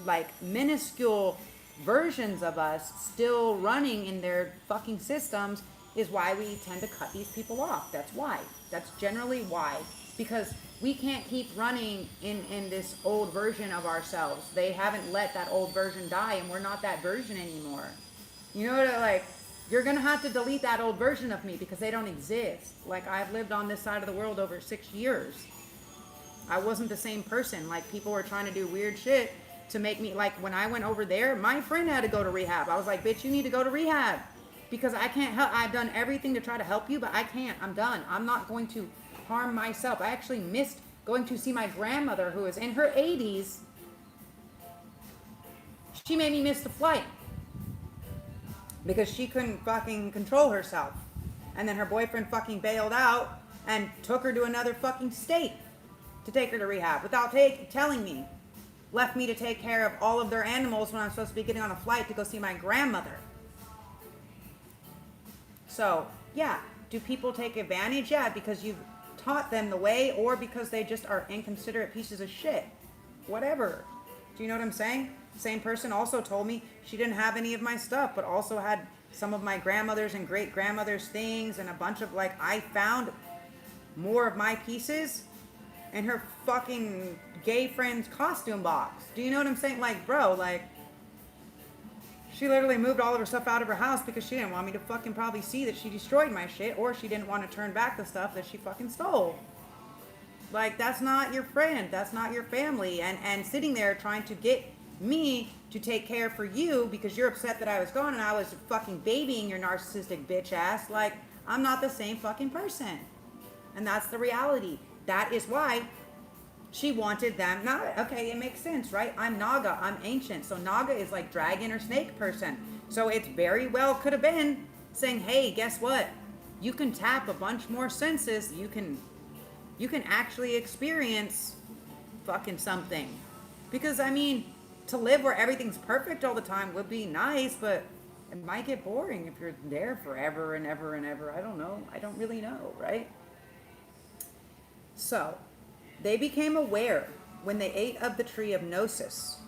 like minuscule versions of us still running in their fucking systems is why we tend to cut these people off. That's why. That's generally why. Because we can't keep running in this old version of ourselves. They haven't let that old version die, and we're not that version anymore. You know what, like, you're going to have to delete that old version of me because they don't exist. Like, I've lived on this side of the world over 6 years. I wasn't the same person. Like, people were trying to do weird shit to make me, like, when I went over there, my friend had to go to rehab. I was like, bitch, you need to go to rehab because I can't help. I've done everything to try to help you, but I can't. I'm done. I'm not going to harm myself. I actually missed going to see my grandmother, who is in her 80s. She made me miss the flight because she couldn't fucking control herself. And then her boyfriend fucking bailed out and took her to another fucking state to take her to rehab without telling me. Left me to take care of all of their animals when I'm supposed to be getting on a flight to go see my grandmother. So, yeah, do people take advantage? Yeah, because you've taught them the way, or because they just are inconsiderate pieces of shit. Whatever. Do you know what I'm saying? Same person also told me she didn't have any of my stuff, but also had some of my grandmother's and great grandmother's things and a bunch of, like, I found more of my pieces in her fucking gay friend's costume box. Do you know what I'm saying? Like, bro, like, she literally moved all of her stuff out of her house because she didn't want me to fucking probably see that she destroyed my shit, or she didn't want to turn back the stuff that she fucking stole. Like, that's not your friend. That's not your family. And sitting there trying to get me to take care for you because you're upset that I was gone and I was fucking babying your narcissistic bitch ass. Like, I'm not the same fucking person. And that's the reality. That is why she wanted them. Not, okay, it makes sense, right? I'm Naga, I'm ancient. So Naga is like dragon or snake person. So it's very well could have been saying, hey, guess what? You can tap a bunch more senses. You can actually experience fucking something. Because, I mean, to live where everything's perfect all the time would be nice, but it might get boring if you're there forever and ever and ever. I don't know. I don't really know, right? So, they became aware when they ate of the tree of Gnosis.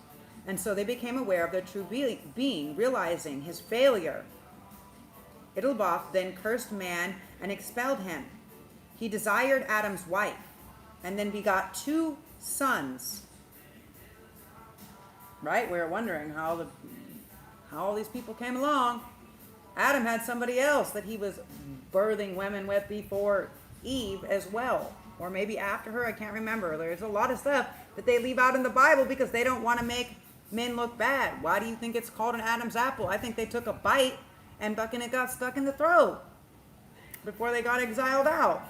And so they became aware of their true being, realizing his failure. Ittelboff then cursed man and expelled him. He desired Adam's wife and then begot 2 sons. Right? We were wondering how all these people came along. Adam had somebody else that he was birthing women with before Eve as well. Or maybe after her, I can't remember. There's a lot of stuff that they leave out in the Bible because they don't want to make men look bad. Why do you think it's called an Adam's apple? I think they took a bite and fucking it got stuck in the throat before they got exiled out.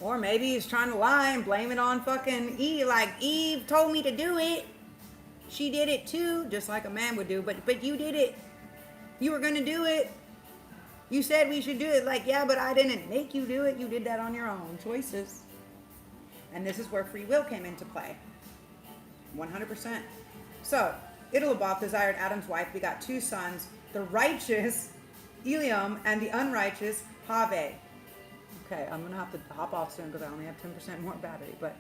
Or maybe he's trying to lie and blame it on fucking Eve. Like, Eve told me to do it. She did it too, just like a man would do. But you did it. You were going to do it. You said we should do it. Like, yeah, but I didn't make you do it. You did that on your own choices. And this is where free will came into play. 100%. So, Ittelboff desired Adam's wife, begot 2 sons, the righteous Eliam and the unrighteous Have. Okay, I'm going to have to hop off soon because I only have 10% more battery. But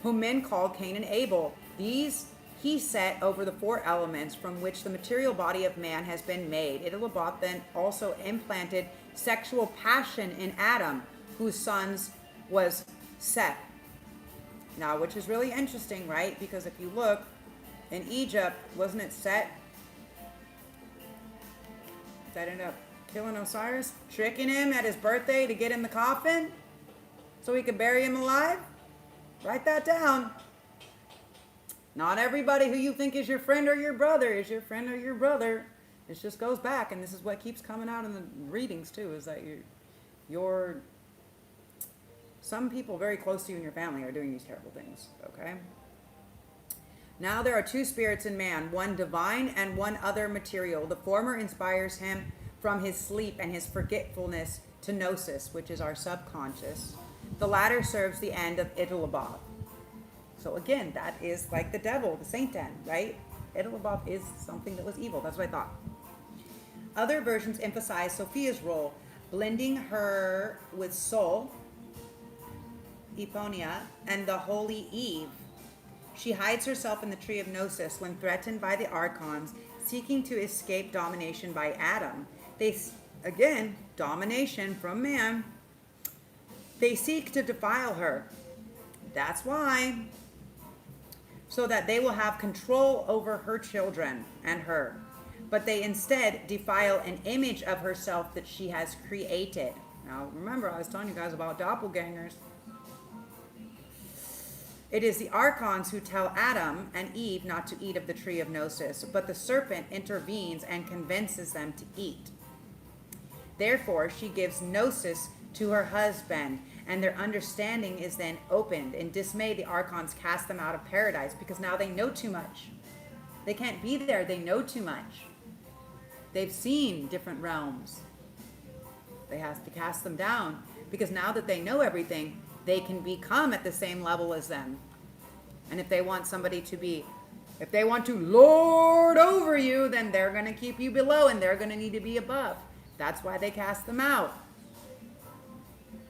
whom men called Cain and Abel. These he set over the 4 elements from which the material body of man has been made. Ittelboff then also implanted sexual passion in Adam, whose sons was Seth. Now, which is really interesting, right? Because if you look, in Egypt, wasn't it Seth that ended up killing Osiris? Tricking him at his birthday to get in the coffin so he could bury him alive? Write that down. Not everybody who you think is your friend or your brother is your friend or your brother. It just goes back, and this is what keeps coming out in the readings too, is that you're some people very close to you in your family are doing these terrible things, okay? Now there are two spirits in man, one divine and one other material. The former inspires him from his sleep and his forgetfulness to gnosis, which is our subconscious. The latter serves the end of Italabov. So again, that is like the devil, the Satan, right? Italabov is something that was evil. That's what I thought. Other versions emphasize Sophia's role, blending her with Sol, Eponia, and the holy Eve. She hides herself in the tree of Gnosis when threatened by the Archons, seeking to escape domination by Adam. Again, domination from man. They seek to defile her. That's why. So that they will have control over her children and her. But they instead defile an image of herself that she has created. Now, remember, I was telling you guys about doppelgangers. It is the Archons who tell Adam and Eve not to eat of the tree of Gnosis, but the serpent intervenes and convinces them to eat. Therefore, she gives Gnosis to her husband, and their understanding is then opened. In dismay, the Archons cast them out of paradise because now they know too much. They can't be there. They know too much. They've seen different realms. They have to cast them down because now that they know everything, they can become at the same level as them. And if they want somebody to be, if they want to lord over you, then they're going to keep you below and they're going to need to be above. That's why they cast them out.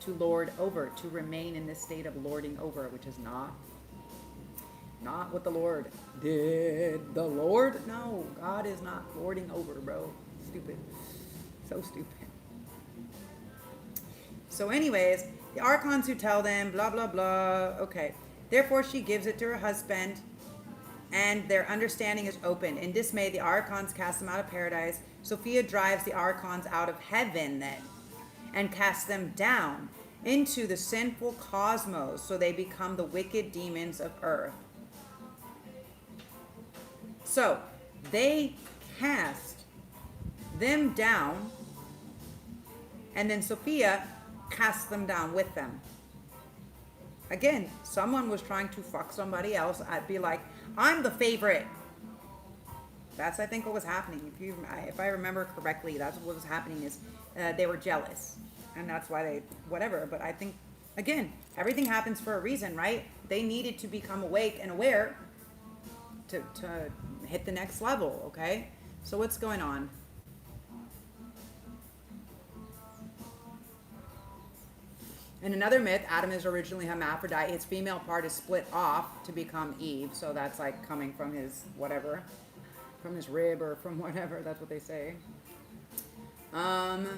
To lord over, to remain in this state of lording over, which is not what the Lord did. The Lord? No, God is not lording over, bro. Stupid. So stupid. So anyways, the Archons who tell them, blah, blah, blah. Okay. Therefore, she gives it to her husband, and their understanding is open. In dismay, the Archons cast them out of paradise. Sophia drives the Archons out of heaven then, and casts them down into the sinful cosmos, so they become the wicked demons of earth. So, they cast them down, and then Sophia cast them down with them. Again, someone was trying to fuck somebody else. I'd be like, I'm the favorite. That's, I think, what was happening. If I remember correctly, that's what was happening is they were jealous. And that's why they, whatever. But I think, again, everything happens for a reason, right? They needed to become awake and aware to hit the next level, okay? So what's going on? In another myth, Adam is originally hermaphrodite. His female part is split off to become Eve. So that's like coming from his whatever, from his rib or from whatever. That's what they say. And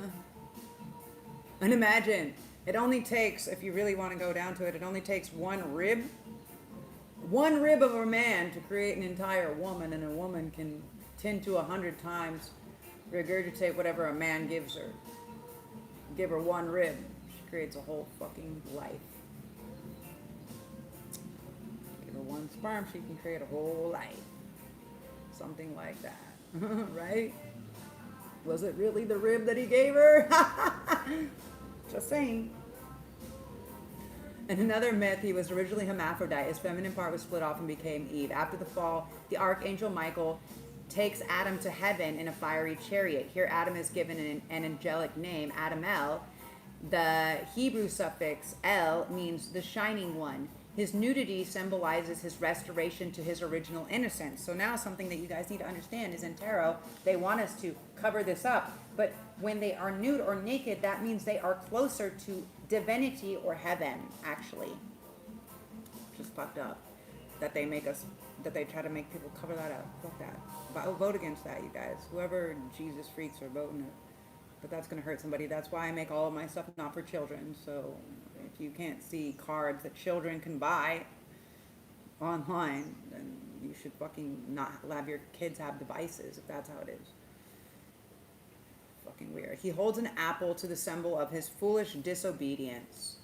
imagine, it only takes, if you really want to go down to it, it only takes one rib of a man to create an entire woman, and a woman can 10 to 100 times regurgitate whatever a man gives her. Give her one rib. Creates a whole fucking life. Give her one sperm, she can create a whole life. Something like that. Right? Was it really the rib that he gave her? Just saying. In another myth, he was originally hermaphrodite. His feminine part was split off and became Eve. After the fall, the archangel Michael takes Adam to heaven in a fiery chariot. Here Adam is given an angelic name, Adamel. The Hebrew suffix El means the shining one. His nudity symbolizes his restoration to his original innocence. So now something that you guys need to understand is in tarot, they want us to cover this up. But when they are nude or naked, that means they are closer to divinity or heaven, actually. Just fucked up. That they try to make people cover that up. Fuck that. Vote against that, you guys. Whoever Jesus freaks are voting it. But that's going to hurt somebody. That's why I make all of my stuff not for children. So if you can't see cards that children can buy online, then you should fucking not have your kids have devices if that's how it is. Fucking weird. He holds an apple to the symbol of his foolish disobedience.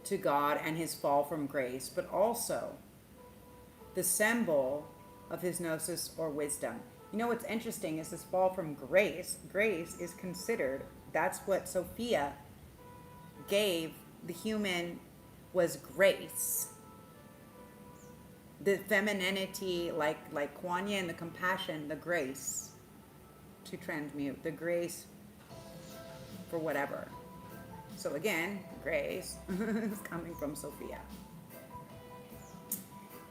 to God and his fall from grace, but also the symbol of his gnosis or wisdom. You know what's interesting is this fall from grace. Grace is considered, that's what Sophia gave the human, was grace. The femininity, like Kuan Yin, the compassion, the grace to transmute, the grace for whatever. So again, grace is coming from Sophia.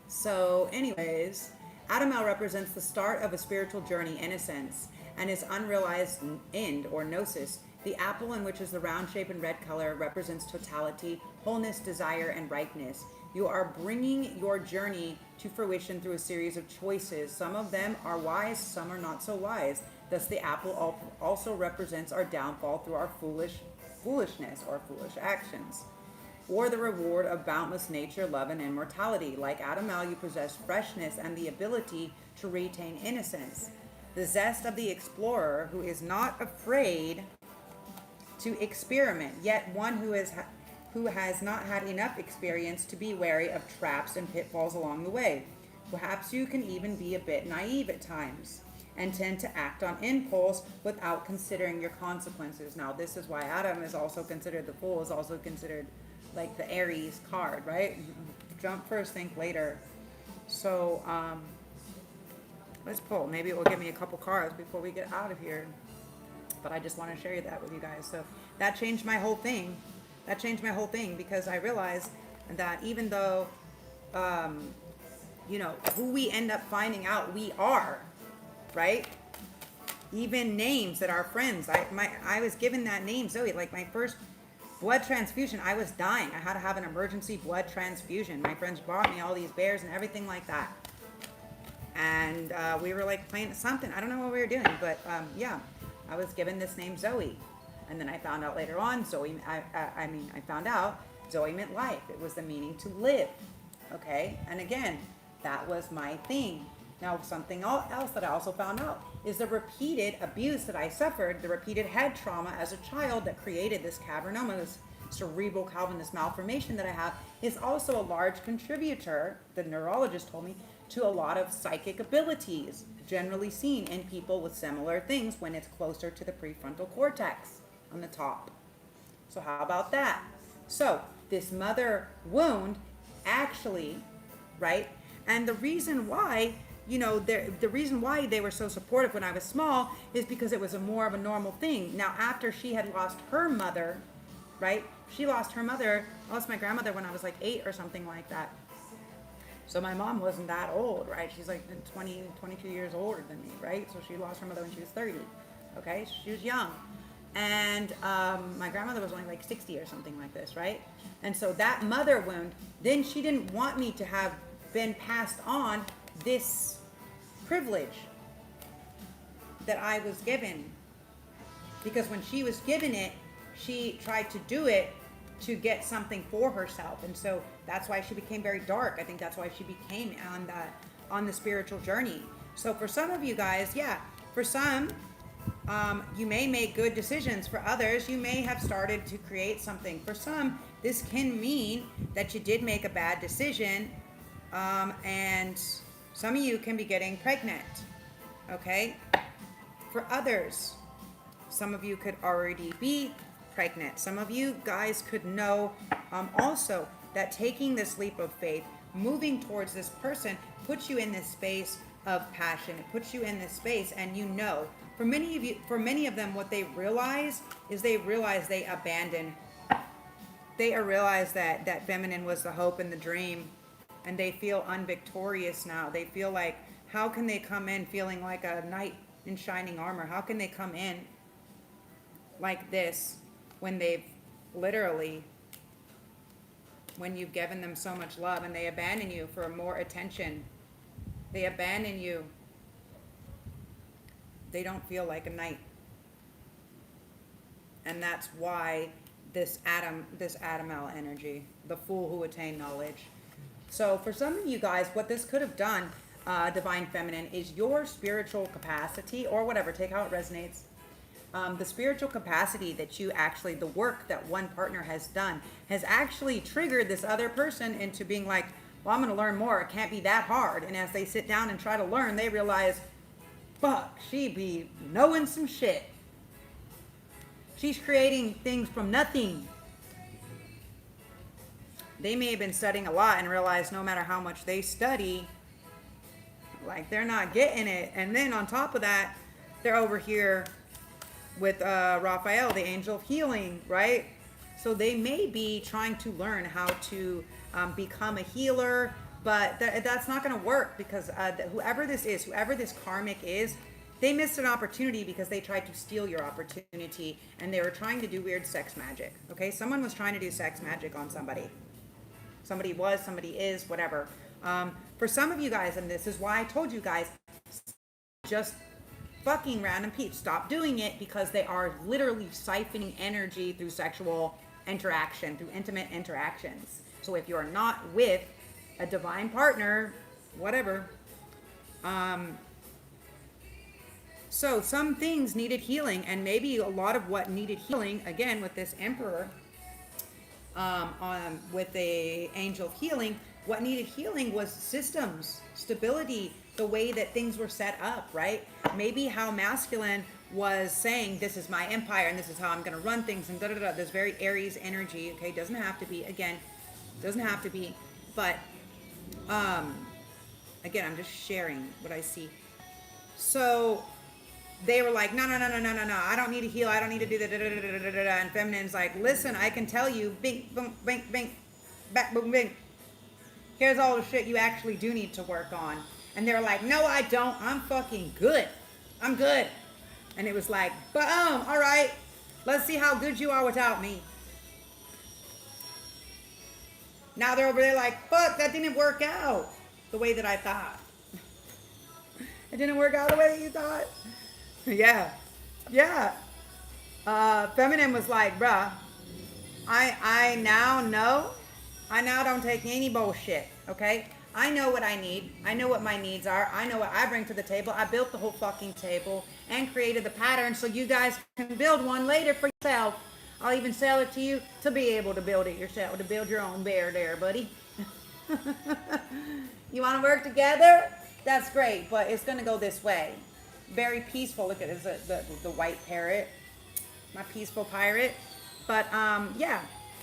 So anyways, Adamel represents the start of a spiritual journey in a sense, and his unrealized end or gnosis. The apple, in which is the round shape and red color, represents totality, wholeness, desire, and rightness. You are bringing your journey to fruition through a series of choices. Some of them are wise, some are not so wise. Thus, the apple also represents our downfall through our foolishness or foolish actions, or the reward of boundless nature, love, and immortality. Like Adamel, you possess freshness and the ability to retain innocence. The zest of the explorer who is not afraid to experiment, yet one who has not had enough experience to be wary of traps and pitfalls along the way. Perhaps you can even be a bit naive at times and tend to act on impulse without considering your consequences. Now, this is why Adam is also considered, the Fool is also considered like the Aries card, right? Jump first, think later. So, let's pull. Maybe it will give me a couple cards before we get out of here. But I just want to share that with you guys. So that changed my whole thing. That changed my whole thing because I realized that even though, who we end up finding out we are, right? Even names that our friends, I was given that name, Zoe, like my first blood transfusion, I was dying. I had to have an emergency blood transfusion. My friends bought me all these bears and everything like that. And we were like playing something. I don't know what we were doing, but yeah, I was given this name Zoe. And then I found out later on, I found out Zoe meant life. It was the meaning to live. Okay? And again, that was my thing. Now, something else that I also found out is the repeated abuse that I suffered, the repeated head trauma as a child that created this cavernoma, this cerebral Calvinist malformation that I have, is also a large contributor, the neurologist told me, to a lot of psychic abilities generally seen in people with similar things when it's closer to the prefrontal cortex on the top. So how about that? So this mother wound actually, right? And the reason why, the reason why they were so supportive when I was small is because it was more of a normal thing. Now, after she had lost her mother, right? She lost her mother, lost my grandmother when I was like 8 or something like that. So my mom wasn't that old, right? She's like 22 years older than me, right? So she lost her mother when she was 30, okay? She was young. And my grandmother was only like 60 or something like this, right? And so that mother wound, then she didn't want me to have been passed on this privilege that I was given. Because when she was given it, she tried to do it to get something for herself. And so that's why she became very dark. I think that's why she became on the spiritual journey. So for some of you guys, yeah, for some, you may make good decisions. For others, you may have started to create something. For some, this can mean that you did make a bad decision, and some of you can be getting pregnant, okay? For others, some of you could already be pregnant. Some of you guys could know also that taking this leap of faith, moving towards this person, puts you in this space of passion. It puts you in this space, and for many of them, what they realize is they realize they realize that feminine was the hope and the dream, and they feel unvictorious now. They feel like, how can they come in feeling like a knight in shining armor? How can they come in like this when they've literally, when you've given them so much love and they abandon you for more attention? They abandon you. They don't feel like a knight. And that's why this Adamel energy, the fool who attained knowledge. So for some of you guys, what this could have done, Divine Feminine, is your spiritual capacity, or whatever, take how it resonates. the spiritual capacity that you actually, the work that one partner has done has actually triggered this other person into being like, well, I'm going to learn more. It can't be that hard. And as they sit down and try to learn, they realize, fuck, she be knowing some shit. She's creating things from nothing. They may have been studying a lot and realized no matter how much they study, like they're not getting it. And then on top of that, they're over here with Raphael, the angel of healing, right? So they may be trying to learn how to become a healer, but that's not going to work because whoever this is, whoever this karmic is, they missed an opportunity because they tried to steal your opportunity and they were trying to do weird sex magic. Okay, someone was trying to do sex magic on somebody. Somebody was, somebody is, whatever. For some of you guys, and this is why I told you guys, just fucking random peeps. Stop doing it because they are literally siphoning energy through sexual interaction, through intimate interactions. So if you're not with a divine partner, whatever, so some things needed healing, and maybe a lot of what needed healing, again, with this emperor, with the angel of healing, what needed healing was systems, stability, the way that things were set up, right? Maybe how masculine was saying, this is my empire and this is how I'm going to run things and da-da-da. There's very Aries energy, okay? Doesn't have to be, again, doesn't have to be, but again, I'm just sharing what I see. So they were like, no, I don't need to heal. I don't need to do that. And feminine's like, listen, I can tell you, bing, boom, bing, bing, back, boom, bing. Here's all the shit you actually do need to work on. And they were like, no, I don't. I'm fucking good. I'm good. And it was like, boom, all right. Let's see how good you are without me. Now they're over there like, fuck, that didn't work out the way that I thought. It didn't work out the way that you thought? Yeah. Feminine was like, bruh, I now know. I now don't take any bullshit, okay? I know what I need. I know what my needs are. I know what I bring to the table. I built the whole fucking table and created the pattern so you guys can build one later for yourself. I'll even sell it to you to be able to build it yourself, to build your own bear there, buddy. You want to work together? That's great, but it's going to go this way. Very peaceful. Look at this, the white parrot, my peaceful pirate. But yeah,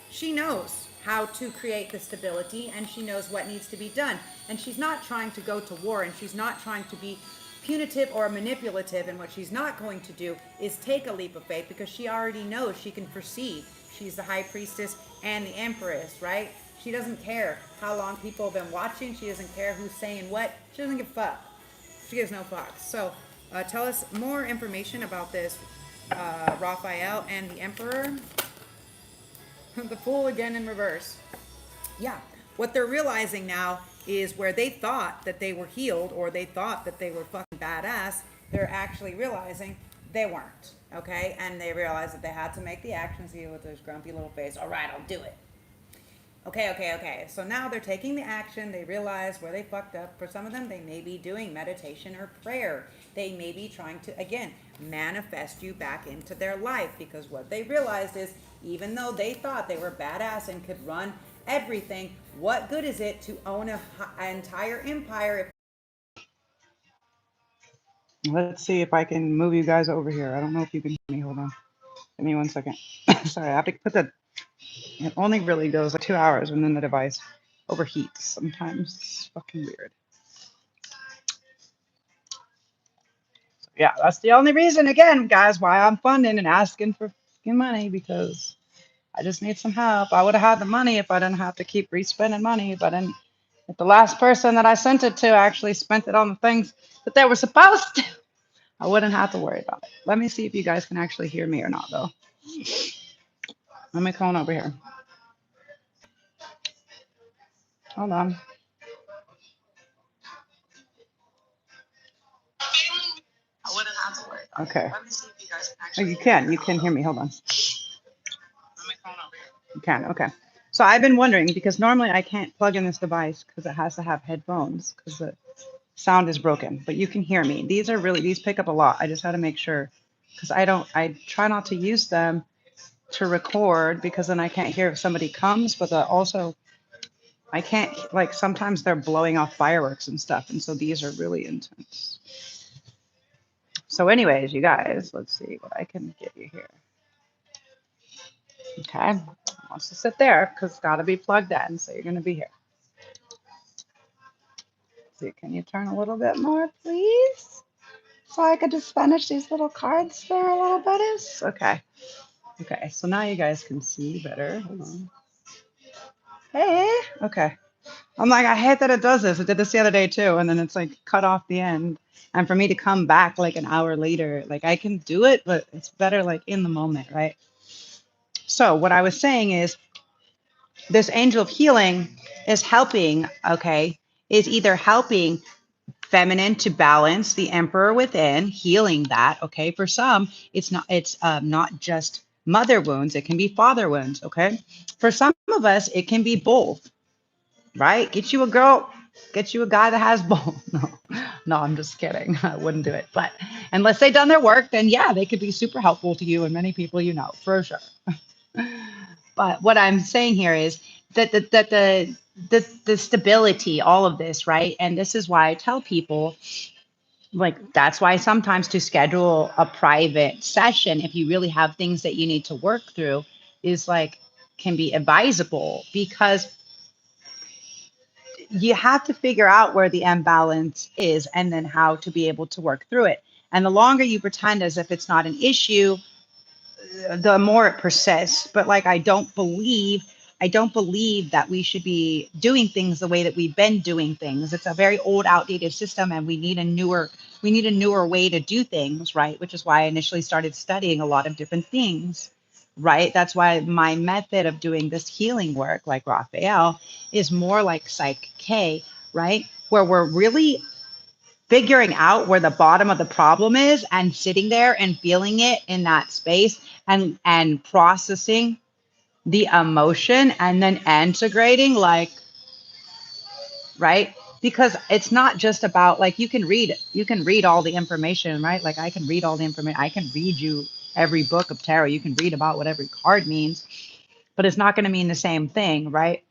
she knows how to create the stability and she knows what needs to be done. And she's not trying to go to war and she's not trying to be punitive or manipulative. And what she's not going to do is take a leap of faith because she already knows, she can foresee. She's the high priestess and the empress, right? She doesn't care how long people have been watching. She doesn't care who's saying what. She doesn't give a fuck. She gives no fucks. So tell us more information about this Raphael and the emperor. The Fool again in reverse. Yeah, what they're realizing now is where they thought that they were healed or they thought that they were fucking badass, they're actually realizing they weren't, okay? And they realized that they had to make the action, see with this grumpy little face. All right, I'll do it. Okay. So now they're taking the action. They realize where they fucked up. For some of them, they may be doing meditation or prayer. They may be trying to, again, manifest you back into their life because what they realized is even though they thought they were badass and could run everything, what good is it to own an entire empire? Let's see if I can move you guys over here. I don't know if you can hear me. Hold on. Give me 1 second. Sorry, I have to put it only really goes like 2 hours and then the device overheats sometimes. It's fucking weird. So yeah, that's the only reason, again, guys, why I'm funding and asking for fucking money because I just need some help. I would have had the money if I didn't have to keep re-spending money, but then if the last person that I sent it to actually spent it on the things that they were supposed to, I wouldn't have to worry about it. Let me see if you guys can actually hear me or not, though. Let me come on over here. Hold on. I wouldn't have to worry about it. Okay. Let me see if you guys can actually you can hear me. Hold on. Let me come on over here. You can, okay. So I've been wondering, because normally I can't plug in this device because it has to have headphones because the sound is broken, but you can hear me. These pick up a lot. I just had to make sure because I try not to use them to record because then I can't hear if somebody comes, but also I can't, like, sometimes they're blowing off fireworks and stuff. And so these are really intense. So anyways, you guys, let's see what I can get you here. Okay. Wants to sit there because it's got to be plugged in. So you're going to be here. See, can you turn a little bit more, please? So I could just finish these little cards there a little bit. Okay. Okay. So now you guys can see better. Hold on. Hey. Okay. I'm like, I hate that it does this. It did this the other day too. And then it's like cut off the end. And for me to come back like an hour later, like I can do it, but it's better like in the moment, right? So what I was saying is this angel of healing is helping, okay, is either helping feminine to balance the emperor within, healing that, okay? For some, it's not just mother wounds, it can be father wounds, okay? For some of us, it can be both, right? Get you a girl, get you a guy that has both. No, I'm just kidding. I wouldn't do it. But unless they've done their work, then yeah, they could be super helpful to you and many people you know, for sure. But what I'm saying here is that the stability, all of this, right? And this is why I tell people, like, that's why sometimes to schedule a private session, if you really have things that you need to work through, is like can be advisable, because you have to figure out where the imbalance is and then how to be able to work through it. And the longer you pretend as if it's not an issue, the more it persists. But like, I don't believe that we should be doing things the way that we've been doing things. It's a very old, outdated system, and we need a newer way to do things, right? Which is why I initially started studying a lot of different things, right? That's why my method of doing this healing work, like Raphael, is more like Psych K, right? Where we're really figuring out where the bottom of the problem is and sitting there and feeling it in that space and processing the emotion and then integrating, like, right? Because it's not just about, like, you can read all the information, right? Like I can read all the information. I can read you every book of tarot. You can read about what every card means, but it's not going to mean the same thing, right?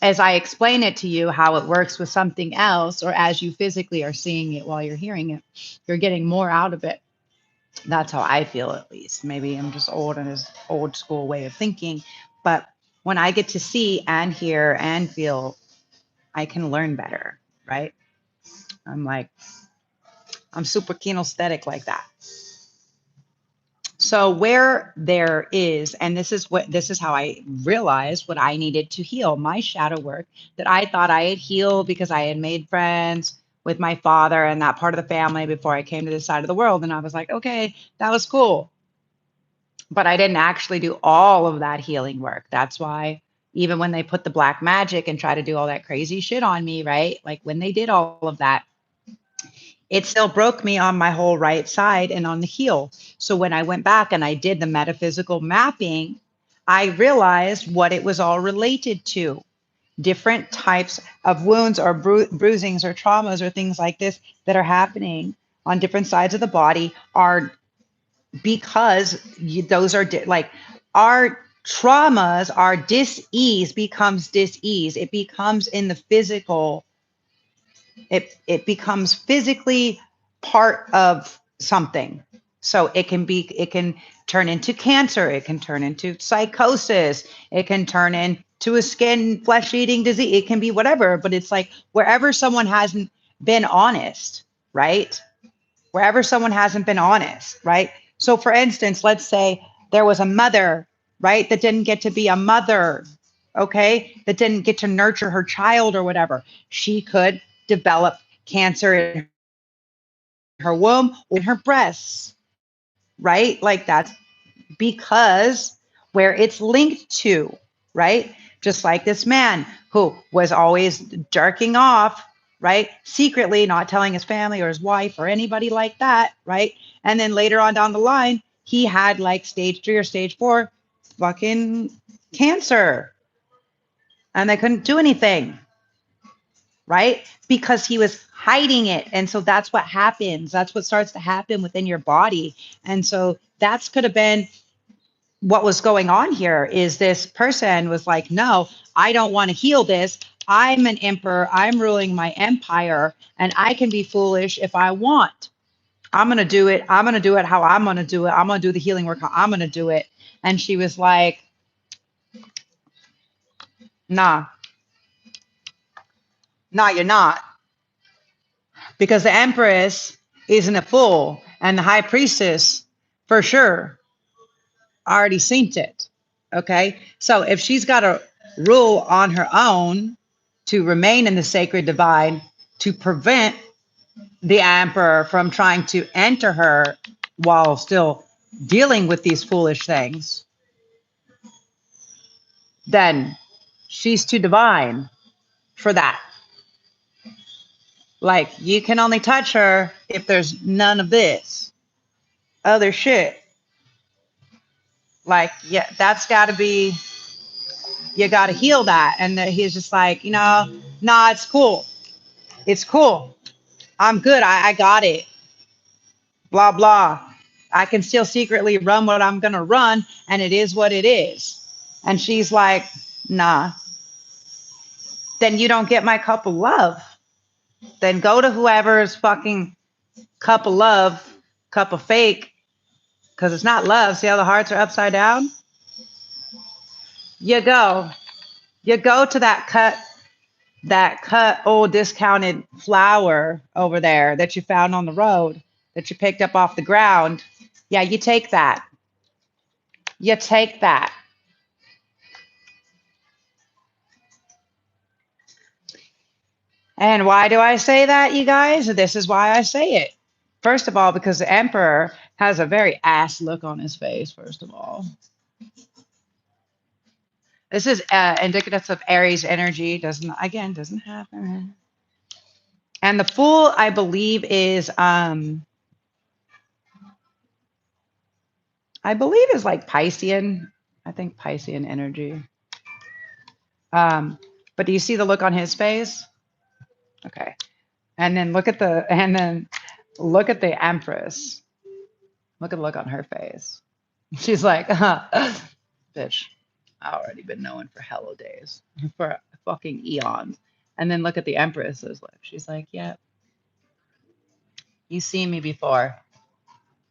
As I explain it to you, how it works with something else, or as you physically are seeing it while you're hearing it, you're getting more out of it. That's how I feel, at least. Maybe I'm just old and his old school way of thinking. But when I get to see and hear and feel, I can learn better, right? I'm like, I'm super kinesthetic like that. So where there is, and this is how I realized what I needed to heal, my shadow work that I thought I had healed because I had made friends with my father and that part of the family before I came to this side of the world. And I was like, okay, that was cool. But I didn't actually do all of that healing work. That's why even when they put the black magic and try to do all that crazy shit on me, right? Like when they did all of that, it still broke me on my whole right side and on the heel. So when I went back and I did the metaphysical mapping, I realized what it was all related to. Different types of wounds or bruisings or traumas or things like this that are happening on different sides of the body are because those are like our traumas, our dis-ease becomes dis-ease. It becomes in the physical, it becomes physically part of something. So it can turn into cancer, it can turn into psychosis, it can turn into a skin flesh eating disease, it can be whatever. But it's like wherever someone hasn't been honest, right? Wherever someone hasn't been honest, right? So for instance, let's say there was a mother, right, that didn't get to be a mother, okay, that didn't get to nurture her child or whatever. She could develop cancer in her womb or in her breasts, right? Like that's because where it's linked to, right? Just like this man who was always jerking off, right? Secretly, not telling his family or his wife or anybody like that, right? And then later on down the line, he had like stage 3 or stage 4 fucking cancer and they couldn't do anything, right? Because he was hiding it. And so that's what happens. That's what starts to happen within your body. And so that's could have been what was going on here is this person was like, no, I don't want to heal this. I'm an emperor. I'm ruling my empire and I can be foolish if I want. I'm going to do it. I'm going to do it how I'm going to do it. I'm going to do the healing work how I'm going to do it. And she was like, nah, nah, you're not. Because the empress isn't a fool and the high priestess for sure already seen it. Okay. So if she's got to rule on her own to remain in the sacred divine to prevent the emperor from trying to enter her while still dealing with these foolish things, then she's too divine for that. Like, you can only touch her if there's none of this other shit. Like, yeah, that's got to be, you got to heal that. And he's just like, nah, it's cool. It's cool. I'm good. I got it. Blah, blah. I can still secretly run what I'm going to run. And it is what it is. And she's like, nah, then you don't get my cup of love. Then go to whoever's fucking cup of love, cup of fake, because it's not love. See how the hearts are upside down? You go to that cut old discounted flower over there that you found on the road that you picked up off the ground. Yeah, you take that. You take that. And why do I say that, you guys? This is why I say it. First of all, because the emperor has a very ass look on his face, first of all. This is indicative of Aries energy. Doesn't happen. And the Fool, I believe, is like Piscean. I think Piscean energy. But do you see the look on his face? Okay. And then look at the Empress. Look at the look on her face. She's like, bitch, I already been knowing for hella days, for fucking eons. And then look at the Empress's lip. She's like, yeah, you've seen me before.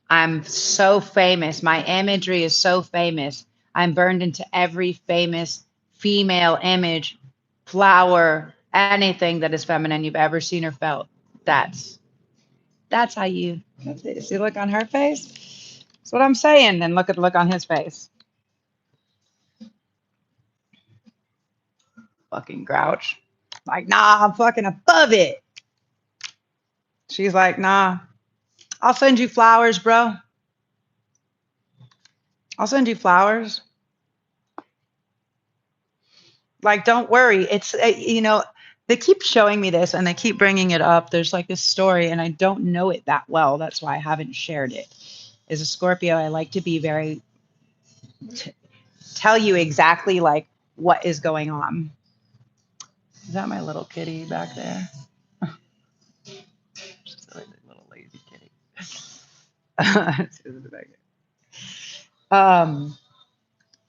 I'm so famous. My imagery is so famous. I'm burned into every famous female image, flower, anything that is feminine you've ever seen or felt. That's how you see the look on her face. That's what I'm saying. Then look at the look on his face. Fucking grouch. Like, nah, I'm fucking above it. She's like, nah, I'll send you flowers, bro. I'll send you flowers. Like, don't worry. It's, they keep showing me this and they keep bringing it up. There's like this story and I don't know it that well. That's why I haven't shared it. As a Scorpio, I like to be very, tell you exactly like what is going on. Is that my little kitty back there? Just a little lazy kitty.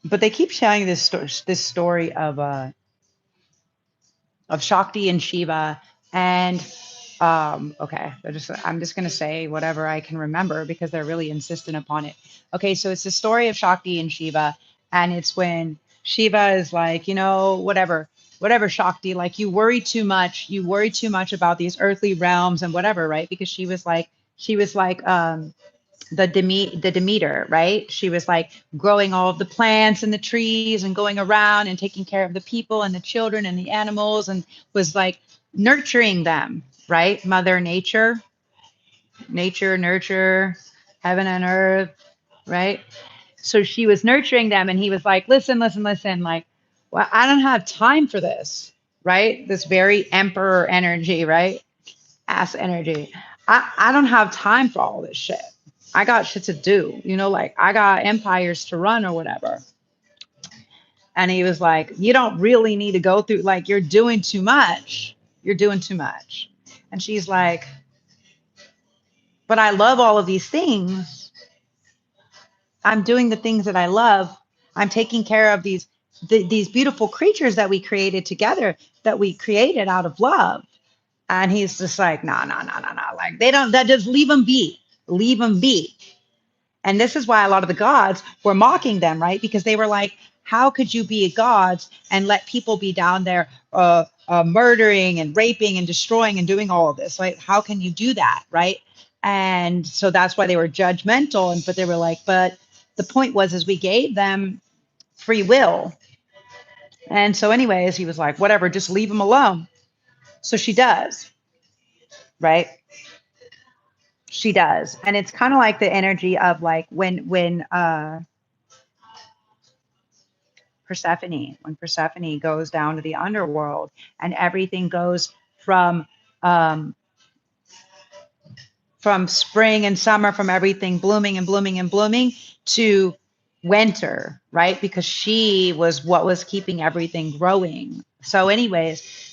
But they keep sharing this story of Shakti and Shiva, and okay, I'm just gonna say whatever I can remember because they're really insistent upon it. Okay, so it's the story of Shakti and Shiva, and it's when Shiva is like, whatever Shakti, like you worry too much about these earthly realms and whatever, right? Because she was like the Demeter, right? She was like growing all of the plants and the trees and going around and taking care of the people and the children and the animals and was like nurturing them, right? Mother nature, nurture, heaven and earth, right? So she was nurturing them and he was like, listen, like, well, I don't have time for this, right? This very emperor energy, right? Ass energy. I don't have time for all this shit. I got shit to do, like I got empires to run or whatever. And he was like, you don't really need to go through, like, you're doing too much. You're doing too much. And she's like, but I love all of these things. I'm doing the things that I love. I'm taking care of these beautiful creatures that we created together, that we created out of love. And he's just like, no, no, no, no, no. Like they don't, that just leave them be. Leave them be. And this is why a lot of the gods were mocking them, right? Because they were like, how could you be gods and let people be down there murdering and raping and destroying and doing all of this, right? How can you do that, right? And so that's why they were judgmental. And but they were like, but the point was, is we gave them free will. And so, anyways, he was like, whatever, just leave them alone. So she does, right? She does. And it's kind of like the energy of like when Persephone goes down to the underworld and everything goes um, from spring and summer, from everything blooming and blooming and blooming to winter, right? Because she was what was keeping everything growing. So anyways,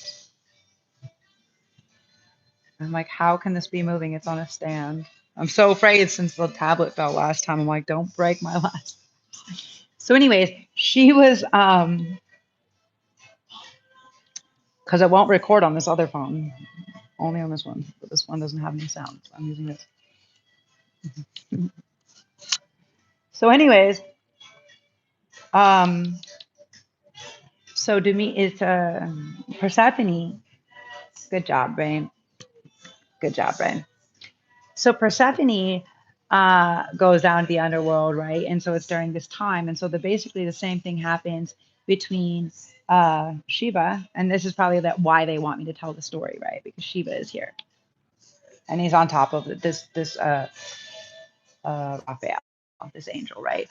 I'm like, how can this be moving? It's on a stand. I'm so afraid since the tablet fell last time. I'm like, don't break my last. So anyways, she was because it won't record on this other phone, only on this one. But this one doesn't have any sound, so I'm using this. So anyways, so to me, it's Persephone. Good job, Brain. Good job, Brain. So Persephone goes down to the underworld, right? And so it's during this time. And so basically the same thing happens between Shiva, and this is probably why they want me to tell the story, right? Because Shiva is here, and he's on top of this Raphael, this angel, right?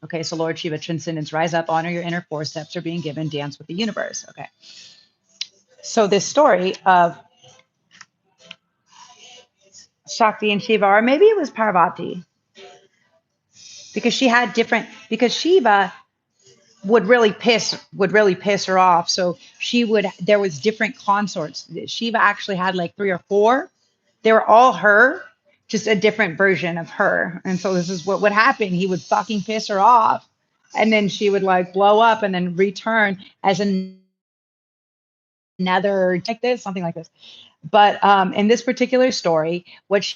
Okay, so Lord Shiva, transcendence, rise up, honor your inner four steps are being given, dance with the universe. Okay, so this story of Shakti and Shiva, or maybe it was Parvati, because she had different, because Shiva would really piss her off. So there was different consorts. Shiva actually had like 3 or 4. They were all her, just a different version of her. And so this is what would happen. He would fucking piss her off. And then she would like blow up and then return as another like this, something like this. But in this particular story, what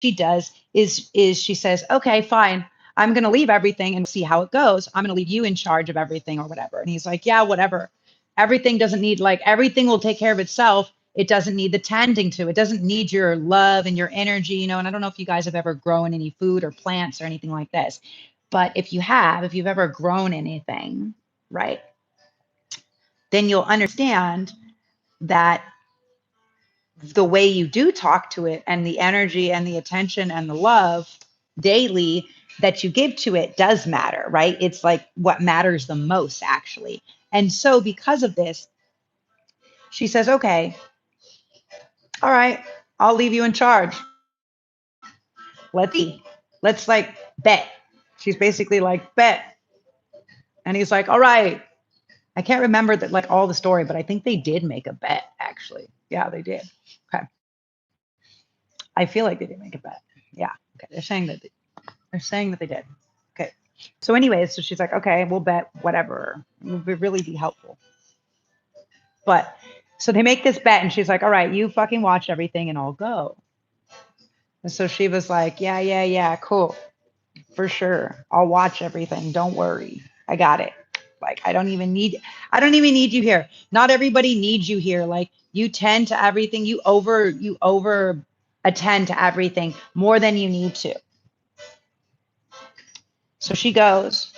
she does is she says, okay, fine. I'm going to leave everything and see how it goes. I'm going to leave you in charge of everything or whatever. And he's like, yeah, whatever. Everything doesn't need, like, everything will take care of itself. It doesn't need the tending to. It doesn't need your love and your energy, you know. And I don't know if you guys have ever grown any food or plants or anything like this. But if you've ever grown anything, right, then you'll understand that the way you do talk to it and the energy and the attention and the love daily that you give to it does matter, right? It's like what matters the most, actually. And so because of this, she says, okay, all right, I'll leave you in charge. Let's like bet. She's basically like, bet. And he's like, all right. I can't remember that, like, all the story, but I think they did make a bet, actually. Yeah, they did. Okay. I feel like they did make a bet. Yeah. Okay. They're saying that they did. Okay. So anyways, so she's like, okay, we'll bet whatever. It would really be helpful. But so they make this bet and she's like, all right, you fucking watch everything and I'll go. And so she was like, yeah, cool. For sure. I'll watch everything. Don't worry. I got it. Like, I don't even need you here. Not everybody needs you here. Like, you tend to everything. You over attend to everything more than you need to. So she goes,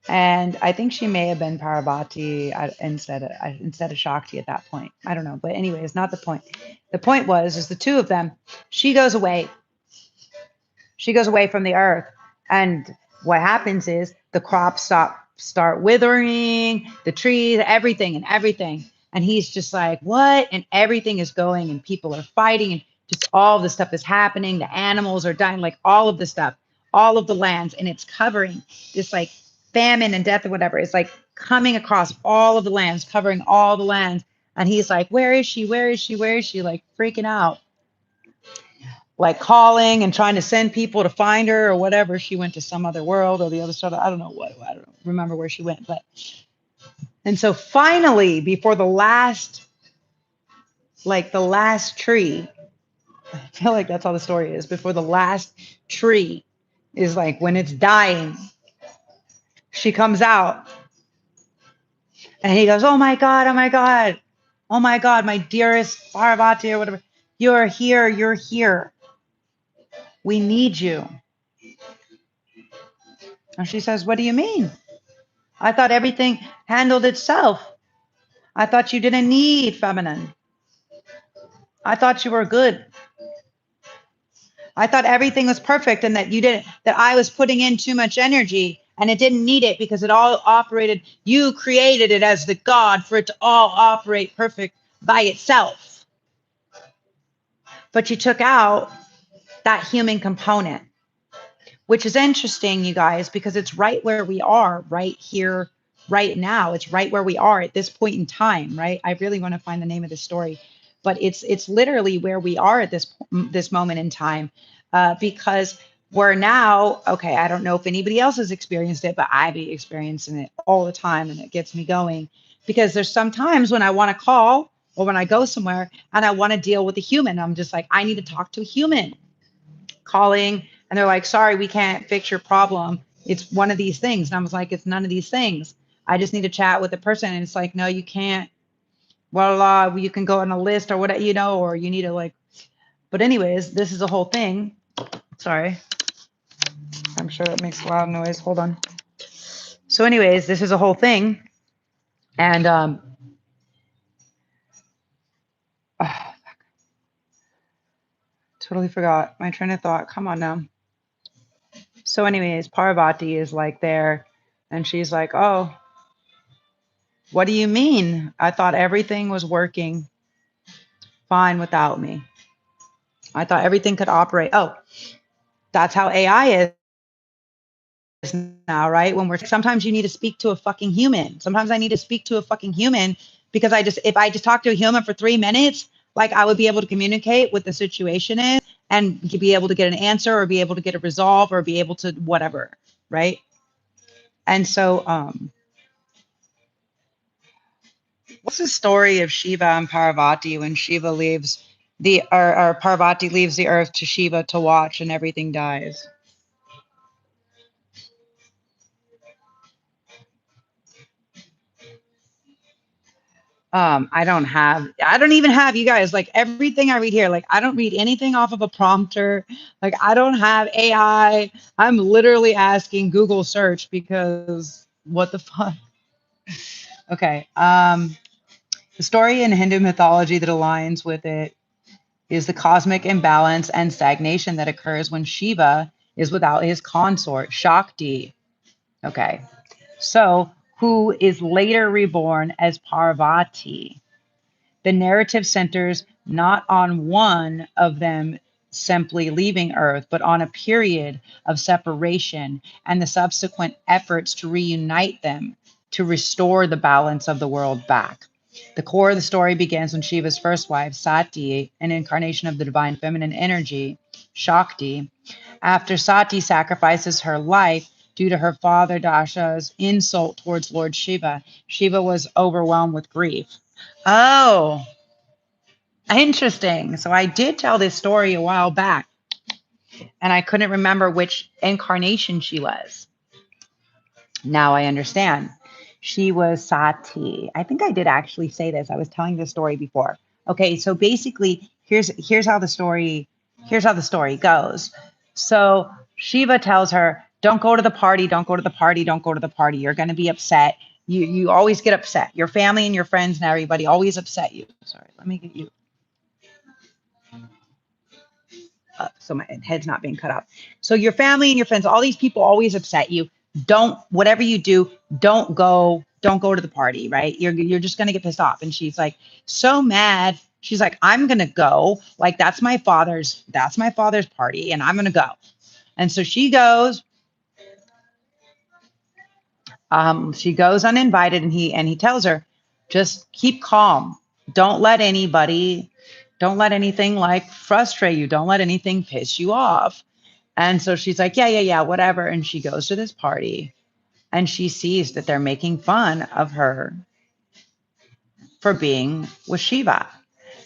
and I think she may have been Parvati instead of Shakti at that point. I don't know, but anyway, it's not the point. The point is the two of them. She goes away. She goes away from the earth, and what happens is the crops start withering, the trees, everything. And he's just like, what? And everything is going, and people are fighting, and just all the stuff is happening. The animals are dying, like all of the stuff, all of the lands, and it's covering this like famine and death or whatever. It's like coming across all of the lands, covering all the lands. And he's like, where is she? Where is she? Where is she? Like freaking out, like calling and trying to send people to find her or whatever. She went to some other world or the other side. I don't know what, I don't remember where she went, but, and so finally, before the last, like the last tree, I feel like that's how the story is. Before the last tree is like when it's dying, she comes out and he goes, oh my God, oh my God, oh my God, my dearest Parvati or whatever, you're here, you're here. We need you. And she says, what do you mean? I thought everything handled itself. I thought you didn't need feminine. I thought you were good. I thought everything was perfect and that you didn't, that I was putting in too much energy and it didn't need it because it all operated. You created it as the God for it to all operate perfect by itself. But you took out that human component, which is interesting, you guys, because it's right where we are right here, right now. It's right where we are at this point in time, right? I really want to find the name of the story, but it's literally where we are at this moment in time, because we're now, okay, I don't know if anybody else has experienced it, but I be experiencing it all the time, and it gets me going because there's some times when I want to call or when I go somewhere and I want to deal with a human. I'm just like, I need to talk to a human. Calling and they're like, sorry, we can't fix your problem. It's one of these things. And I was like, it's none of these things. I just need to chat with the person. And it's like, no, you can't. Well, you can go on a list or whatever, you know, or you need to like, but anyways, this is a whole thing. Sorry. I'm sure it makes a loud noise. Hold on. So anyways, this is a whole thing. And, totally forgot my train of thought. Come on now. So anyways, Parvati is like there and she's like, oh, what do you mean? I thought everything was working fine without me. I thought everything could operate. Oh, that's how AI is now, right? When we're sometimes you need to speak to a fucking human. Sometimes I need to speak to a fucking human because if I just talk to a human for 3 minutes, like I would be able to communicate what the situation is and be able to get an answer or be able to get a resolve or be able to whatever, right? And so what's the story of Shiva and Parvati when Shiva leaves or Parvati leaves the earth to Shiva to watch and everything dies? I don't even have, you guys, like everything I read here, like I don't read anything off of a prompter. Like I don't have AI. I'm literally asking Google search because what the fuck? Okay. The story in Hindu mythology that aligns with it is the cosmic imbalance and stagnation that occurs when Shiva is without his consort, Shakti. Okay. So, who is later reborn as Parvati. The narrative centers not on one of them simply leaving Earth, but on a period of separation and the subsequent efforts to reunite them to restore the balance of the world back. The core of the story begins when Shiva's first wife, Sati, an incarnation of the divine feminine energy, Shakti, after Sati sacrifices her life due to her father Dasha's insult towards Lord Shiva, Shiva was overwhelmed with grief. Oh, interesting. So I did tell this story a while back, and I couldn't remember which incarnation she was. Now I understand. She was Sati. I think I did actually say this. I was telling this story before. Okay, so basically, here's how the story goes. So Shiva tells her, "Don't go to the party. Don't go to the party. Don't go to the party. You're going to be upset. You always get upset. Your family and your friends and everybody always upset you." Sorry, let me get you up so my head's not being cut off. So your family and your friends, all these people always upset you. Don't, whatever you do, don't go to the party, right? You're just gonna get pissed off. And she's like so mad. She's like, I'm gonna go. Like that's my father's party, and I'm gonna go. And so she goes. She goes uninvited, and he tells her, just keep calm. don't let anything like frustrate you. Don't let anything piss you off. And so she's like, yeah, whatever. And she goes to this party and she sees that they're making fun of her for being with Shiva,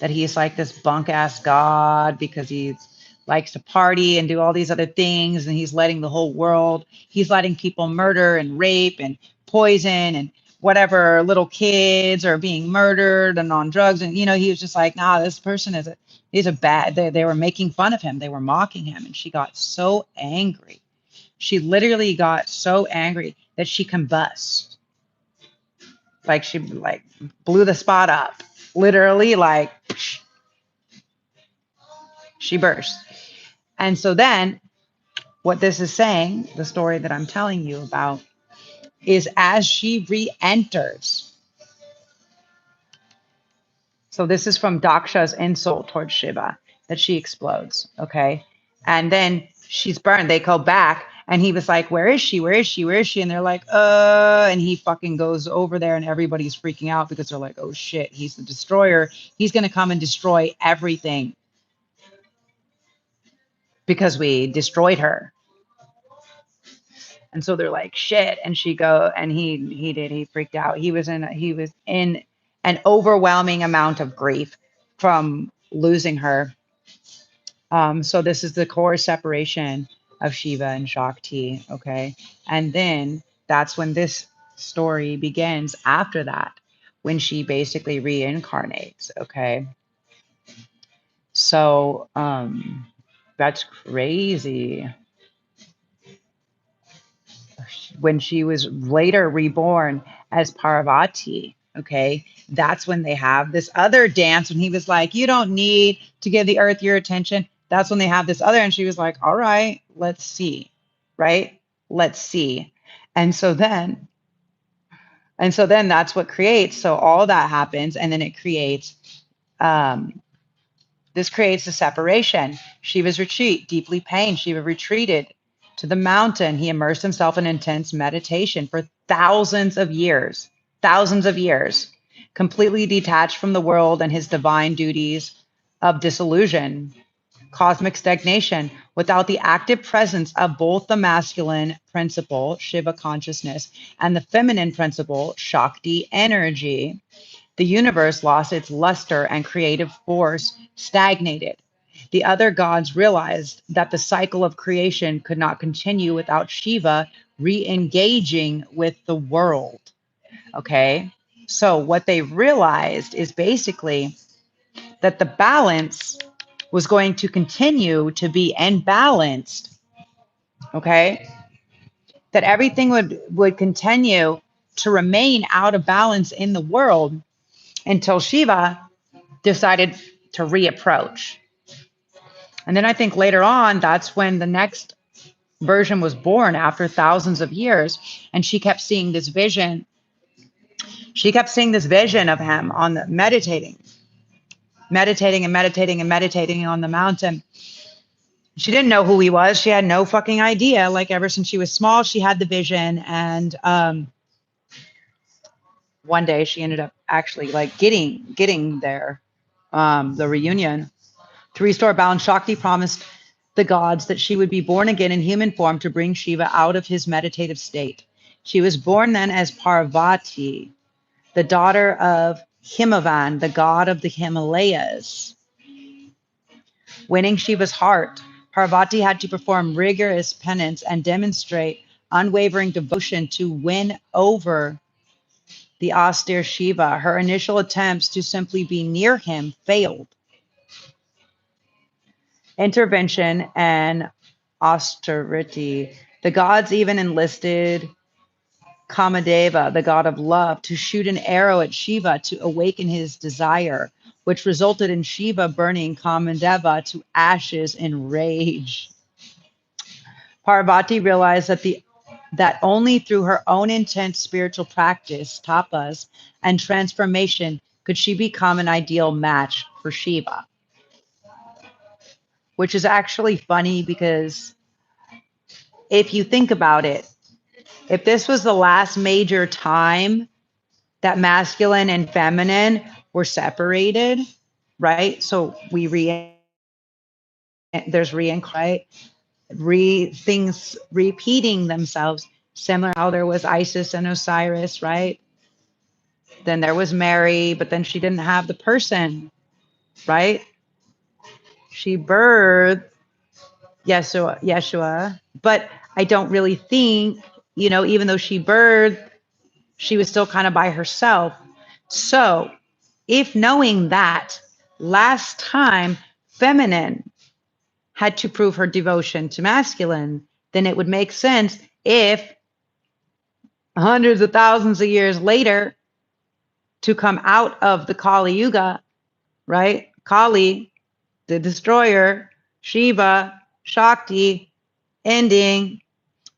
that he's like this bunk ass god because he likes to party and do all these other things. And he's letting he's letting people murder and rape and poison and whatever little kids are being murdered and on drugs. And, he was just like, nah, this person is a bad, they were making fun of him. They were mocking him. And she got so angry. She literally got so angry that she combusted. Like she blew the spot up, literally she burst. And so then what this is saying, the story that I'm telling you about, is as she re-enters. So this is from Daksha's insult towards Shiva, that she explodes. Okay. And then she's burned. They go back and he was like, where is she? Where is she? Where is she? And they're like, and he fucking goes over there and everybody's freaking out because they're like, oh shit, he's the destroyer. He's going to come and destroy everything because we destroyed her. And so they're like, shit. And he freaked out. He was in an overwhelming amount of grief from losing her. So this is the core separation of Shiva and Shakti. Okay. And then that's when this story begins after that, when she basically reincarnates. Okay. So, that's crazy. When she was later reborn as Parvati, okay, that's when they have this other dance. When he was like, you don't need to give the earth your attention. That's when they have this other, and she was like, all right, let's see, right? Let's see. And so then that's what creates. So all that happens, and then it creates, this creates a separation. Shiva's retreat, deeply pained. Shiva retreated to the mountain. He immersed himself in intense meditation for thousands of years, completely detached from the world and his divine duties of disillusion, cosmic stagnation, without the active presence of both the masculine principle, Shiva consciousness, and the feminine principle, Shakti energy. The universe lost its luster and creative force stagnated. The other gods realized that the cycle of creation could not continue without Shiva re-engaging with the world. Okay. So what they realized is basically that the balance was going to continue to be imbalanced. Okay. That everything would continue to remain out of balance in the world until Shiva decided to reapproach. And then I think later on, that's when the next version was born after thousands of years. And she kept seeing this vision. She kept seeing this vision of him on the meditating on the mountain. She didn't know who he was. She had no fucking idea. Like ever since she was small, she had the vision. And one day she ended up actually like getting there, the reunion. To restore balance, Shakti promised the gods that she would be born again in human form to bring Shiva out of his meditative state. She was born then as Parvati, the daughter of Himavan, the god of the Himalayas. Winning Shiva's heart, Parvati had to perform rigorous penance and demonstrate unwavering devotion to win over the austere Shiva. Her initial attempts to simply be near him failed. Intervention and austerity. The gods even enlisted Kamadeva, the god of love, to shoot an arrow at Shiva to awaken his desire, which resulted in Shiva burning Kamadeva to ashes in rage. Parvati realized that only through her own intense spiritual practice, tapas, and transformation could she become an ideal match for Shiva. Which is actually funny because if you think about it, if this was the last major time that masculine and feminine were separated, right? So there's reincarnate, things repeating themselves, similar how there was Isis and Osiris, right? Then there was Mary, but then she didn't have the person, right? She birthed Yeshua, but I don't really think, even though she birthed, she was still kind of by herself. So if knowing that last time feminine had to prove her devotion to masculine, then it would make sense if hundreds of thousands of years later to come out of the Kali Yuga, right? Kali, the destroyer, Shiva, Shakti, ending,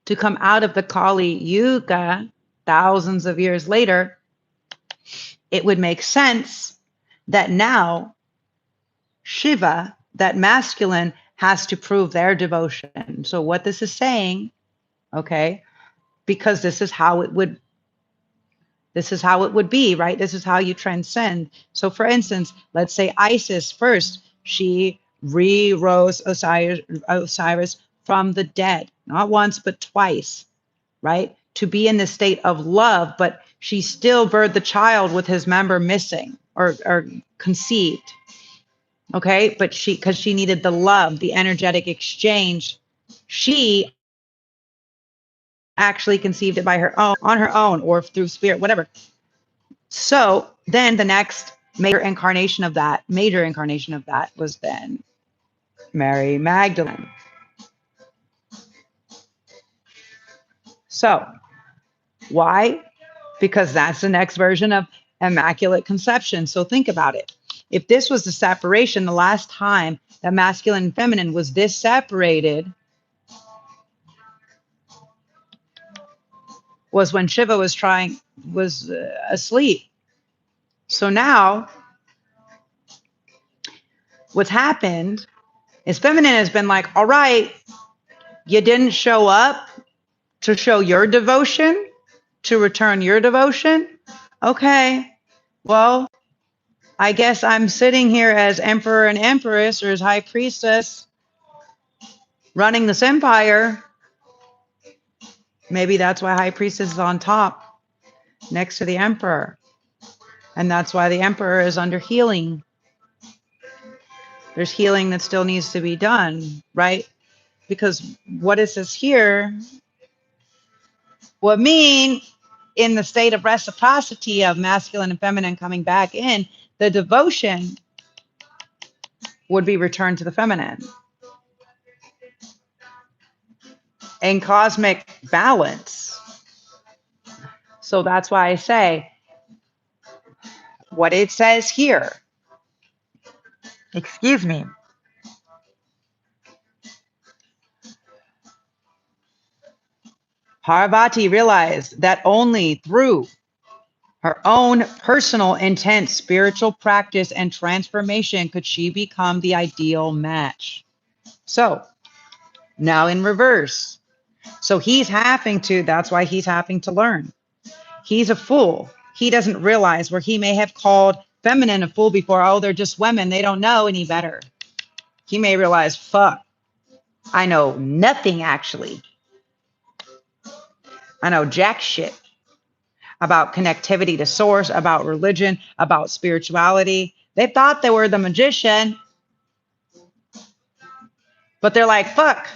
to come out of the Kali Yuga thousands of years later, it would make sense that now Shiva, that masculine, has to prove their devotion. So what this is saying, okay, because this is how it would be, right? This is how you transcend. So for instance, let's say Isis first, she re-rose Osiris from the dead, not once, but twice, right? To be in the state of love, but she still birthed the child with his member missing or conceived. Okay, but because she needed the love, the energetic exchange, she actually conceived it by her own, on her own, or through spirit, whatever. So then the next major incarnation of that was then Mary Magdalene. So why? Because that's the next version of Immaculate Conception. So think about it. If this was the separation, the last time that masculine and feminine was this separated was when Shiva was asleep. So now what's happened is feminine has been like, all right, you didn't show up to show your devotion, to return your devotion. Okay, well, I guess I'm sitting here as emperor and empress, or as high priestess, running this empire. Maybe that's why high priestess is on top next to the emperor. And that's why the emperor is under healing. There's healing that still needs to be done, right? Because what is this here would mean, in the state of reciprocity of masculine and feminine coming back in, the devotion would be returned to the feminine. In cosmic balance. So that's why I say what it says here. Excuse me. Parvati realized that only through her own personal intense spiritual practice and transformation could she become the ideal match. So now in reverse. So that's why he's having to learn. He's a fool. He doesn't realize where he may have called feminine a fool before. Oh, they're just women. They don't know any better. He may realize, fuck, I know nothing actually. I know jack shit about connectivity to source, about religion, about spirituality. They thought they were the magician, but they're like, fuck,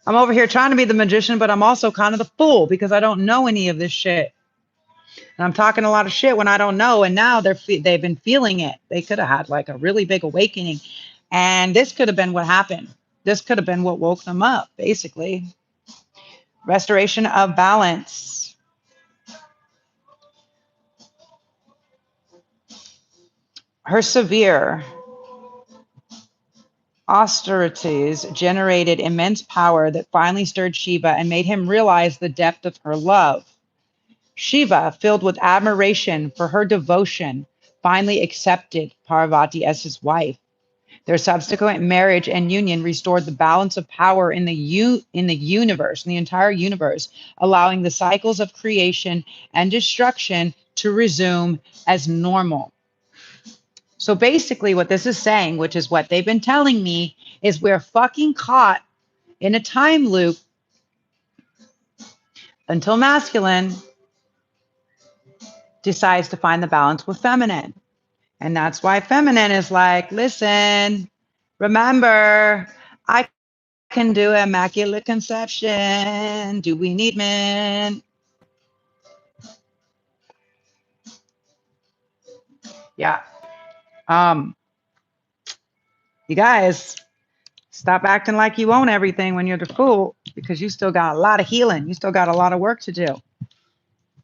I'm over here trying to be the magician, but I'm also kind of the fool because I don't know any of this shit. And I'm talking a lot of shit when I don't know. And now they've been feeling it. They could have had like a really big awakening. And this could have been what happened. This could have been what woke them up, basically. Restoration of balance. Her severe austerities generated immense power that finally stirred Shiva and made him realize the depth of her love. Shiva, filled with admiration for her devotion, finally accepted Parvati as his wife. Their subsequent marriage and union restored the balance of power in the universe, in the entire universe, allowing the cycles of creation and destruction to resume as normal. So basically what this is saying, which is what they've been telling me, is we're fucking caught in a time loop until masculine decides to find the balance with feminine. And that's why feminine is like, listen, remember, I can do immaculate conception. Do we need men? Yeah. Um, you guys, stop acting like you own everything when you're the fool, because you still got a lot of healing. You still got a lot of work to do.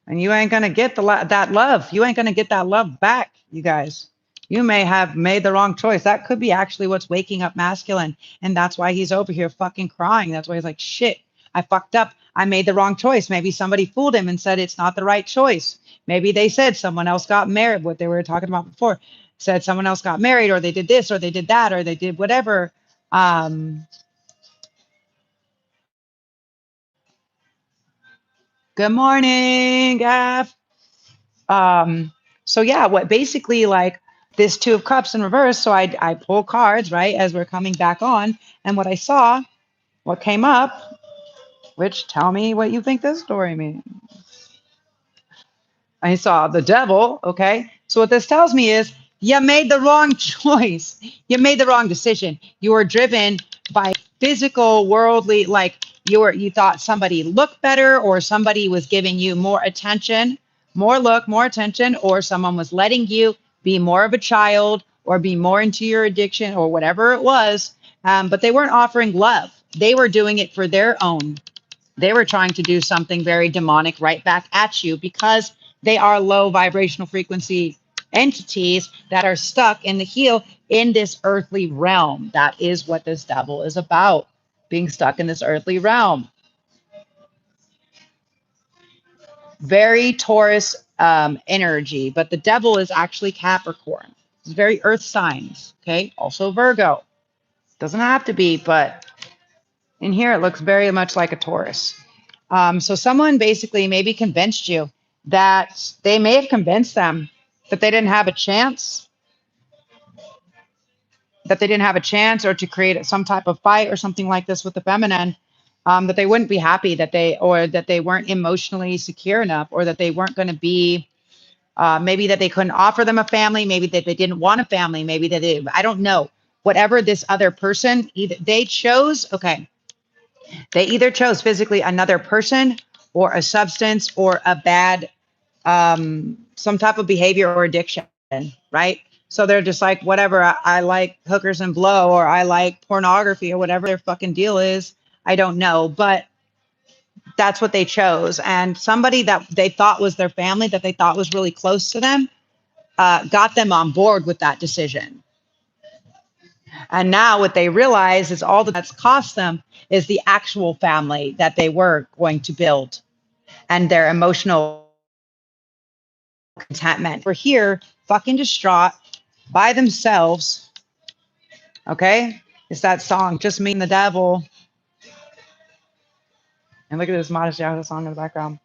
And you ain't going to get that love. You ain't going to get that love back, you guys. You may have made the wrong choice. That could be actually what's waking up masculine. And that's why he's over here fucking crying. That's why he's like, shit, I fucked up. I made the wrong choice. Maybe somebody fooled him and said it's not the right choice. Maybe they said someone else got married, what they were talking about before, said someone else got married, or they did this, or they did that, or they did whatever. Good morning, Gav. So yeah, what basically like this Two of Cups in reverse. So I pull cards, right, as we're coming back on. And what I saw, what came up, which tell me what you think this story means. I saw the devil. Okay. So what this tells me is you made the wrong choice. You made the wrong decision. You were driven by physical, worldly, like you thought somebody looked better, or somebody was giving you more attention, more look, more attention, or someone was letting you be more of a child or be more into your addiction or whatever it was. But they weren't offering love. They were doing it for their own. They were trying to do something very demonic right back at you, because they are low vibrational frequency entities that are stuck in the heel in this earthly realm. That is what this devil is about, being stuck in this earthly realm. Very Taurus energy, but the devil is actually Capricorn. It's very earth signs, okay? Also Virgo. Doesn't have to be, but in here, it looks very much like a Taurus. So someone basically maybe convinced you that they may have convinced them that they didn't have a chance, or to create some type of fight or something like this with the feminine, that they wouldn't be happy, or that they weren't emotionally secure enough, or that they weren't going to be, maybe that they couldn't offer them a family, maybe that they didn't want a family, maybe that I don't know. Whatever this other person, either they chose, okay, they either chose physically another person, or a substance, or a bad, some type of behavior or addiction, right? So they're just like, whatever, I like hookers and blow, or I like pornography, or whatever their fucking deal is. I don't know, but that's what they chose. And somebody that they thought was their family, that they thought was really close to them, got them on board with that decision. And now what they realize is all that's cost them is the actual family that they were going to build, and their emotional contentment. We're here fucking distraught by themselves. Okay? It's that song, Just Me and the Devil. And look at this Modest Yahoo song in the background.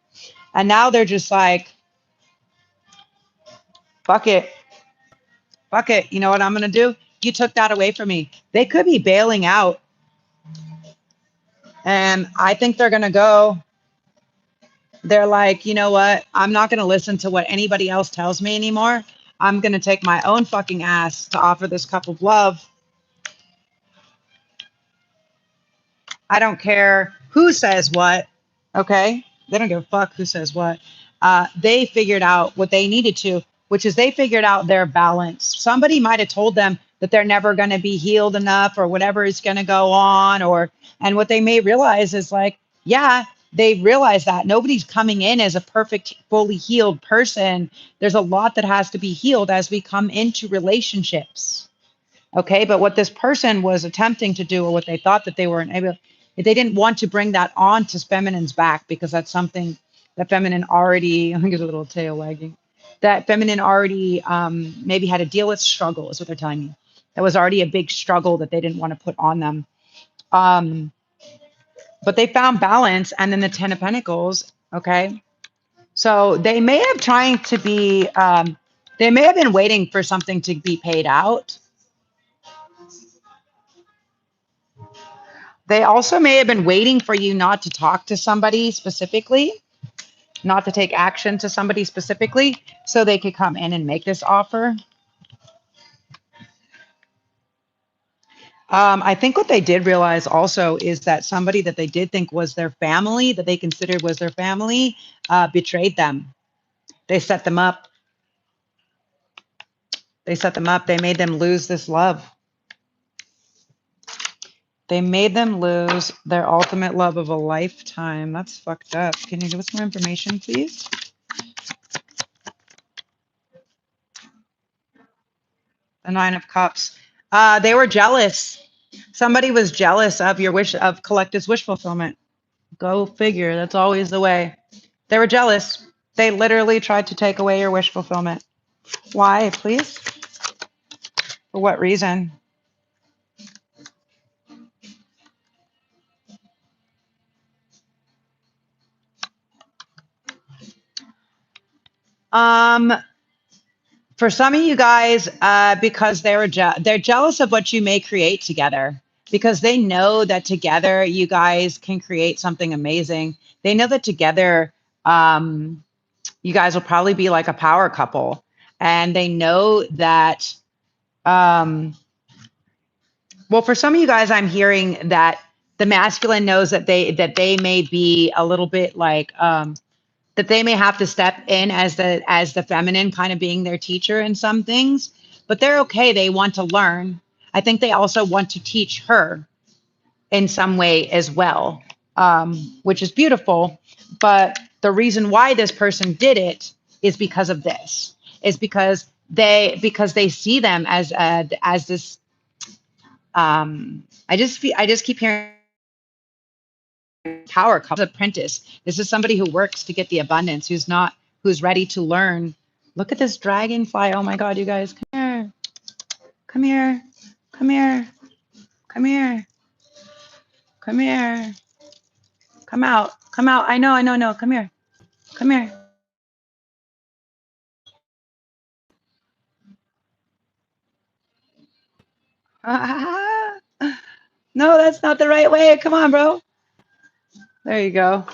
And now they're just like, fuck it. Fuck it. You know what I'm going to do? You took that away from me. They could be bailing out. And I think they're going to go. They're like, you know what? I'm not going to listen to what anybody else tells me anymore. I'm going to take my own fucking ass to offer this cup of love. I don't care who says what. Okay? They don't give a fuck who says what. They figured out what they needed to, which is they figured out their balance. Somebody might have told them that they're never going to be healed enough, or whatever is going to go on, and what they may realize is like, yeah, they realize that nobody's coming in as a perfect, fully healed person. There's a lot that has to be healed as we come into relationships. Okay, but what this person was attempting to do, or what they thought that they were able, they didn't want to bring that on to feminine's back, because that's something that feminine already, I think it's a little tail wagging, that feminine already maybe had to deal with struggle, is what they're telling me. That was already a big struggle that they didn't want to put on them. But they found balance, and then the 10 of Pentacles, okay? So they may have trying to be They may have been waiting for something to be paid out. They also may have been waiting for you not to talk to somebody specifically, not to take action to somebody specifically, so they could come in and make this offer. I think what they did realize also is that somebody that they did think was their family, that they considered was their family, betrayed them. They set them up. They set them up. They made them lose this love. They made them lose their ultimate love of a lifetime. That's fucked up. Can you give us more information, please? The Nine of Cups. They were jealous. Somebody was jealous of your wish, of Collective's wish fulfillment. Go figure. That's always the way. They were jealous. They literally tried to take away your wish fulfillment. Why, please? For what reason? Um, for some of you guys, because they're jealous of what you may create together, because they know that together you guys can create something amazing. They know that together you guys will probably be like a power couple, and they know that. Well, for some of you guys, I'm hearing that the masculine knows that they may be a little bit like that they may have to step in as the feminine, kind of being their teacher in some things, but they're okay. They want to learn. I think they also want to teach her in some way as well, which is beautiful. But the reason why this person did it is because of this. Is because they see them as this. I just keep hearing power couple apprentice. This is somebody who works to get the abundance, who's ready to learn. Look at this dragonfly. Oh my God, you guys, come here. Come here. Come here. Come here. Come here. Come out. Come out. I know. No. Come here. Come here. No, that's not the right way. Come on, bro. There you go.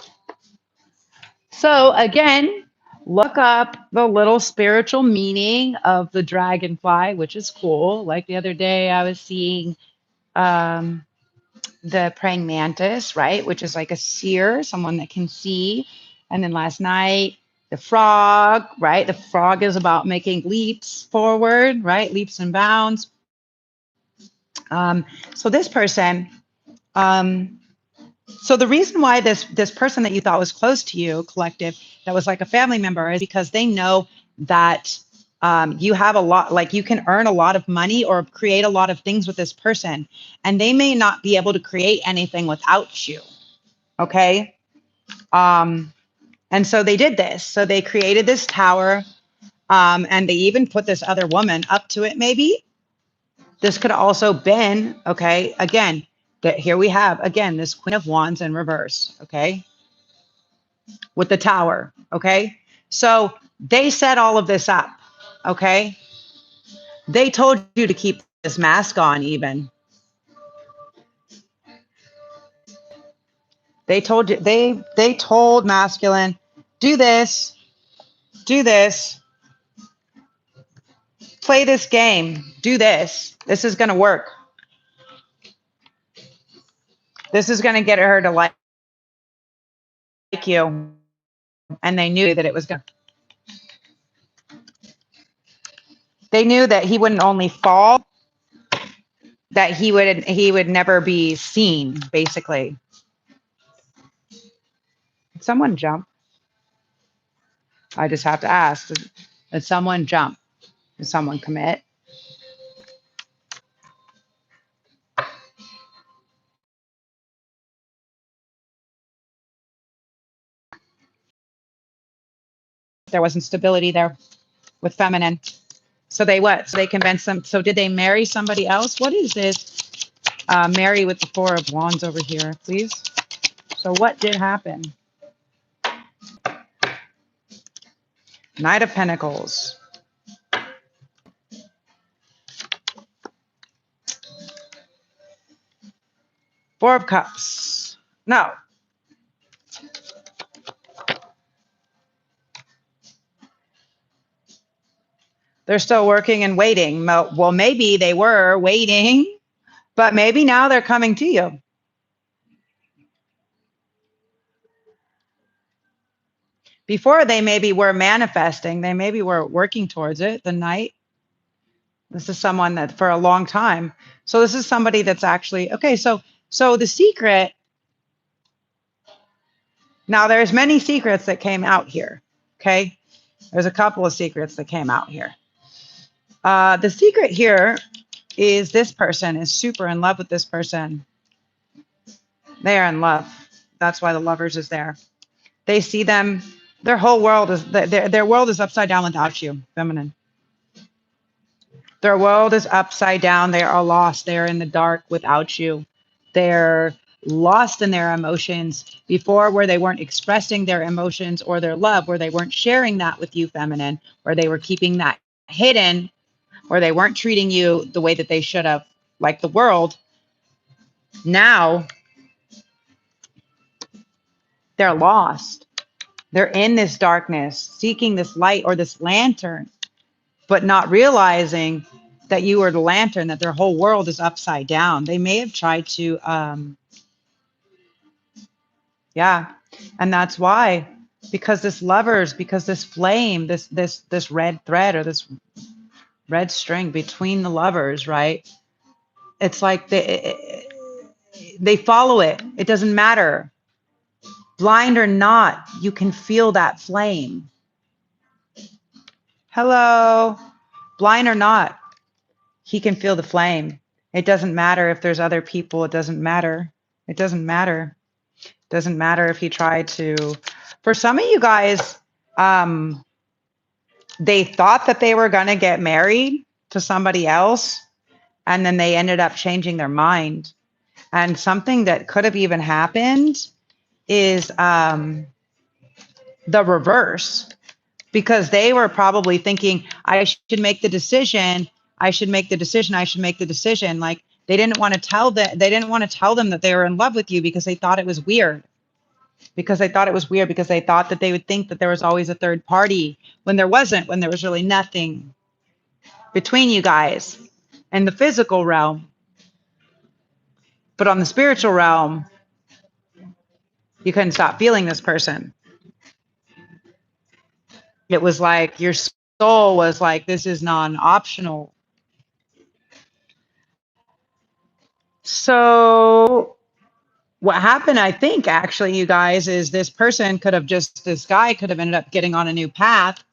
So again, look up the little spiritual meaning of the dragonfly, which is cool. Like the other day, I was seeing um, the praying mantis, right, which is like a seer, someone that can see. And then last night, the frog, right? The frog is about making leaps forward, right? Leaps and bounds. So this person, so the reason why this person that you thought was close to you, Collective, that was like a family member, is because they know that you have a lot, like you can earn a lot of money or create a lot of things with this person, and they may not be able to create anything without you. Okay. And so they did this. So they created this tower, and they even put this other woman up to it, maybe. This could also been, okay, again, that here we have, again, this Queen of Wands in reverse, okay, with the tower, okay? So they set all of this up, okay? They told you to keep this mask on even. They told you, they told masculine, do this, play this game, do this. This is going to work. This is going to get her to like you. And they knew that it was going to. They knew that he wouldn't only fall, that he would never be seen, basically. Did someone jump? I just have to ask. Did someone jump? Did someone commit? There wasn't stability there with feminine. So they what? So they convinced them. So did they marry somebody else? What is this? Marry with the Four of Wands over here, please. So what did happen? Knight of Pentacles. Four of Cups. No. They're still working and waiting. Well, maybe they were waiting, but maybe now they're coming to you. Before they maybe were manifesting, they maybe were working towards it, the Knight. This is someone that for a long time. So this is somebody that's actually, okay, so the secret, now there's many secrets that came out here, okay? There's a couple of secrets that came out here. The secret here is this person is super in love with this person. They are in love. That's why the Lovers is there. They see them, their whole world is, their world is upside down without you, feminine. Their world is upside down. They are lost. They're in the dark without you. They're lost in their emotions before, where they weren't expressing their emotions or their love, where they weren't sharing that with you, feminine, where they were keeping that hidden, where they weren't treating you the way that they should have, like the world. Now they're lost. They're in this darkness, seeking this light or this lantern, but not realizing that you are the lantern, that their whole world is upside down. They may have tried to, yeah. And that's why, because this Lovers, because this flame, this red thread or this red string between the Lovers, right? It's like they follow it. It doesn't matter. Blind or not, you can feel that flame. Hello. Blind or not, he can feel the flame. It doesn't matter if there's other people. It doesn't matter. It doesn't matter. It doesn't matter if he tried to. For some of you guys, they thought that they were going to get married to somebody else, and then they ended up changing their mind. And something that could have even happened is the reverse, because they were probably thinking, I should make the decision. I should make the decision. I should make the decision. Like they didn't want to tell them. They didn't want to tell them that they were in love with you because they thought it was weird. Because they thought that they would think that there was always a third party when there wasn't, when there was really nothing between you guys in the physical realm. But on the spiritual realm, you couldn't stop feeling this person. It was like your soul was like, this is non-optional. So what happened, I think, actually, you guys, is this person could have this guy could have ended up getting on a new path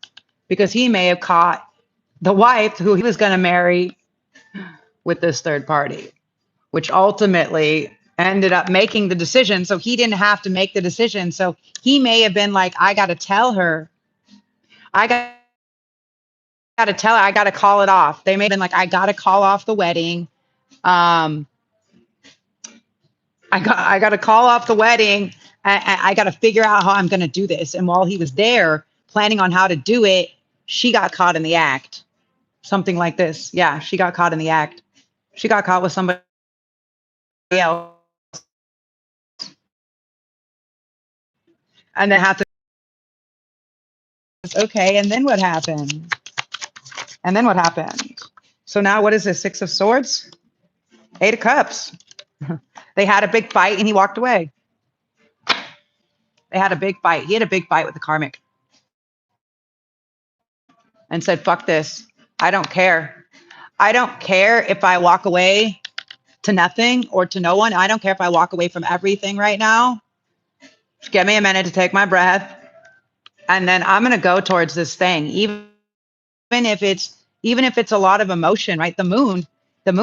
because he may have caught the wife who he was going to marry with this third party, which ultimately ended up making the decision. So he didn't have to make the decision. So he may have been like, I got to tell her. I got to tell her. I got to call it off. They may have been like, I got to call off the wedding. I got to call off the wedding. I got to figure out how I'm going to do this. And while he was there planning on how to do it, she got caught in the act. Something like this. Yeah, she got caught in the act. She got caught with somebody else. And then have to, okay, and then what happened? And then what happened? So now what is this? 6 of Swords? 8 of Cups. They had a big fight and he walked away. They had a big fight. He had a big fight with the karmic and said, fuck this. I don't care. I don't care if I walk away to nothing or to no one. I don't care if I walk away from everything right now. Just give me a minute to take my breath. And then I'm going to go towards this thing. Even if it's a lot of emotion, right? The moon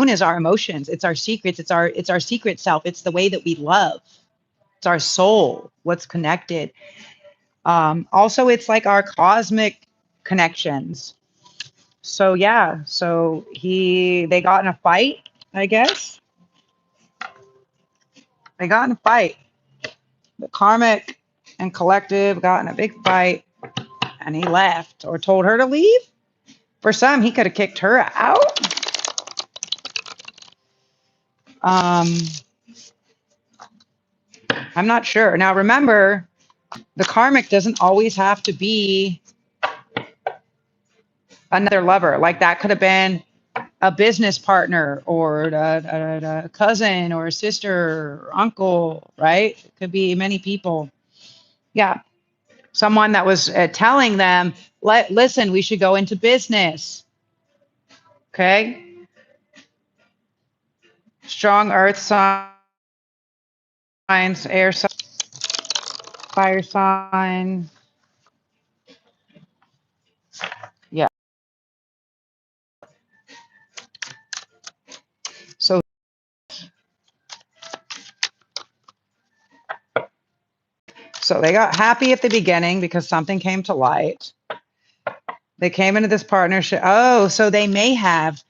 is our emotions. It's our secrets. It's our secret self. It's the way that we love. It's our soul, what's connected. Also, it's like our cosmic connections. So yeah, they got in a fight, I guess. They got in a fight. The karmic and collective got in a big fight and he left or told her to leave. For some, he could have kicked her out. I'm not sure. Now remember, the karmic doesn't always have to be another lover. Like that could have been a business partner or a cousin or a sister or uncle, right? It could be many people. Yeah. Someone that was telling them, listen, we should go into business. Okay. Strong earth signs, air sign, fire sign. Yeah. So they got happy at the beginning because something came to light. They came into this partnership. Oh, so they may have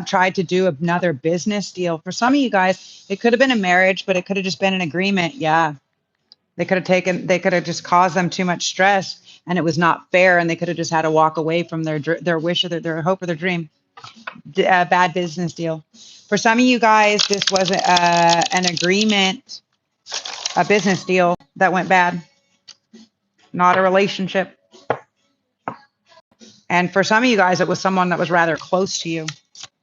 tried to do another business deal. For some of you guys, it could have been a marriage, but it could have just been an agreement. Yeah. They could have just caused them too much stress and it was not fair. And they could have just had to walk away from their wish or their hope or their dream. A bad business deal. For some of you guys, this was an agreement, a business deal that went bad, not a relationship. And for some of you guys, it was someone that was rather close to you.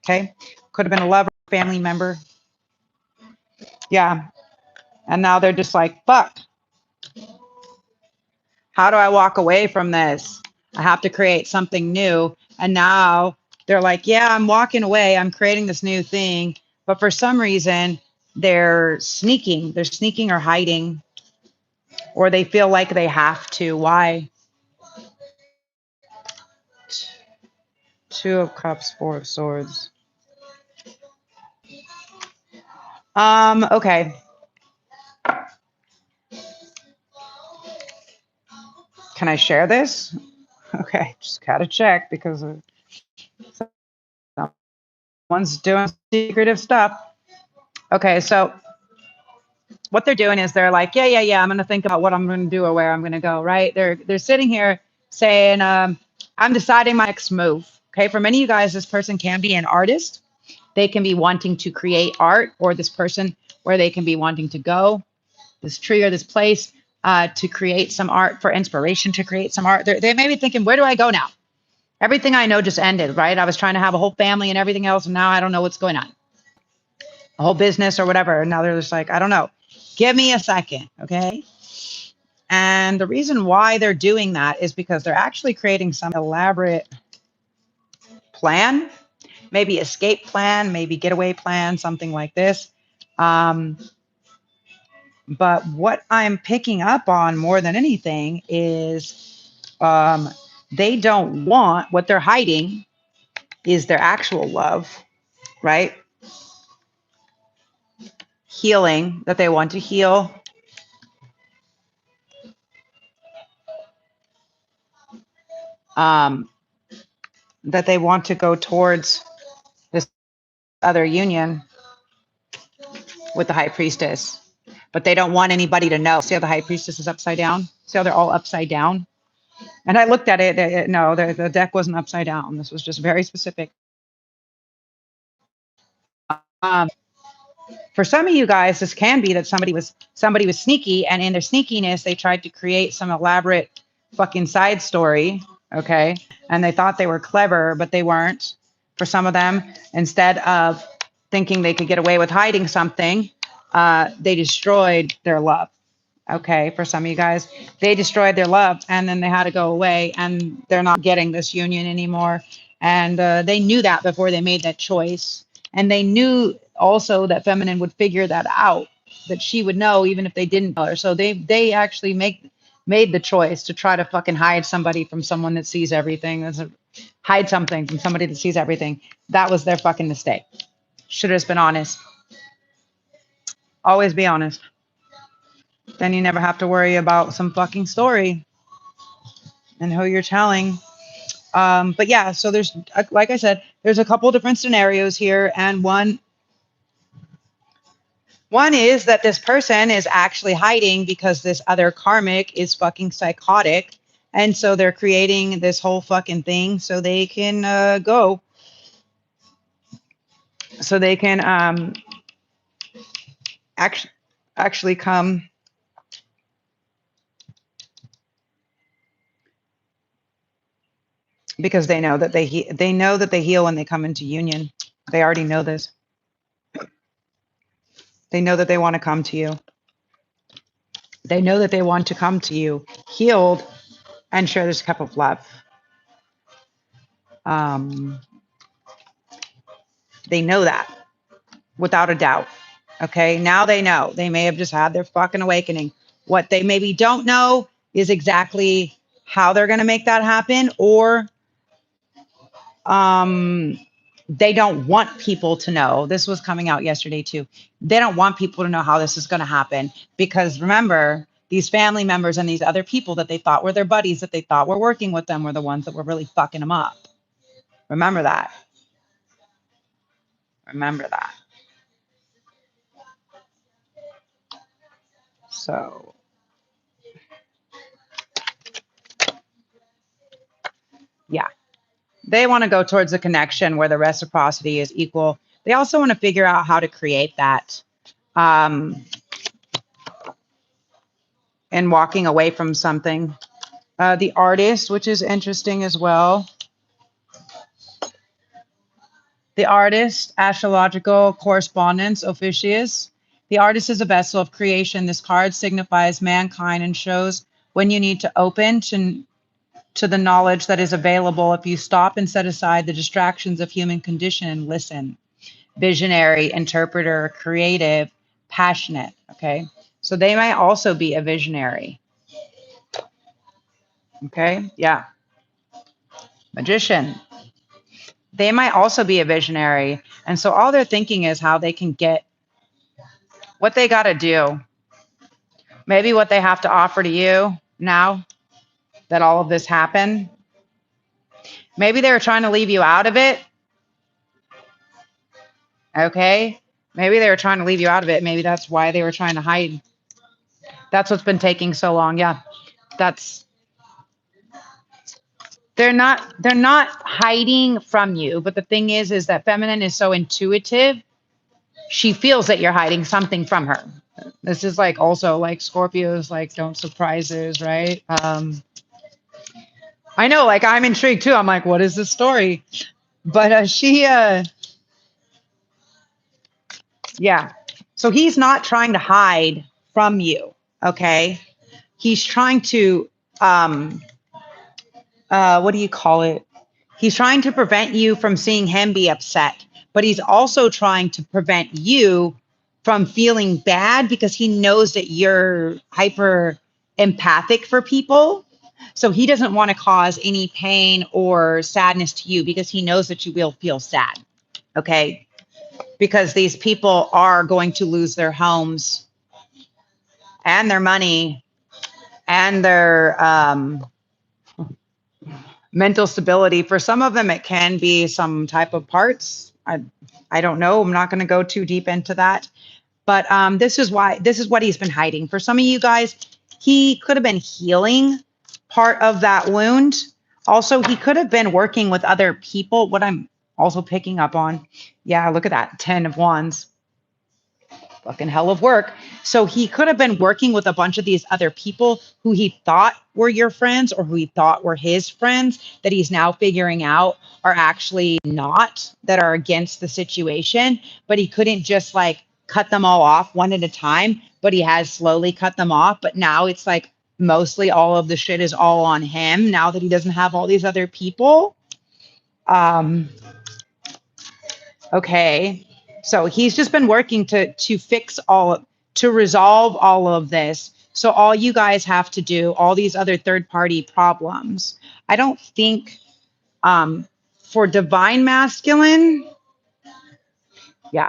Okay. Could have been a lover, family member. Yeah. And now they're just like, fuck. How do I walk away from this? I have to create something new. And now they're like, yeah, I'm walking away. I'm creating this new thing. But for some reason, they're sneaking. They're sneaking or hiding, or they feel like they have to. Why? Two of Cups, Four of Swords. Okay. Can I share this? Okay, just gotta check because someone's doing secretive stuff. Okay, so what they're doing is they're like, yeah, I'm gonna think about what I'm gonna do or where I'm gonna go, right? They're sitting here saying, I'm deciding my next move. Okay, for many of you guys, this person can be an artist. They can be wanting to create art, or this person where they can be wanting to go, this tree or this place, to create some art, for inspiration to create some art. They may be thinking, where do I go now? Everything I know just ended, right? I was trying to have a whole family and everything else, and now I don't know what's going on. A whole business or whatever. And now they're just like, I don't know. Give me a second, okay? And the reason why they're doing that is because they're actually creating some elaborate plan, maybe escape plan, maybe getaway plan, something like this. But what I'm picking up on more than anything is they don't want, what they're hiding is their actual love, right? Healing, that they want to heal. That they want to go towards this other union with the high priestess, but they don't want anybody to know. See how the high priestess is upside down? See how they're all upside down? And I looked at it. No, the deck wasn't upside down. This was just very specific. For some of you guys, this can be that somebody was sneaky, and in their sneakiness, they tried to create some elaborate fucking side story. Okay, and they thought they were clever, but they weren't. For some of them, instead of thinking they could get away with hiding something, they destroyed their love. Okay, for some of you guys, they destroyed their love, and then they had to go away, and they're not getting this union anymore. And they knew that before they made that choice. And they knew also that feminine would figure that out, that she would know even if they didn't tell her. So they actually made the choice to try to fucking hide somebody from someone that sees everything. Hide something from somebody that sees everything. That was their fucking mistake. Should have just been honest. Always be honest. Then you never have to worry about some fucking story and who you're telling. But yeah, so there's, like I said, there's a couple different scenarios here, and one is that this person is actually hiding because this other karmic is fucking psychotic, and so they're creating this whole fucking thing so they can go, so they can actually come because they know that they know that they heal when they come into union. They already know this. They know that they want to come to you. They know that they want to come to you healed and share this cup of love. Um, they know that without a doubt. Okay, now they know. They may have just had their fucking awakening. What they maybe don't know is exactly how they're going to make that happen, or they don't want people to know. This was coming out yesterday too. They don't want people to know how this is going to happen, because remember, these family members and these other people that they thought were their buddies, that they thought were working with them, were the ones that were really fucking them up. Remember that. Remember that. So yeah, they want to go towards a connection where the reciprocity is equal. They also want to figure out how to create that, and walking away from something. The artist, which is interesting as well. The artist, astrological correspondence, officius. The artist is a vessel of creation. This card signifies mankind and shows when you need to open to the knowledge that is available if you stop and set aside the distractions of human condition and listen. Visionary, interpreter, creative, passionate. Okay. So they might also be a visionary. Okay. Yeah. Magician. They might also be a visionary. And so all they're thinking is how they can get what they got to do. Maybe what they have to offer to you now that all of this happened. Maybe they were trying to leave you out of it. Okay. Maybe they were trying to leave you out of it. Maybe that's why they were trying to hide. That's what's been taking so long. Yeah. They're not hiding from you, but the thing is that feminine is so intuitive. She feels that you're hiding something from her. This is like also like Scorpios, like don't surprises, right? I know, like I'm intrigued too. I'm like, what is this story? But yeah. So he's not trying to hide from you, okay? He's trying to what do you call it? He's trying to prevent you from seeing him be upset, but he's also trying to prevent you from feeling bad because he knows that you're hyper empathic for people. So he doesn't want to cause any pain or sadness to you because he knows that you will feel sad. Okay. Because these people are going to lose their homes and their money and their mental stability. For some of them, it can be some type of parts. I don't know. I'm not going to go too deep into that. But this is what he's been hiding. For some of you guys, he could have been healing part of that wound. Also, he could have been working with other people. What I'm also picking up on. Yeah, look at that. 10 of Wands. Fucking hell of work. So he could have been working with a bunch of these other people who he thought were your friends or who he thought were his friends that he's now figuring out are actually not, that are against the situation. But he couldn't just like cut them all off one at a time, but he has slowly cut them off. But now it's like mostly all of the shit is all on him now that he doesn't have all these other people. Okay. So he's just been working to fix to resolve all of this. So all you guys have to do, all these other third party problems. I don't think for divine masculine,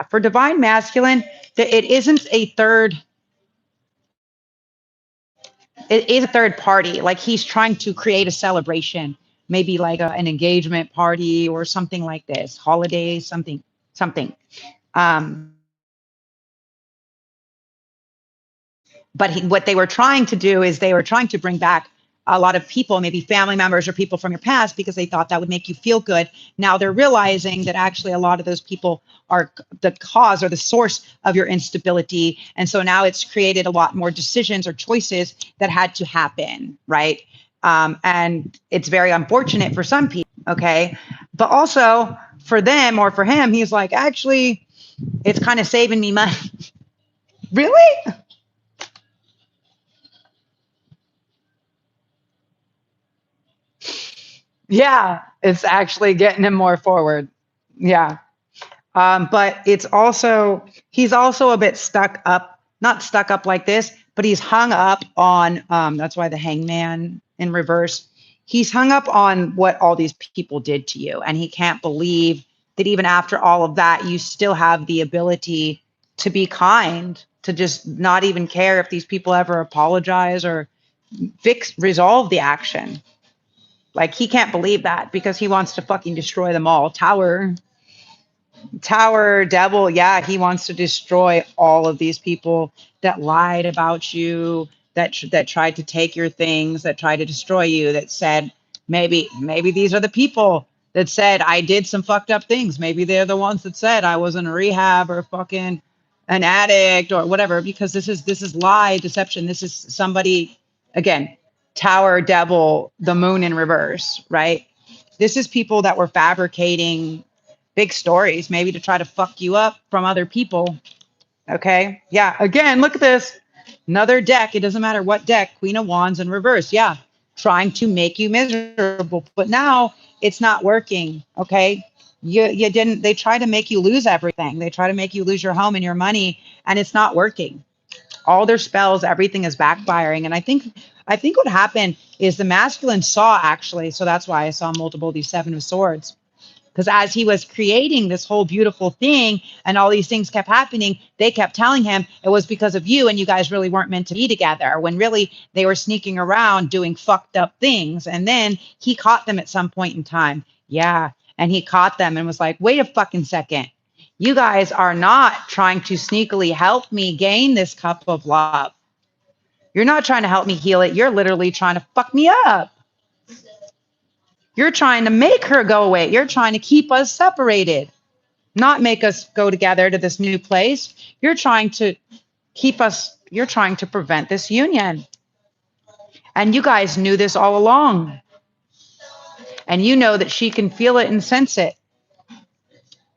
for divine masculine, that it isn't a third. It is a third party. Like he's trying to create a celebration, maybe like an engagement party or something like this, holidays, something. But what they were trying to do is they were trying to bring back a lot of people, maybe family members or people from your past, because they thought that would make you feel good. Now they're realizing that actually a lot of those people are the cause or the source of your instability. And so now it's created a lot more decisions or choices that had to happen, right? And it's very unfortunate for some people. Okay. But also for them or for him, he's like, actually, it's kind of saving me money. Really? Yeah. It's actually getting him more forward. Yeah. But it's also, he's also a bit stuck up, not stuck up like this, but he's hung up on, that's why the hangman in reverse, he's hung up on what all these people did to you. And he can't believe that even after all of that, you still have the ability to be kind, to just not even care if these people ever apologize or resolve the action. Like he can't believe that because he wants to fucking destroy them all. Tower devil, yeah, he wants to destroy all of these people that lied about you, that tried to take your things, that tried to destroy you, that said maybe these are the people that said I did some fucked up things. Maybe they're the ones that said I was in a rehab or fucking an addict or whatever, because this is lie, deception. This is somebody, again, tower devil, the moon in reverse, right? This is people that were fabricating big stories, maybe to try to fuck you up from other people. Okay. Yeah. Again, look at this. Another deck. It doesn't matter what deck. Queen of Wands in reverse. Yeah. Trying to make you miserable. But now it's not working. Okay. You didn't, they try to make you lose everything. They try to make you lose your home and your money, and it's not working. All their spells, everything is backfiring. And I think what happened is the masculine saw, actually, so that's why I saw multiple these Seven of Swords, because as he was creating this whole beautiful thing and all these things kept happening, they kept telling him it was because of you and you guys really weren't meant to be together, when really they were sneaking around doing fucked up things. And then he caught them at some point in time. Yeah. And he caught them and was like, wait a fucking second. You guys are not trying to sneakily help me gain this cup of love. You're not trying to help me heal it. You're literally trying to fuck me up. You're trying to make her go away. You're trying to keep us separated, not make us go together to this new place. You're trying to keep us, you're trying to prevent this union. And you guys knew this all along. And you know that she can feel it and sense it.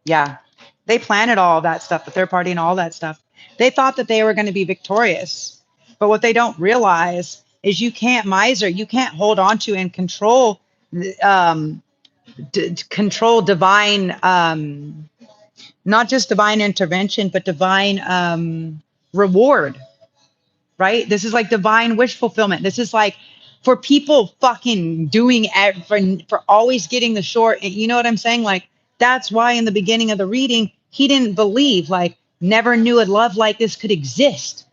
Yeah. They planted all of that stuff, the third party and all that stuff. They thought that they were going to be victorious. But what they don't realize is you can't miser, you can't hold on to and control control divine, not just divine intervention, but divine reward, right? This is like divine wish fulfillment. This is like for people fucking doing for always getting the short. You know what I'm saying? Like, that's why in the beginning of the reading, he didn't believe, like, never knew a love like this could exist,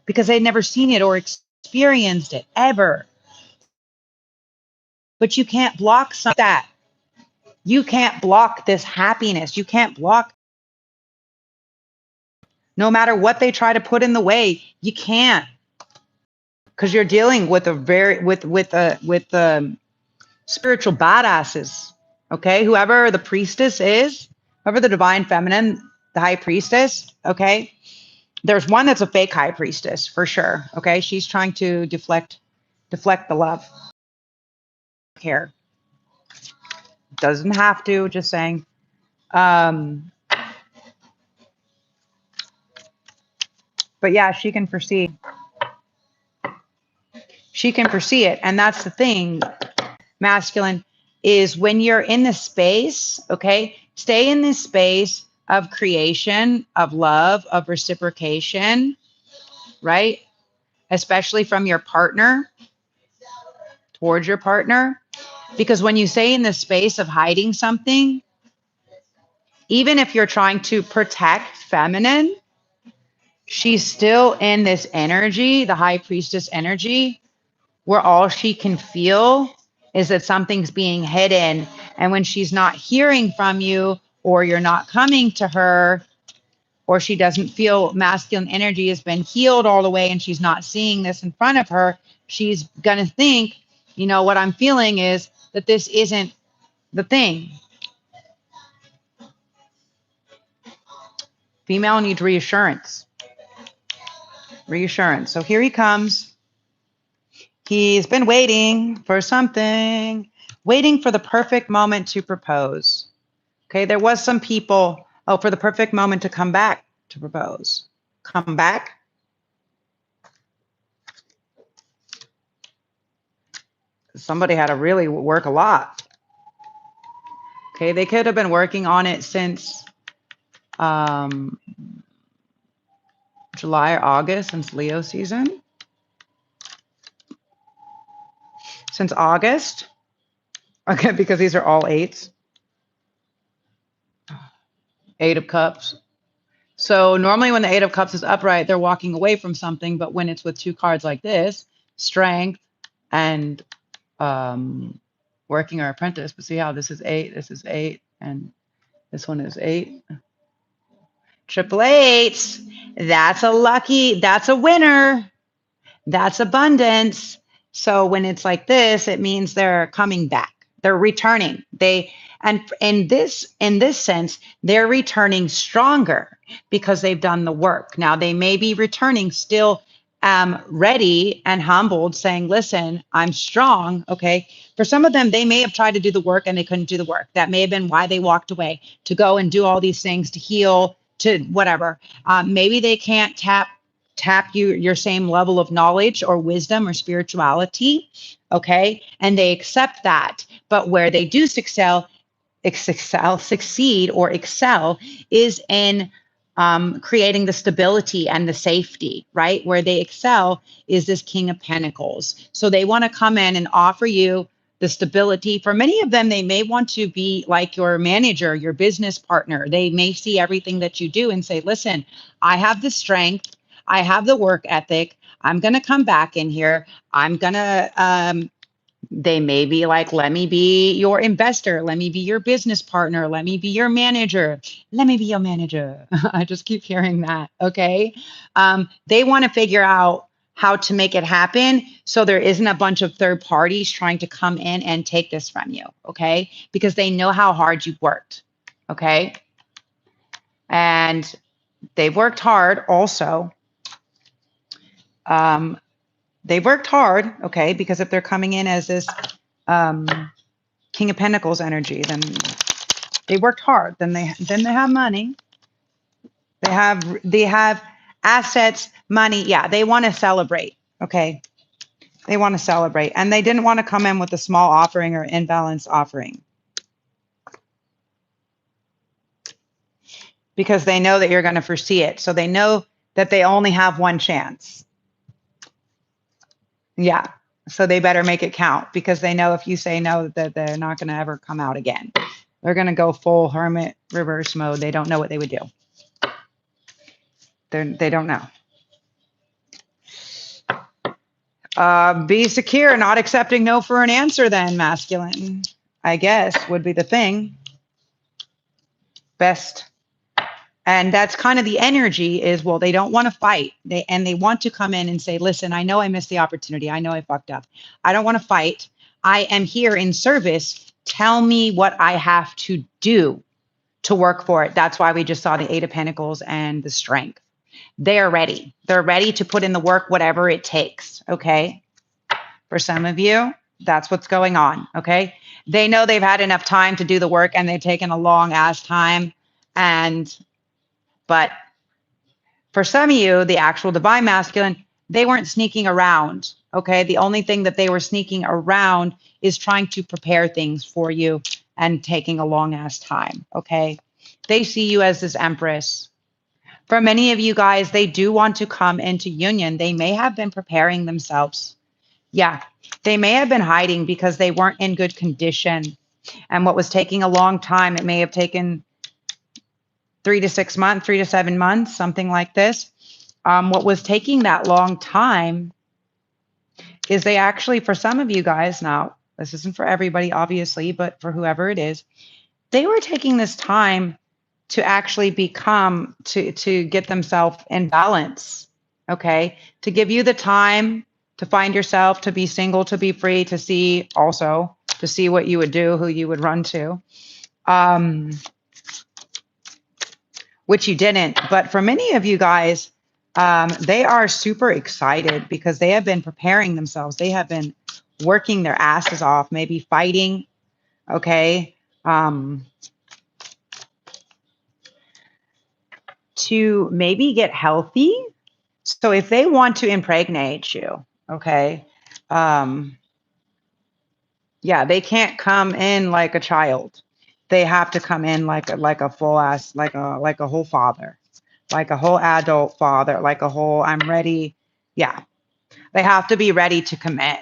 because they'd never seen it or experienced it ever. But you can't block some of that. You can't block this happiness. You can't block, no matter what they try to put in the way. You can't, because you're dealing with a very with spiritual badasses. Okay, whoever the priestess is, whoever the divine feminine, the high priestess. Okay, there's one that's a fake high priestess for sure. Okay, she's trying to deflect the love. Care, doesn't have to. Just saying. But yeah, she can foresee. She can foresee it, and that's the thing. Masculine is when you're in the space. Okay, stay in this space of creation, of love, of reciprocation, right? Especially from your partner, towards your partner. Because when you stay in the space of hiding something, even if you're trying to protect feminine, she's still in this energy, the high priestess energy, where all she can feel is that something's being hidden. And when she's not hearing from you, or you're not coming to her, or she doesn't feel masculine energy has been healed all the way and she's not seeing this in front of her, she's going to think, you know, what I'm feeling is that this isn't the thing. Female needs reassurance. Reassurance. So here he comes. He's been waiting for something, waiting for the perfect moment to propose. Okay, there was some people, oh, for the perfect moment to come back to propose. Come back. Somebody had to really work a lot. Okay, they could have been working on it since July or August, since Leo season. Since August. Okay, because these are all eights. 8 of Cups. So normally when the 8 of Cups is upright, they're walking away from something. But when it's with 2 cards like this, Strength and Working or Apprentice. But see how this is 8, this is 8, and this one is 8. Triple eights. That's a lucky, that's a winner. That's abundance. So when it's like this, it means they're coming back. They're returning. And in this sense, they're returning stronger because they've done the work. Now they may be returning still ready and humbled, saying, listen, I'm strong. Okay. For some of them, they may have tried to do the work and they couldn't do the work. That may have been why they walked away, to go and do all these things, to heal, to whatever. Maybe they can't tap your same level of knowledge or wisdom or spirituality. Okay. And they accept that. But where they do succeed or excel is in creating the stability and the safety, right? Where they excel is this King of Pentacles. So they want to come in and offer you the stability. For many of them, they may want to be like your manager, your business partner. They may see everything that you do and say, listen, I have the strength. I have the work ethic. I'm going to come back in here. I'm going to, they may be like, let me be your investor. Let me be your business partner. Let me be your manager. Let me be your manager. I just keep hearing that. Okay. They want to figure out how to make it happen so there isn't a bunch of third parties trying to come in and take this from you. Okay. Because they know how hard you've worked. Okay. And they've worked hard also. They've worked hard, okay, because if they're coming in as this King of Pentacles energy, then they worked hard. Then they have money. They have assets, money. Yeah, they want to celebrate, okay. They want to celebrate, and they didn't want to come in with a small offering or imbalanced offering because they know that you're going to foresee it. So they know that they only have one chance. Yeah. So they better make it count because they know if you say no, that they're not going to ever come out again. They're going to go full hermit reverse mode. They don't know what they would do. They don't know. Be secure, not accepting no for an answer then, masculine, I guess, would be the thing. Best. And that's kind of the energy is, well, they don't want to fight. They want to come in and say, listen, I know I missed the opportunity. I know I fucked up. I don't want to fight. I am here in service. Tell me what I have to do to work for it. That's why we just saw the 8 of Pentacles and the Strength. They're ready. They're ready to put in the work, whatever it takes. Okay. For some of you, that's what's going on. Okay. They know they've had enough time to do the work and they've taken a long ass time. But for some of you, the actual divine masculine, they weren't sneaking around. Okay. The only thing that they were sneaking around is trying to prepare things for you and taking a long ass time. Okay. They see you as this empress. For many of you guys, they do want to come into union. They may have been preparing themselves. Yeah. They may have been hiding because they weren't in good condition. And what was taking a long time, it may have taken 3 to 6 months, 3 to 7 months, something like this. What was taking that long time is they actually, for some of you guys, now, this isn't for everybody, obviously, but for whoever it is, they were taking this time to actually become, to get themselves in balance, okay? To give you the time to find yourself, to be single, to be free, to see also, to see what you would do, who you would run to. Which you didn't. But for many of you guys, They are super excited because they have been preparing themselves. They have been working their asses off, maybe fighting, okay, to maybe get healthy. So if they want to impregnate you, okay, yeah, they can't come in like a child. They have to come in like a full ass, like a whole father, like a whole adult father, like a whole I'm ready. Yeah, they have to be ready to commit.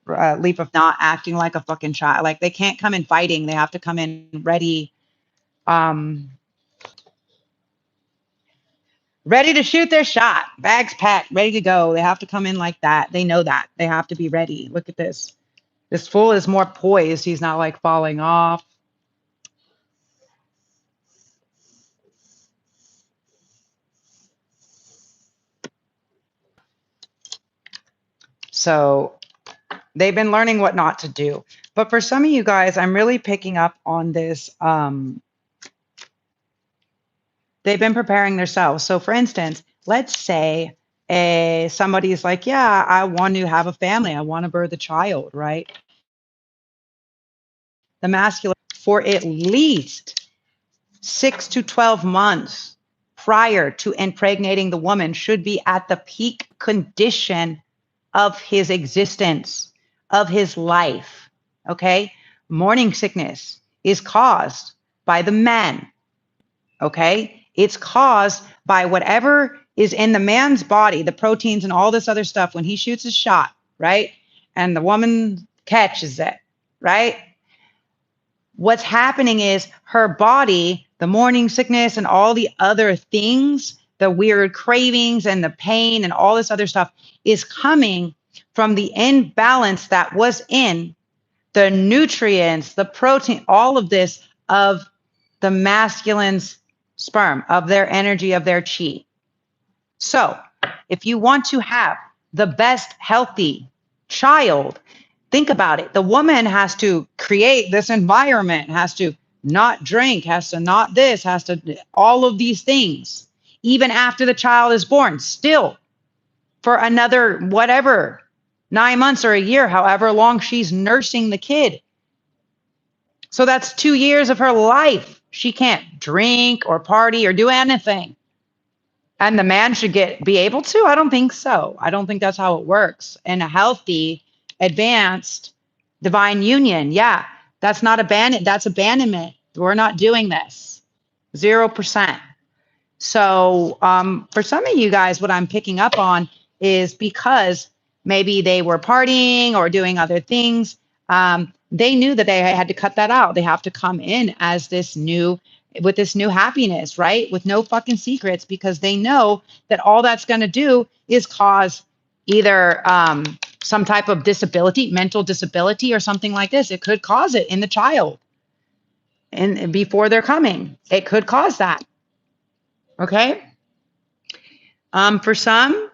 Leap of not acting like a fucking child. Like they can't come in fighting. They have to come in ready, um, ready to shoot their shot. Bags packed, ready to go. They have to come in like that. They know that. They have to be ready. Look at this. This fool is more poised. He's not like falling off. So they've been learning what not to do. But for some of you guys, I'm really picking up on this. They've been preparing themselves. So for instance, let's say somebody's like, yeah, I want to have a family. I want to birth a child, right? The masculine for at least 6 to 12 months prior to impregnating the woman should be at the peak condition of his existence, of his life. Okay. Morning sickness is caused by the men. Okay. It's caused by whatever is in the man's body, the proteins and all this other stuff when he shoots his shot, right? And the woman catches it, right? What's happening is her body, the morning sickness and all the other things, the weird cravings and the pain and all this other stuff is coming from the imbalance that was in the nutrients, the protein, all of this of the masculine's sperm, of their energy, of their chi. So if you want to have the best healthy child, think about it. The woman has to create this environment, has to not drink, has to not this, has to all of these things, even after the child is born, still for another whatever, 9 months or a year, however long she's nursing the kid. So that's 2 years of her life. She can't drink or party or do anything. And the man should be able to? I don't think so. I don't think that's how it works. In a healthy, advanced, divine union, yeah, that's not that's abandonment. We're not doing this. 0%. So for some of you guys, what I'm picking up on is because maybe they were partying or doing other things, they knew that they had to cut that out. They have to come in as this new, with this new happiness, right? With no fucking secrets, because they know that all that's going to do is cause either some type of disability, mental disability, or something like this. It could cause it in the child. And before they're coming, it could cause that. Okay. For some,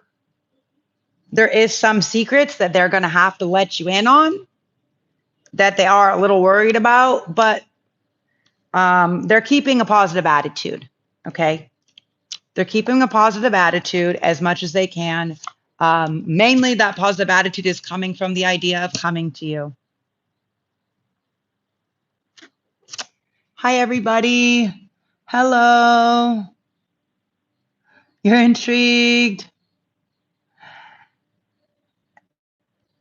there is some secrets that they're going to have to let you in on that they are a little worried about, but they're keeping a positive attitude. Okay. They're keeping a positive attitude as much as they can. Mainly that positive attitude is coming from the idea of coming to you. Hi, everybody. Hello. You're intrigued.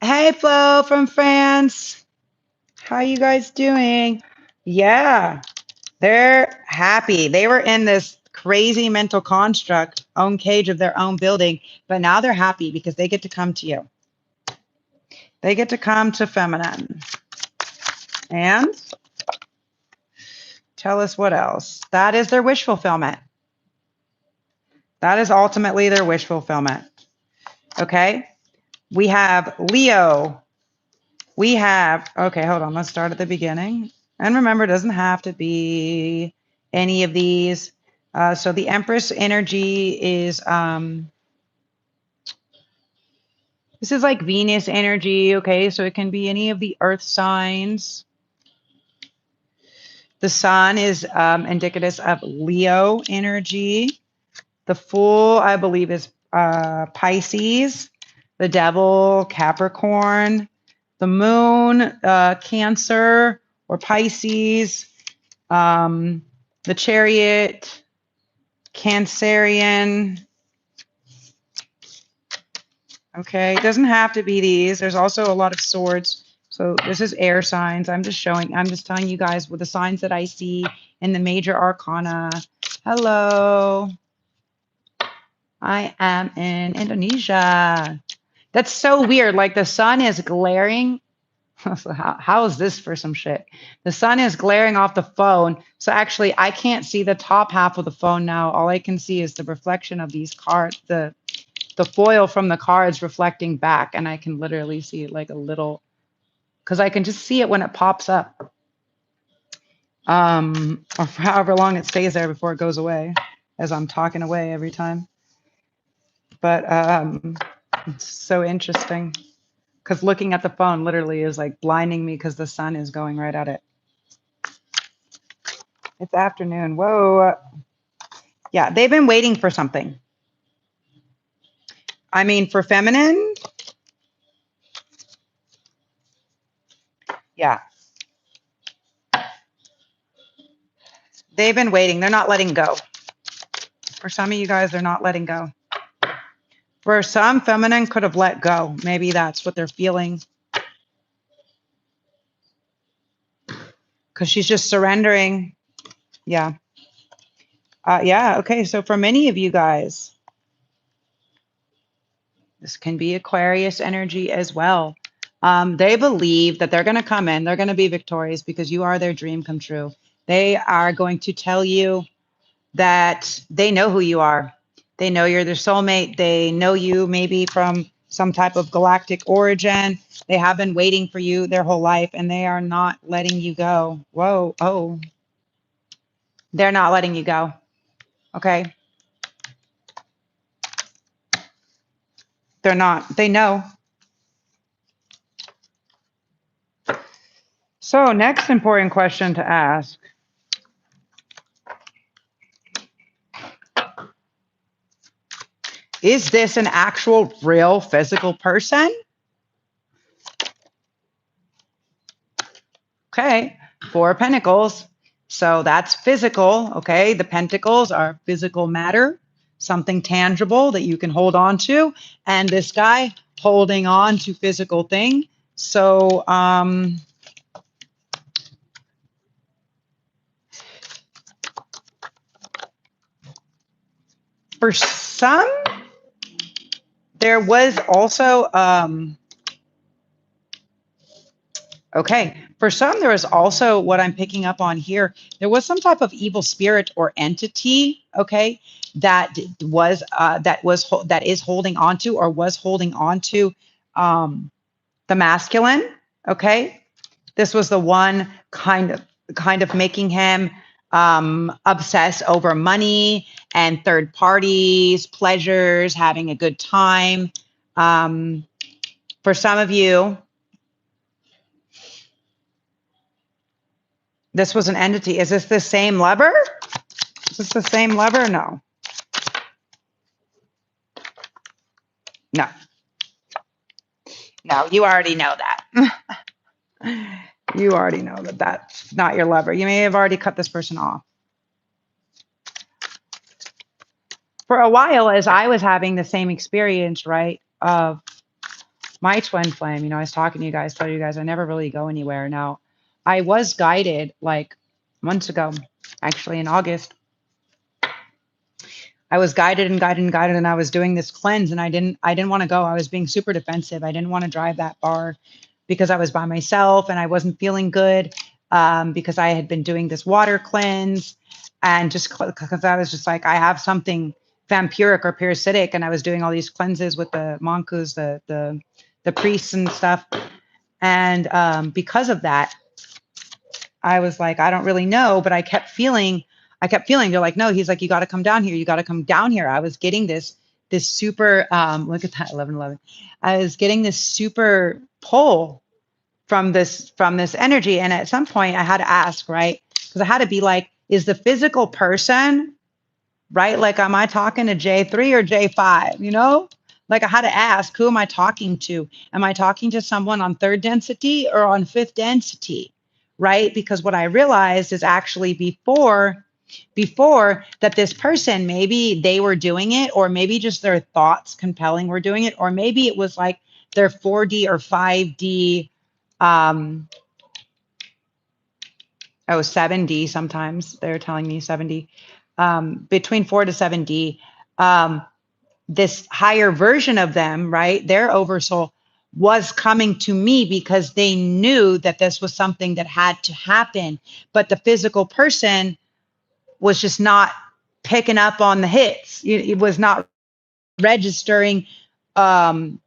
Hey, Flo from France. How are you guys doing? Yeah, they're happy. They were in this crazy mental construct, own cage of their own building, but now they're happy because they get to come to you. They get to come to feminine. And tell us what else. That is their wish fulfillment. That is ultimately their wish fulfillment. Okay. We have Leo. We have, okay, hold on. Let's start at the beginning. And remember, it doesn't have to be any of these. So the Empress energy is, this is like Venus energy, okay? So it can be any of the earth signs. The sun is indicative of Leo energy. The Fool, I believe, is Pisces. The Devil, Capricorn. The Moon, Cancer or Pisces. The Chariot, Cancerian. Okay, it doesn't have to be these. There's also a lot of swords. So this is air signs. I'm just telling you guys with the signs that I see in the major arcana. Hello. I am in Indonesia. That's so weird. Like the sun is glaring. So how is this for some shit? The sun is glaring off the phone. So actually I can't see the top half of the phone now. All I can see is the reflection of these cards, the foil from the cards reflecting back. And I can literally see like a little, because I can just see it when it pops up. Or for however long it stays there before it goes away, as I'm talking away every time. But it's so interesting because looking at the phone literally is like blinding me because the sun is going right at it. It's afternoon. Whoa. Yeah, they've been waiting for something. I mean, for feminine, yeah. They've been waiting. They're not letting go. For some of you guys, they're not letting go. For some, feminine could have let go. Maybe that's what they're feeling. Because she's just surrendering. Yeah. Yeah, okay. So for many of you guys, this can be Aquarius energy as well. They believe that they're going to come in. They're going to be victorious because you are their dream come true. They are going to tell you that they know who you are. They know you're their soulmate. They know you maybe from some type of galactic origin. They have been waiting for you their whole life and they are not letting you go. Whoa. Oh, they're not letting you go. Okay. They're not. They know. So next important question to ask. Is this an actual, real, physical person? Okay, 4 of Pentacles. So that's physical, okay? The pentacles are physical matter, something tangible that you can hold on to. And this guy holding on to physical thing. So, for some, there was also, okay, for some, there was also what I'm picking up on here. There was some type of evil spirit or entity, okay, that is holding on to or was holding on to the masculine, okay. This was the one kind of making him obsess over money and third parties, pleasures, having a good time. For some of you, this was an entity. Is this the same lover? Is this the same lover? No. No. No, you already know that. You already know that that's not your lover. You may have already cut this person off. For a while, as I was having the same experience, right, of my twin flame, you know, I was talking to you guys, told you guys I never really go anywhere. Now, I was guided like months ago, actually in August. I was guided and guided and guided, and I was doing this cleanse, and I didn't want to go. I was being super defensive. I didn't want to drive that far because I was by myself and I wasn't feeling good because I had been doing this water cleanse, and just because I was just like, I have something vampiric or parasitic, and I was doing all these cleanses with the monkus, the priests and stuff, and because of that, I was like, I don't really know, but I kept feeling, they're like, no, he's like, you got to come down here. You got to come down here. I was getting this super, look at that, 11. I was getting this super pull from this energy. And at some point I had to ask, right? Because I had to be like, is the physical person right? Like, am I talking to J3 or J5? You know, like I had to ask, who am I talking to? Am I talking to someone on third density or on fifth density? Right? Because what I realized is actually before that this person, maybe they were doing it, or maybe just their thoughts compelling were doing it, or maybe it was like their 4D or 5D, um, 7D sometimes. They're telling me 7D, between 4 to 7D. Um, this higher version of them, right? Their oversoul was coming to me because they knew that this was something that had to happen. But the physical person was just not picking up on the hits. It was not registering, um,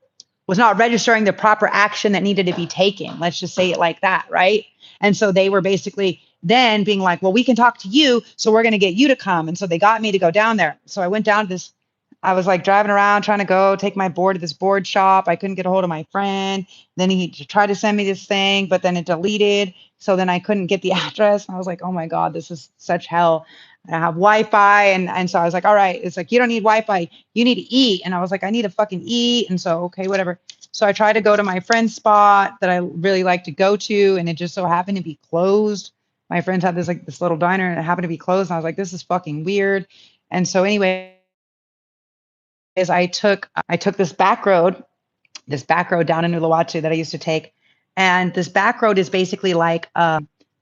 the proper action that needed to be taken. Let's just say it like that, right? And so they were basically then being like, well, we can talk to you, so we're going to get you to come. And so they got me to go down there. So I went down to this. I was like driving around trying to go take my board to this board shop. I couldn't get a hold of my friend. Then he tried to send me this thing, but then it deleted. So then I couldn't get the address. And I was like, oh my God, this is such hell. I have Wi-Fi. And so I was like, all right, it's like, you don't need Wi-Fi. You need to eat. And I was like, I need to fucking eat. And so, okay, whatever. So I tried to go to my friend's spot that I really like to go to. And it just so happened to be closed. My friends had this little diner and it happened to be closed. And I was like, this is fucking weird. And so anyway, I took this back road down in Uluwatu that I used to take. And this back road is basically like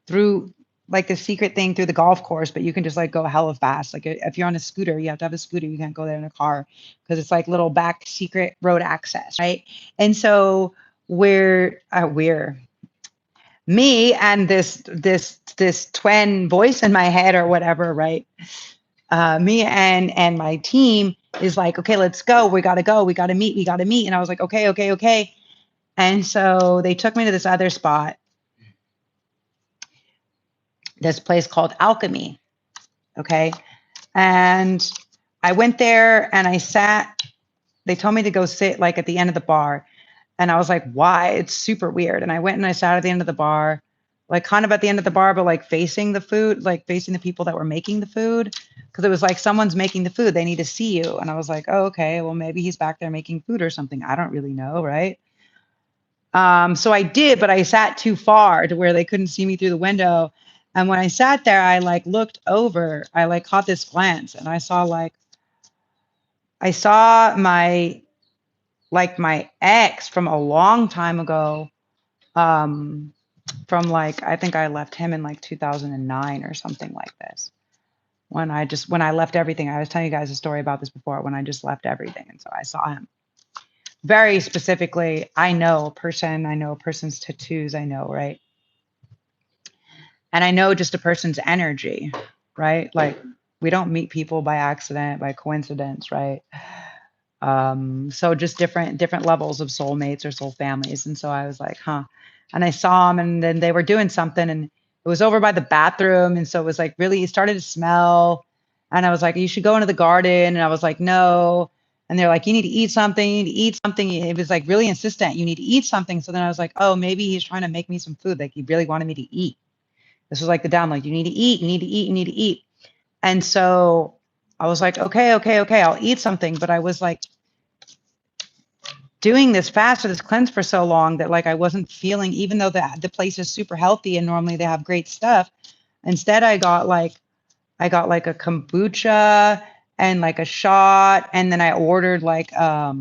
through like the secret thing through the golf course, but you can just like go hella fast. Like if you're on a scooter, you have to have a scooter. You can't go there in a car because it's like little back secret road access, right? And so we're me and this twin voice in my head or whatever, right? Me and my team is like, okay, let's go. We got to go. We got to meet. We got to meet. And I was like, okay, okay, okay. And so they took me to this other spot, this place called Alchemy. Okay. And I went there and I sat. They told me to go sit like at the end of the bar. And I was like, why? It's super weird. And I went and I sat at the end of the bar, like kind of at the end of the bar, but like facing the food, like facing the people that were making the food. Cause it was like someone's making the food. They need to see you. And I was like, oh, okay, well, maybe he's back there making food or something. I don't really know. Right. So I did, but I sat too far to where they couldn't see me through the window. And when I sat there, I like looked over, I like caught this glance and I saw my ex from a long time ago. From like, I think I left him in like 2009 or something like this. When I left everything, I was telling you guys a story about this before, when I just left everything. And so I saw him very specifically. I know a person's tattoos, I know, right? And I know just a person's energy, right? Like we don't meet people by accident, by coincidence, right? So just different levels of soulmates or soul families. And so I was like, huh. And I saw them and then they were doing something and it was over by the bathroom. And so it was like really, it started to smell. And I was like, you should go into the garden. And I was like, no. And they're like, you need to eat something. You need to eat something. It was like really insistent. You need to eat something. So then I was like, oh, maybe he's trying to make me some food. Like he really wanted me to eat. This was like the download. You need to eat. You need to eat. You need to eat. And so I was like, okay, I'll eat something. But I was like doing this fast or this cleanse for so long that like I wasn't feeling, even though the place is super healthy and normally they have great stuff. Instead, I got like a kombucha and like a shot. And then I ordered like a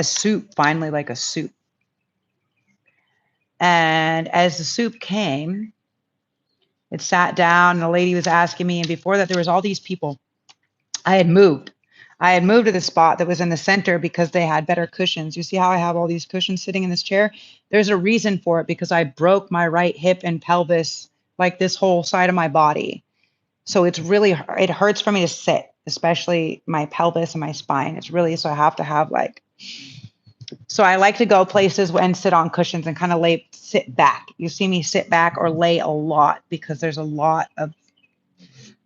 soup, finally, like a soup. And as the soup came, it sat down and the lady was asking me. And before that, there was all these people. I had moved to the spot that was in the center because they had better cushions. You see how I have all these cushions sitting in this chair? There's a reason for it because I broke my right hip and pelvis, like this whole side of my body. So it hurts for me to sit, especially my pelvis and my spine. So I have to have so I like to go places and sit on cushions and kind of sit back. You see me sit back or lay a lot because I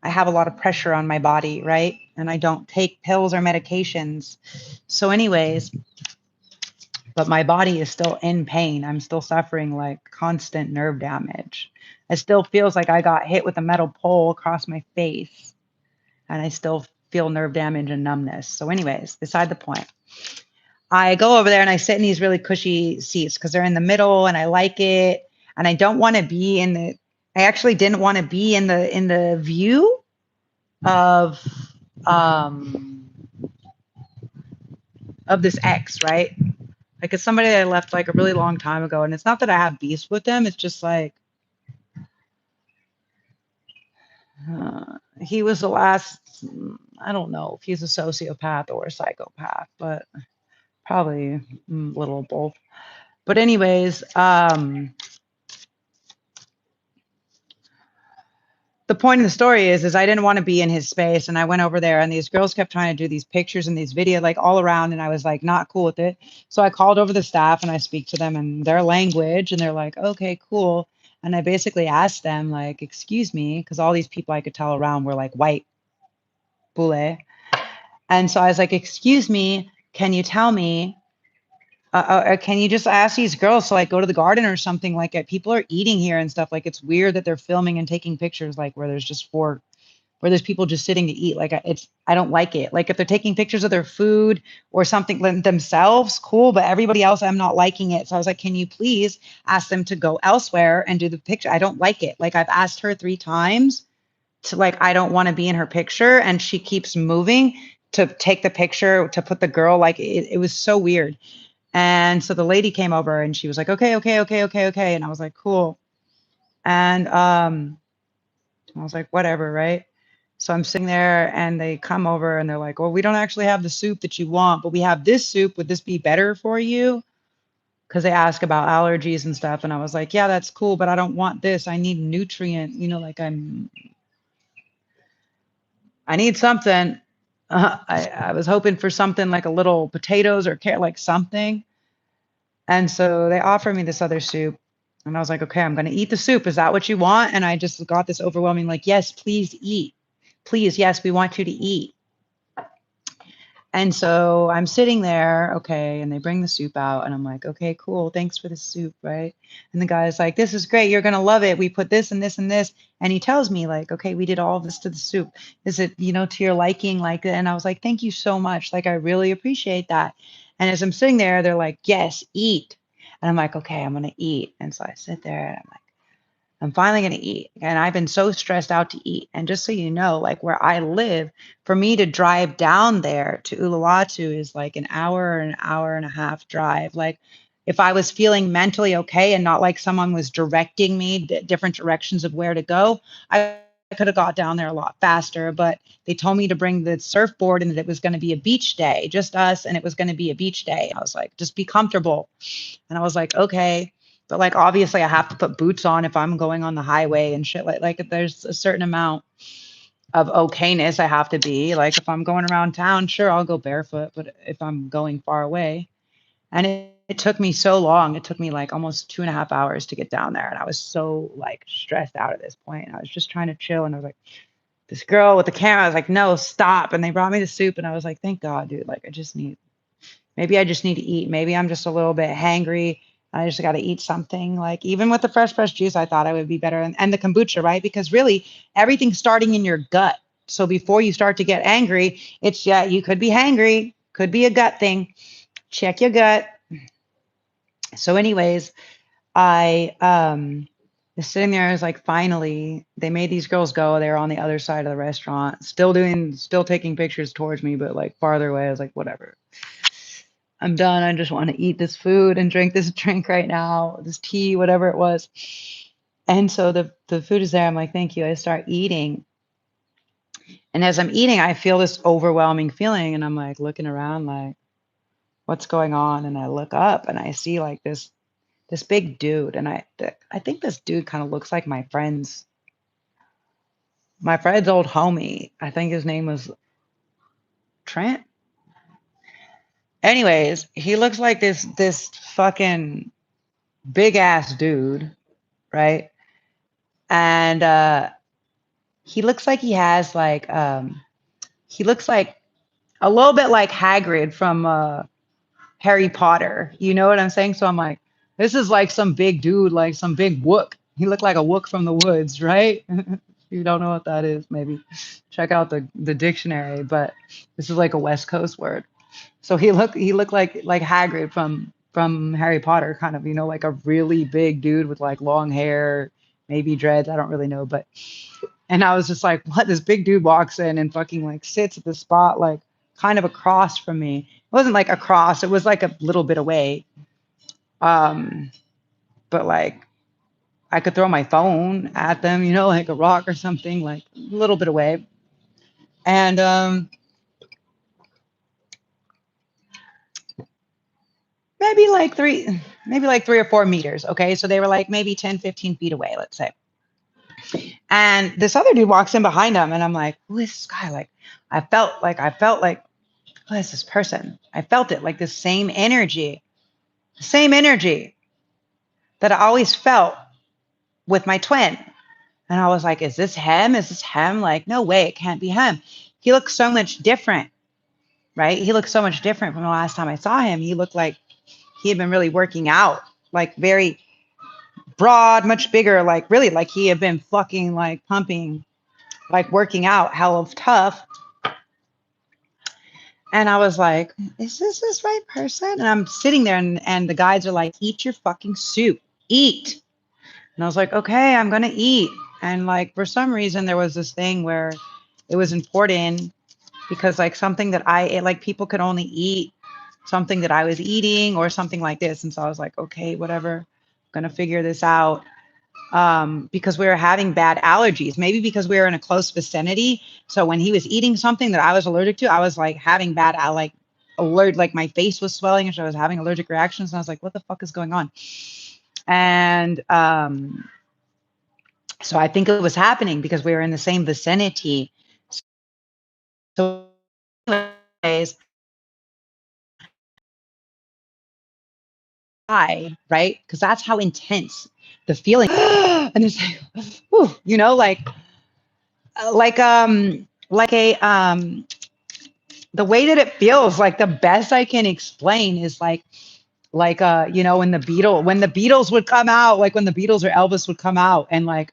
have a lot of pressure on my body, right? And I don't take pills or medications. So anyways, but my body is still in pain. I'm still suffering like constant nerve damage. It still feels like I got hit with a metal pole across my face. and I still feel nerve damage and numbness. So anyways, beside the point. I go over there and I sit in these really cushy seats because they're in the middle and I like it. And I don't want to be in the I actually didn't want to be in the view of um of this ex, right? Like it's somebody that I left like a really long time ago. And it's not that I have beef with them, it's just like he was the last, I don't know if he's a sociopath or a psychopath, but probably a little of both. But anyways, the point of the story is I didn't want to be in his space, and I went over there, and these girls kept trying to do these pictures and these videos like all around, and I was like not cool with it. So I called over the staff and I speak to them in their language, and they're like, okay, cool. And I basically asked them like, excuse me, because all these people I could tell around were like white boulet. And so I was like, excuse me, can you tell me can you just ask these girls to like go to the garden or something? Like people are eating here and stuff. Like it's weird that they're filming and taking pictures like where there's just where there's people just sitting to eat. Like I don't like it. Like if they're taking pictures of their food or something themselves, cool. But everybody else, I'm not liking it. So I was like, can you please ask them to go elsewhere and do the picture? I don't like it. Like I've asked her 3 times to like, I don't want to be in her picture, and she keeps moving to take the picture to put the girl like it was so weird. And so the lady came over and she was like, okay, okay, okay, okay, okay. And I was like, cool. And I was like, whatever, right? So I'm sitting there and they come over and they're like, well, we don't actually have the soup that you want, but we have this soup. Would this be better for you? Because they ask about allergies and stuff. And I was like, yeah, that's cool, but I don't want this. I need nutrient, like I need something. I was hoping for something like a little potatoes or carrot, like something. And so they offered me this other soup. And I was like, okay, I'm going to eat the soup. Is that what you want? And I just got this overwhelming, like, yes, please eat. Please, yes, we want you to eat. And so I'm sitting there, okay, and they bring the soup out, and I'm like, okay, cool, thanks for the soup, right? And the guy's like, this is great, you're gonna love it. We put this and this and this, and he tells me like, okay, we did all this to the soup. Is it, to your liking? Like, and I was like, thank you so much. Like, I really appreciate that. And as I'm sitting there, they're like, yes, eat. And I'm like, okay, I'm gonna eat. And so I sit there, and I'm like, I'm finally going to eat. And I've been so stressed out to eat. And just so you know, like where I live, for me to drive down there to Uluwatu is like an hour and a half drive. Like if I was feeling mentally okay and not like someone was directing me different directions of where to go, I could have got down there a lot faster. But they told me to bring the surfboard and that it was going to be a beach day, just us. And it was going to be a beach day. I was like, just be comfortable. And I was like, okay. But like obviously I have to put boots on if I'm going on the highway and shit. Like if there's a certain amount of okayness I have to be. Like if I'm going around town, sure, I'll go barefoot. But if I'm going far away, and it took me so long, it took me like almost 2.5 hours to get down there. And I was so like stressed out at this point. I was just trying to chill. And I was like, this girl with the camera, I was like, no, stop. And they brought me the soup. And I was like, thank God, dude. Like maybe I just need to eat. Maybe I'm just a little bit hangry. I just got to eat something. Like even with the fresh juice, I thought I would be better. And the kombucha, right? Because really everything's starting in your gut. So before you start to get angry, you could be hangry, could be a gut thing. Check your gut. So anyways, I was sitting there. I was like, finally, they made these girls go. They were on the other side of the restaurant, still taking pictures towards me, but like farther away. I was like, whatever. I'm done. I just want to eat this food and drink this drink right now, this tea, whatever it was. And so the food is there. I'm like, thank you. I start eating. And as I'm eating, I feel this overwhelming feeling. And I'm like looking around like, what's going on? And I look up and I see like this big dude. And I think this dude kind of looks like my friend's old homie. I think his name was Trent. Anyways, he looks like this fucking big ass dude, right? And he looks like he has like he looks like a little bit like Hagrid from Harry Potter. You know what I'm saying? So I'm like, this is like some big dude, like some big wook. He looked like a wook from the woods, right? you don't know what that is, maybe check out the dictionary. But this is like a West Coast word. So he looked like Hagrid from Harry Potter, kind of, like a really big dude with like long hair, maybe dreads. I don't really know, but and I was just like, what? This big dude walks in and fucking like sits at the spot, like kind of across from me. It wasn't like across, it was like a little bit away. But like I could throw my phone at them, like a rock or something, like a little bit away. And maybe like 3 or 4 meters. Okay. So they were like maybe 10, 15 feet away, let's say. And this other dude walks in behind him, and I'm like, who is this guy? Like, I felt like, who is this person? I felt it, like the same energy that I always felt with my twin. And I was like, is this him? Is this him? Like, no way, it can't be him. He looks so much different, right? He looked so much different from the last time I saw him. He looked like he had been really working out, like very broad, much bigger, like really like he had been fucking like pumping, like working out hell of tough. And I was like, is this right person? And I'm sitting there, and the guides are like, eat your fucking soup, eat. And I was like, okay, I'm going to eat. And like, for some reason, there was this thing where it was important because like something that I ate, like people could only eat something that I was eating or something like this. And so I was like, okay, whatever, I'm going to figure this out. Because we were having bad allergies, maybe because we were in a close vicinity. So when he was eating something that I was allergic to, I was like having like my face was swelling, and so I was having allergic reactions. And I was like, what the fuck is going on? And so I think it was happening because we were in the same vicinity. So anyways, right? Because that's how intense the feeling. And it's like, whew, like a the way that it feels, like the best I can explain is like when the Beatles would come out, like when the Beatles or Elvis would come out, and like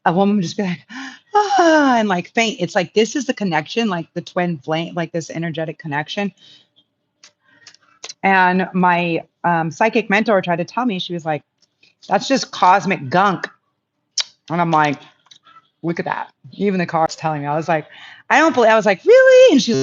a woman would just be like, ah, and like faint. It's like this is the connection, like the twin flame, like this energetic connection. And my psychic mentor tried to tell me, she was like, that's just cosmic gunk. And I'm like, look at that. Even the car's telling me. I was like, I don't believe. I was like, really? And she's